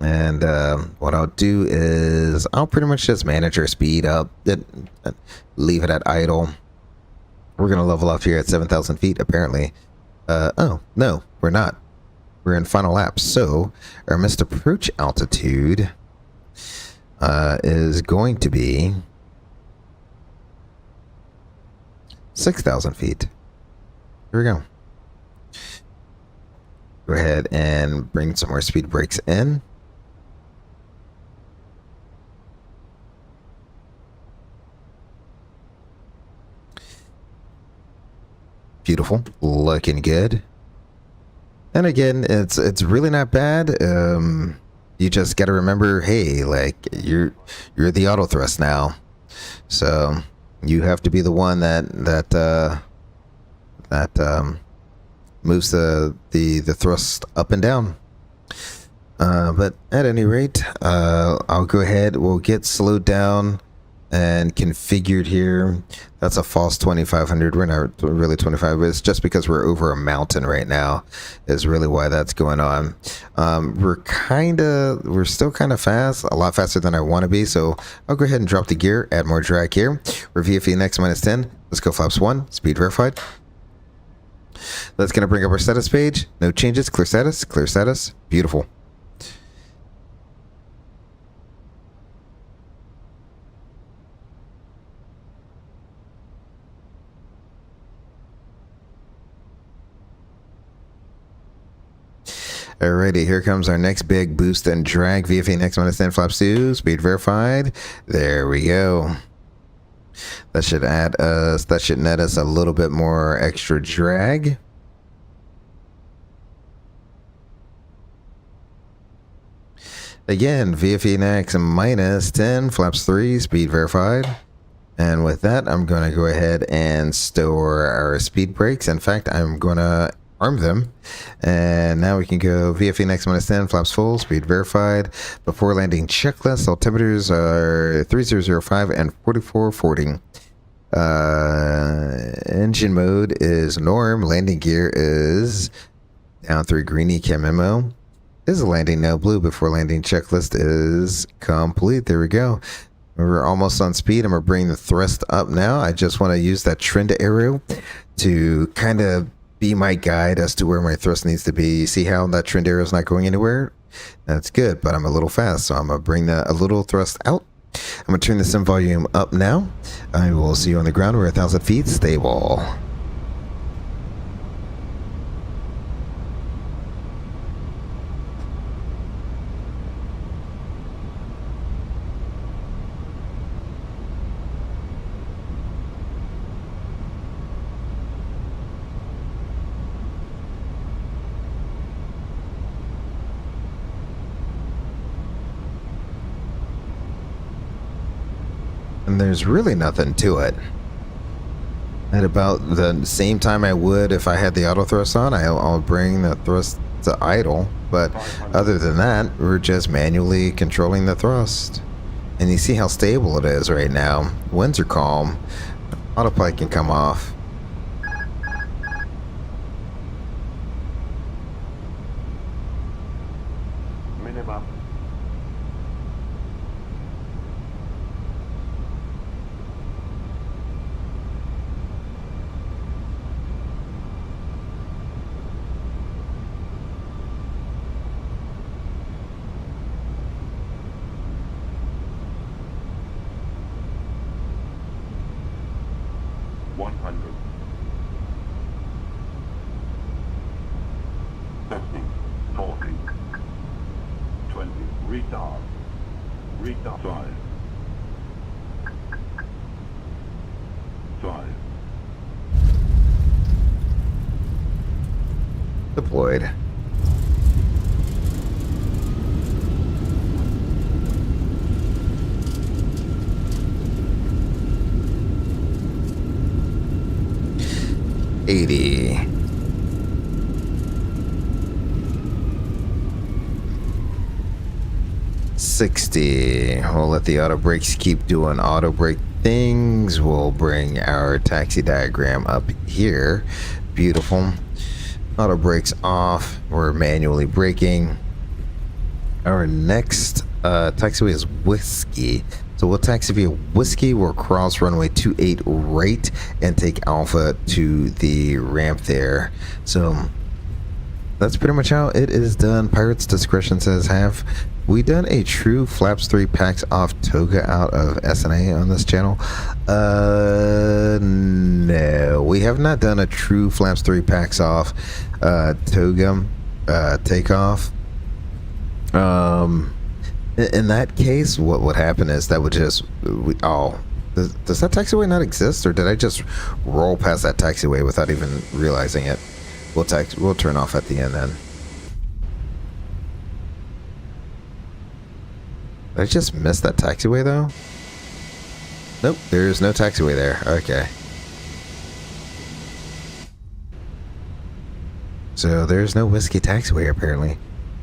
And what I'll do is I'll pretty much just manage our speed up, leave it at idle. We're going to level off here at 7,000 feet, apparently. Oh, no, we're not. We're in final lap. So our missed approach altitude is going to be 6,000 feet. Here we go. Go ahead and bring some more speed brakes in. Beautiful, looking good. And again, it's really not bad. You just got to remember, hey, like you're the auto thrust now, so you have to be the one that moves the thrust up and down. But at any rate, I'll go ahead. We'll get slowed down and configured here. That's a false 2500. We're not really 25, but it's just because we're over a mountain right now is really why that's going on. We're still kind of fast, a lot faster than I want to be, so I'll go ahead and drop the gear, add more drag here. We're VFE next -10. Let's go flaps 1, speed verified. That's going to bring up our status page. No changes, clear status, beautiful. Alrighty, here comes our next big boost and drag. VFA next -10, flaps 2, speed verified. There we go. That should net us a little bit more extra drag. Again, VFE next -10, flaps 3, speed verified. And with that, I'm going to go ahead and store our speed brakes. In fact, I'm going to arm them, and now we can go VFE next -10, flaps full, speed verified. Before landing checklist, altimeters are 3005 and 4440. Engine mode is norm, landing gear is down 3 greenie, cam memo is landing now blue. Before landing checklist is complete. There we go. We're almost on speed. I'm gonna bring the thrust up now. I just want to use that trend arrow to kind of be my guide as to where my thrust needs to be. You see how that trend arrow is not going anywhere? That's good, but I'm a little fast, so I'm gonna bring a little thrust out. I'm gonna turn the sim volume up now. I will see you on the ground. We're 1,000 feet, stable. And there's really nothing to it. At about the same time I would if I had the auto thrust on, I'll bring the thrust to idle. But other than that, we're just manually controlling the thrust. And you see how stable it is right now. Winds are calm. Autopilot can come off. Minimum. Testing. 40. 20. Retard. Retard. 5. 5. Deployed. 80. $60. We'll let the auto brakes keep doing auto brake things. We'll bring our taxi diagram up here. Beautiful. Auto brakes off. We're manually braking. Our next taxiway is Whiskey. So we'll taxi via Whiskey. We'll cross runway 28 right and take Alpha to the ramp there. So that's pretty much how it is done. Pirate's discretion says, have we done a true flaps 3 packs off toga out of SNA on this channel? No, we have not done a true flaps 3 packs off toga takeoff. In that case, what would happen is that would just does that taxiway not exist, or did I just roll past that taxiway without even realizing it? We'll turn off at the end then. Did I just miss that taxiway though? Nope, there's no taxiway there. Okay. So there's no Whiskey taxiway apparently.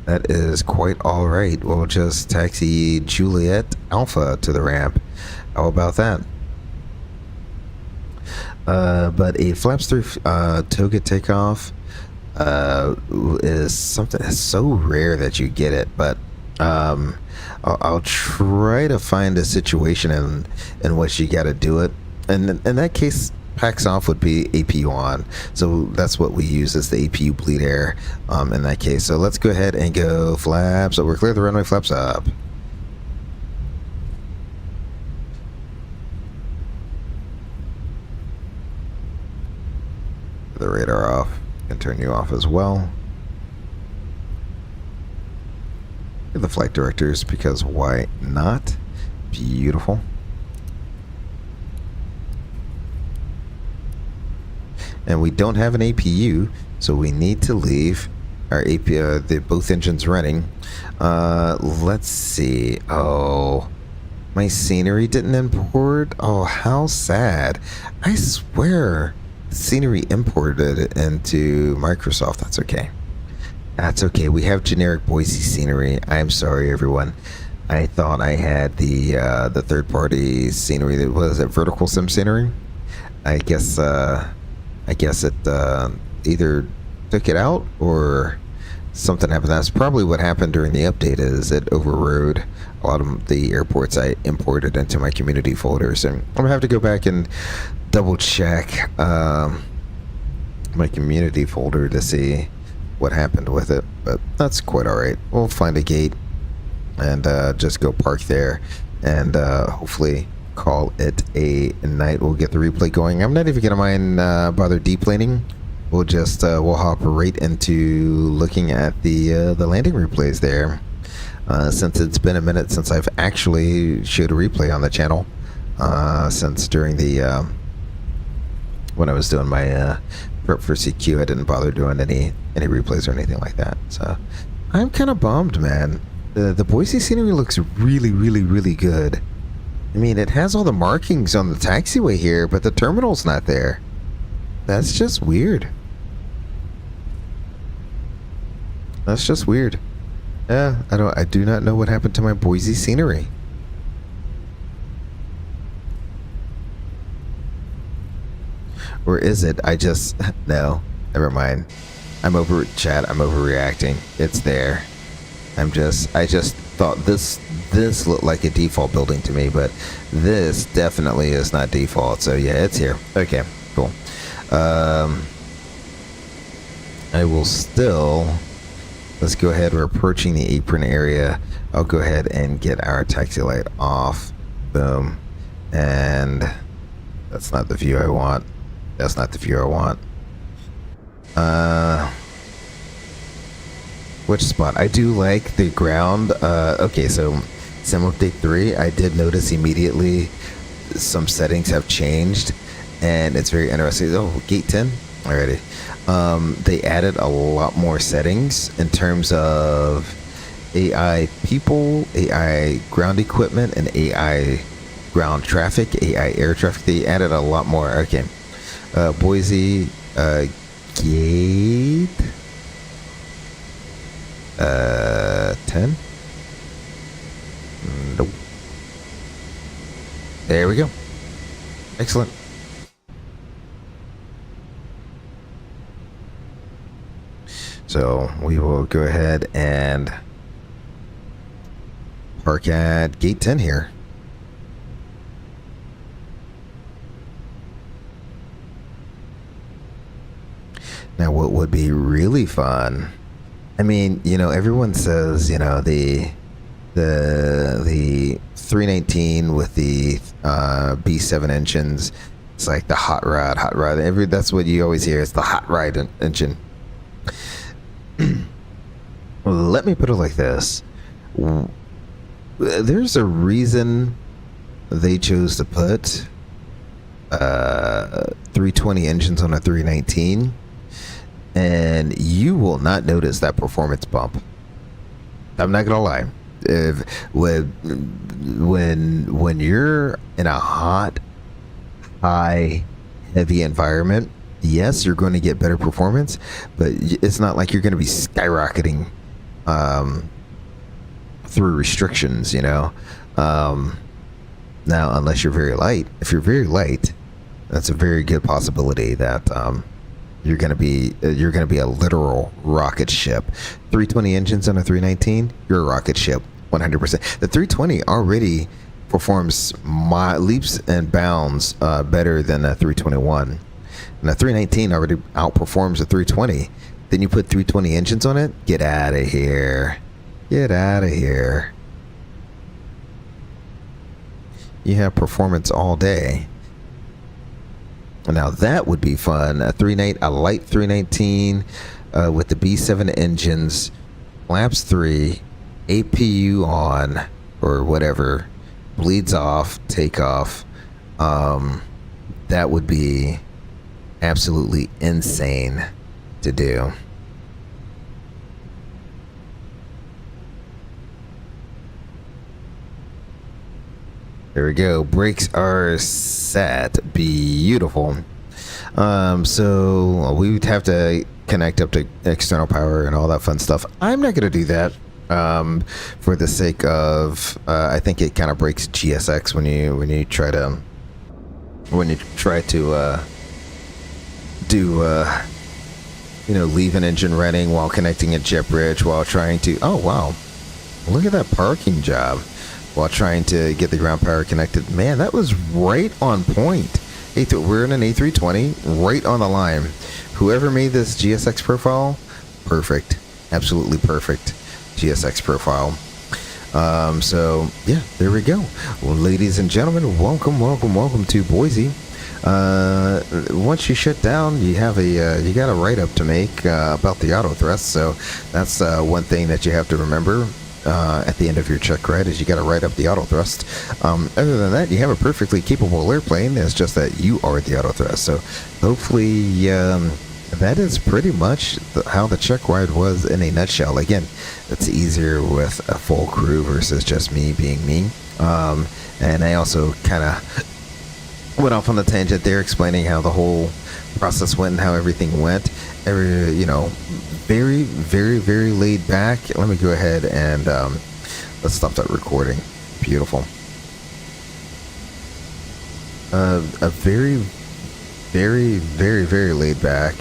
That is quite alright. We'll just taxi Juliet Alpha to the ramp. How about that? But a flaps 3 toga takeoff is something that's so rare that you get it, but I'll try to find a situation in which you got to do it. And in that case, packs off would be APU on. So that's what we use as the APU bleed air in that case. So let's go ahead and go flaps. So we're clear the runway, flaps up. The radar off. Can turn you off as well. The flight directors, because why not? Beautiful. And we don't have an APU, so we need to leave our APU, both engines running. Let's see. Oh, my scenery didn't import. Oh, how sad. I swear scenery imported it into Microsoft. That's okay. That's okay. We have generic Boise scenery. I'm sorry, everyone. I thought I had the third-party scenery. That was it, vertical sim scenery. I guess it either took it out or something happened. That's probably what happened during the update. Is it overrode a lot of the airports I imported into my community folders, and I'm gonna have to go back and double check my community folder to see what happened with it, but that's quite all right. We'll find a gate and just go park there and hopefully call it a night. We'll get the replay going. I'm not even gonna mind bother deplaning. We'll just we'll hop right into looking at the landing replays there, since it's been a minute since I've actually showed a replay on the channel, since during the when I was doing my prep for CQ, I didn't bother doing any replays or anything like that. So I'm kind of bummed, man. The Boise scenery looks really, really, really good. I mean, it has all the markings on the taxiway here, but the terminal's not there. That's just weird. That's just weird. Yeah, I do not know what happened to my Boise scenery. Or is it? No, never mind. I'm overreacting. It's there. I just thought this looked like a default building to me, but this definitely is not default. So yeah, it's here. Okay, cool. I will still, let's go ahead. We're approaching the apron area. I'll go ahead and get our taxi light off. Boom. And that's not the view I want. That's not the view I want. Which spot? I do like the ground. Okay, so Sim Update 3, I did notice immediately some settings have changed, and it's very interesting. Oh, gate 10 already. They added a lot more settings in terms of AI people, AI ground equipment, and AI ground traffic, AI air traffic. They added a lot more. Okay. Boise Gate 10. Nope. There we go. Excellent. So we will go ahead and park at gate 10 here. Now, what would be really fun? I mean, you know, everyone says, you know, the 319 with the B7 engines, it's like the hot rod. That's what you always hear. It's the hot rod engine. Let me put it like this. There's a reason they chose to put 320 engines on a 319, and you will not notice that performance bump. I'm not gonna lie. When you're in a hot, high, heavy environment, yes, you're going to get better performance, but it's not like you're going to be skyrocketing through restrictions, you know. Now, unless you're very light. If you're very light, that's a very good possibility that you're going to be a literal rocket ship. 320 engines on a 319, you're a rocket ship, 100%. The 320 already performs leaps and bounds better than a 321. And a 319 already outperforms a 320. Then you put 320 engines on it? Get out of here. Get out of here. You have performance all day. Now that would be fun. A light 319 with the B7 engines, flaps 3, APU on, or whatever, bleeds off, takeoff. That would be absolutely insane to do. There we go. Brakes are set. Beautiful. So we would have to connect up to external power and all that fun stuff. I'm not going to do that for the sake of I think it kind of breaks GSX when you try to do leave an engine running while connecting a jet bridge while trying to look at that parking job while trying to get the ground power connected. Man, that was right on point. We're in an A320, right on the line. Whoever made this GSX profile, perfect, absolutely perfect GSX profile. So yeah, there we go. Well, ladies and gentlemen, welcome to Boise. Once you shut down, you got a write-up to make about the auto thrust. So that's one thing that you have to remember at the end of your check ride, is you got to write up the auto thrust. Other than that, you have a perfectly capable airplane. It's just that you are the auto thrust. So hopefully that is pretty much how the check ride was in a nutshell. Again, it's easier with a full crew versus just me being me. And I also kind of went off on the tangent there, explaining how the whole process went and how everything went. Very, very, very laid back. Let me go ahead and let's stop that recording. Beautiful. A very, very, very, very laid back.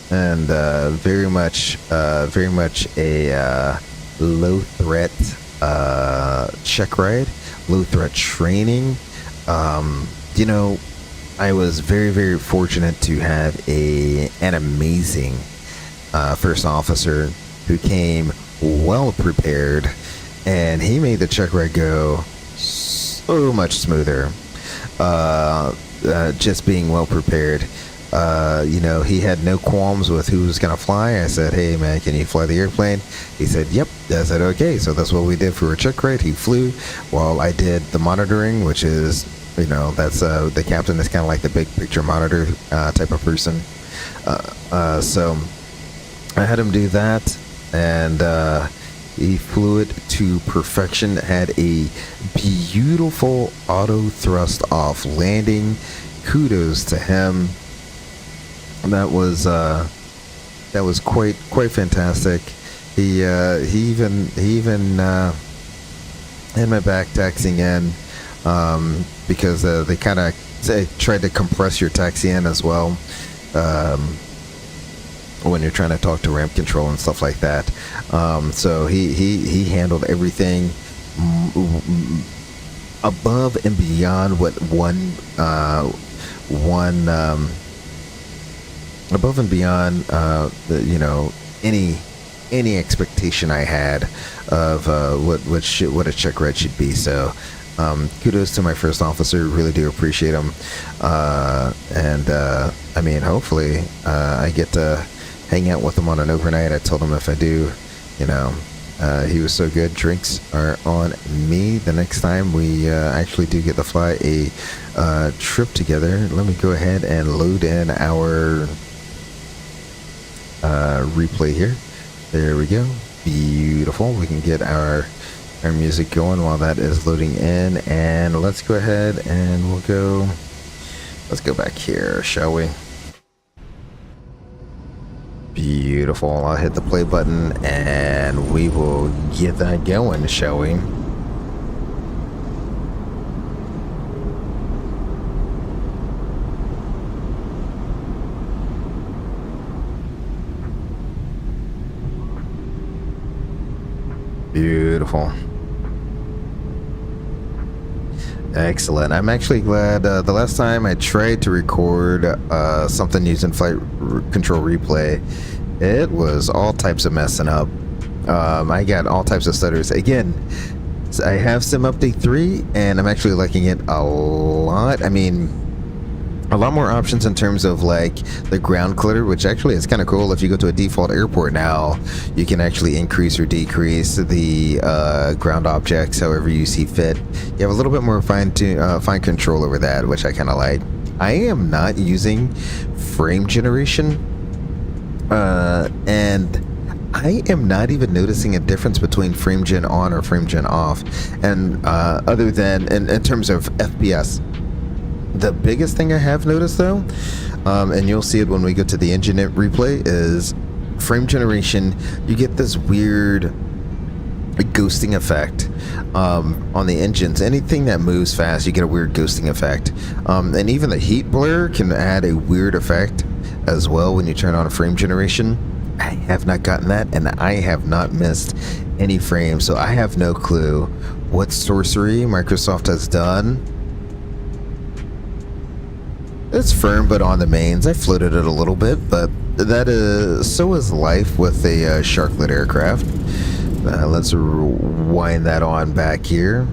And very much a low threat check ride, low threat training. I was very, very fortunate to have an amazing first officer who came well prepared, and he made the check ride go so much smoother. Just being well prepared. He had no qualms with who was going to fly. I said, hey, man, can you fly the airplane? He said, yep. I said, okay. So that's what we did for a check ride. He flew while I did the monitoring, which is, that's the captain is kind of like the big picture monitor type of person. So I had him do that. And He flew it to perfection. Had a beautiful auto thrust off landing. Kudos to him. That was quite fantastic. He even had my back taxiing in, because they kind of tried to compress your taxi in as well, when you're trying to talk to ramp control and stuff like that. So he handled everything above and beyond what above and beyond any expectation I had of what a check ride should be. So kudos to my first officer. Really do appreciate him. And I mean, hopefully I get to hang out with him on an overnight. I told him if I do, he was so good. Drinks are on me the next time we actually do get to fly a trip together. Let me go ahead and load in our replay here. There we go. Beautiful. We can get our music going while that is loading in, and let's go ahead and let's go back here, shall we? Beautiful. I'll hit the play button and we will get that going, shall we? Beautiful. Excellent. I'm actually glad the last time I tried to record something using flight control replay, it was all types of messing up. I got all types of stutters. Again, I have Sim Update 3 and I'm actually liking it a lot. I mean, a lot more options in terms of like the ground clutter, which actually is kind of cool. If you go to a default airport now, you can actually increase or decrease the ground objects however you see fit. You have a little bit more fine control over that, which I kind of like. I am not using frame generation, and I am not even noticing a difference between frame gen on or frame gen off, and other than in terms of FPS. The biggest thing I have noticed though, and you'll see it when we go to the engine replay, is frame generation. You get this weird ghosting effect on the engines. Anything that moves fast, you get a weird ghosting effect. And even the heat blur can add a weird effect as well when you turn on a frame generation. I have not gotten that, and I have not missed any frames, so I have no clue what sorcery Microsoft has done. It's firm, but on the mains, I floated it a little bit, but that is so is life with a sharklet aircraft. Let's wind that on back here.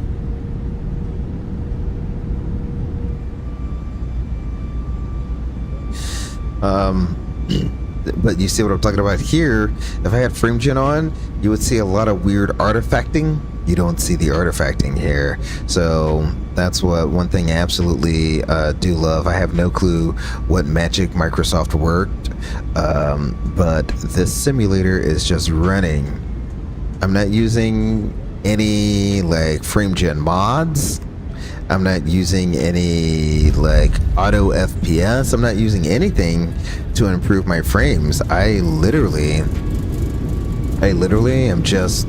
But you see what I'm talking about here. If I had frame gen on, you would see a lot of weird artifacting. You don't see the artifacting here, so that's one thing I absolutely do love. I have no clue what magic Microsoft worked, but this simulator is just running. I'm not using any like frame gen mods. I'm not using any like auto FPS. I'm not using anything to improve my frames. I literally am just,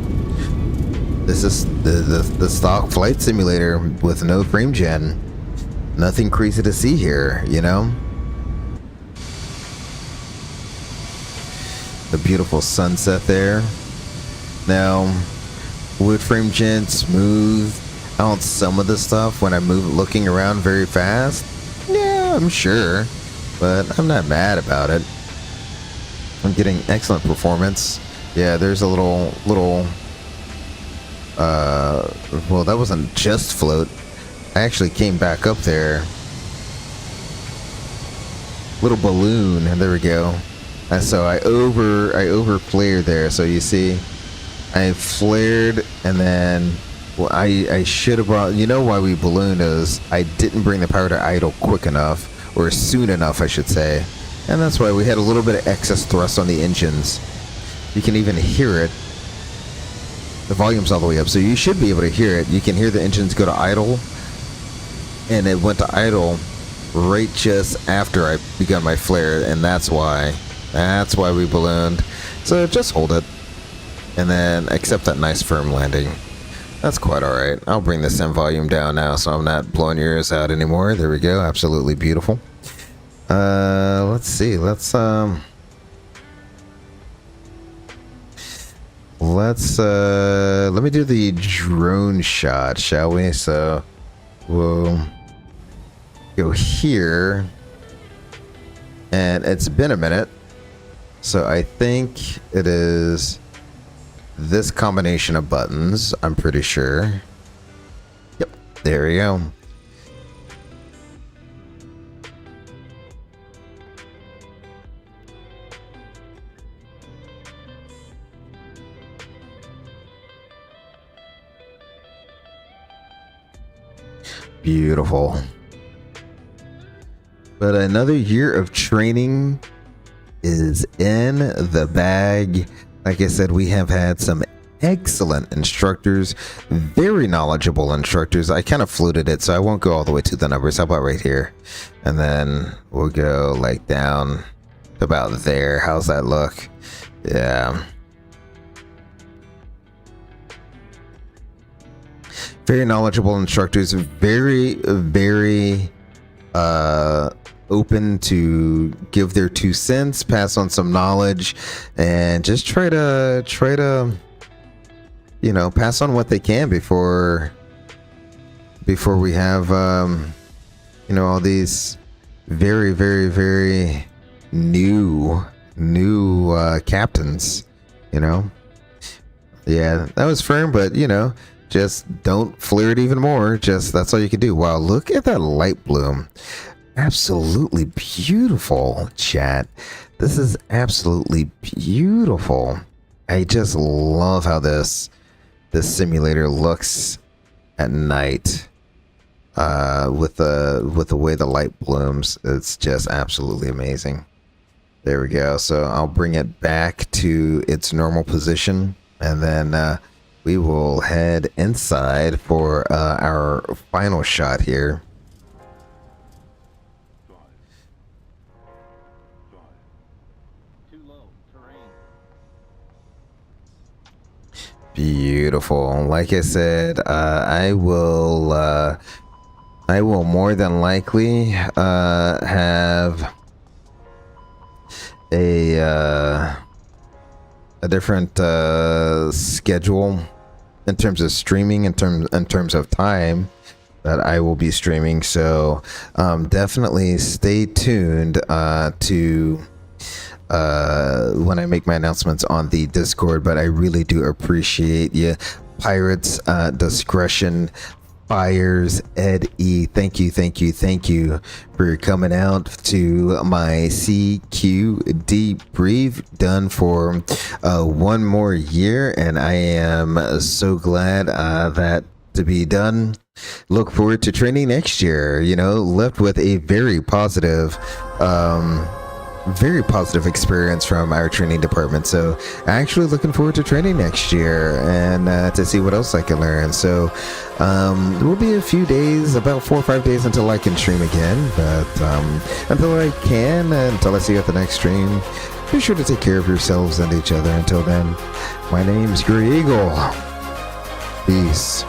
this is the stock flight simulator with no frame gen. Nothing crazy to see here, you know? The beautiful sunset there. Now, would frame gen smooth out some of the stuff when I move looking around very fast? Yeah, I'm sure, but I'm not mad about it. I'm getting excellent performance. Yeah, there's a little well, that wasn't just float. I actually came back up there. Little balloon, and there we go. And so I over flared there. So you see, I flared, and then well, I should have brought. You know why we ballooned is I didn't bring the power to idle quick enough, or soon enough, I should say, and that's why we had a little bit of excess thrust on the engines. You can even hear it. The volume's all the way up, so you should be able to hear it. You can hear the engines go to idle, and it went to idle right just after I begun my flare, and that's why we ballooned. So just hold it, and then accept that nice firm landing. That's quite all right. I'll bring the sim volume down now, so I'm not blowing your ears out anymore. There we go. Absolutely beautiful. Let's see. Let me do the drone shot, shall we? So we'll go here, and it's been a minute, so I think it is this combination of buttons, I'm pretty sure. Yep, there we go. Beautiful. But another year of training is in the bag. Like I said, we have had some excellent instructors, very knowledgeable instructors. I kind of floated it, so I won't go all the way to the numbers. How about right here? And then we'll go like down about there. How's that look? Yeah. Very knowledgeable instructors, very open to give their 2 cents, pass on some knowledge, and just try to you know, pass on what they can before we have you know, all these very new captains, you know. Yeah, that was firm, but you know, just don't flare it even more. Just, that's all you can do. Wow, look at that light bloom. Absolutely beautiful, chat. This is absolutely beautiful. I just love how this simulator looks at night, with the way the light blooms. It's just absolutely amazing. There we go. So I'll bring it back to its normal position, and then we will head inside for our final shot here. Beautiful. Like I said, I will more than likely have a different schedule in terms of streaming, in terms of time that I will be streaming. So definitely stay tuned to when I make my announcements on the Discord. But I really do appreciate you, Pirates, Discretion, Fires, Ed E. Thank you for coming out to my CQ debrief, done for 1 more year, and I am so glad that to be done. Look forward to training next year. You know, left with a very positive experience from our training department. So actually looking forward to training next year, and to see what else I can learn. So it will be a few days, about 4 or 5 days, until I can stream again. But until I can, until I see you at the next stream, be sure to take care of yourselves and each other. Until then, my name's Grey Eagle. Peace.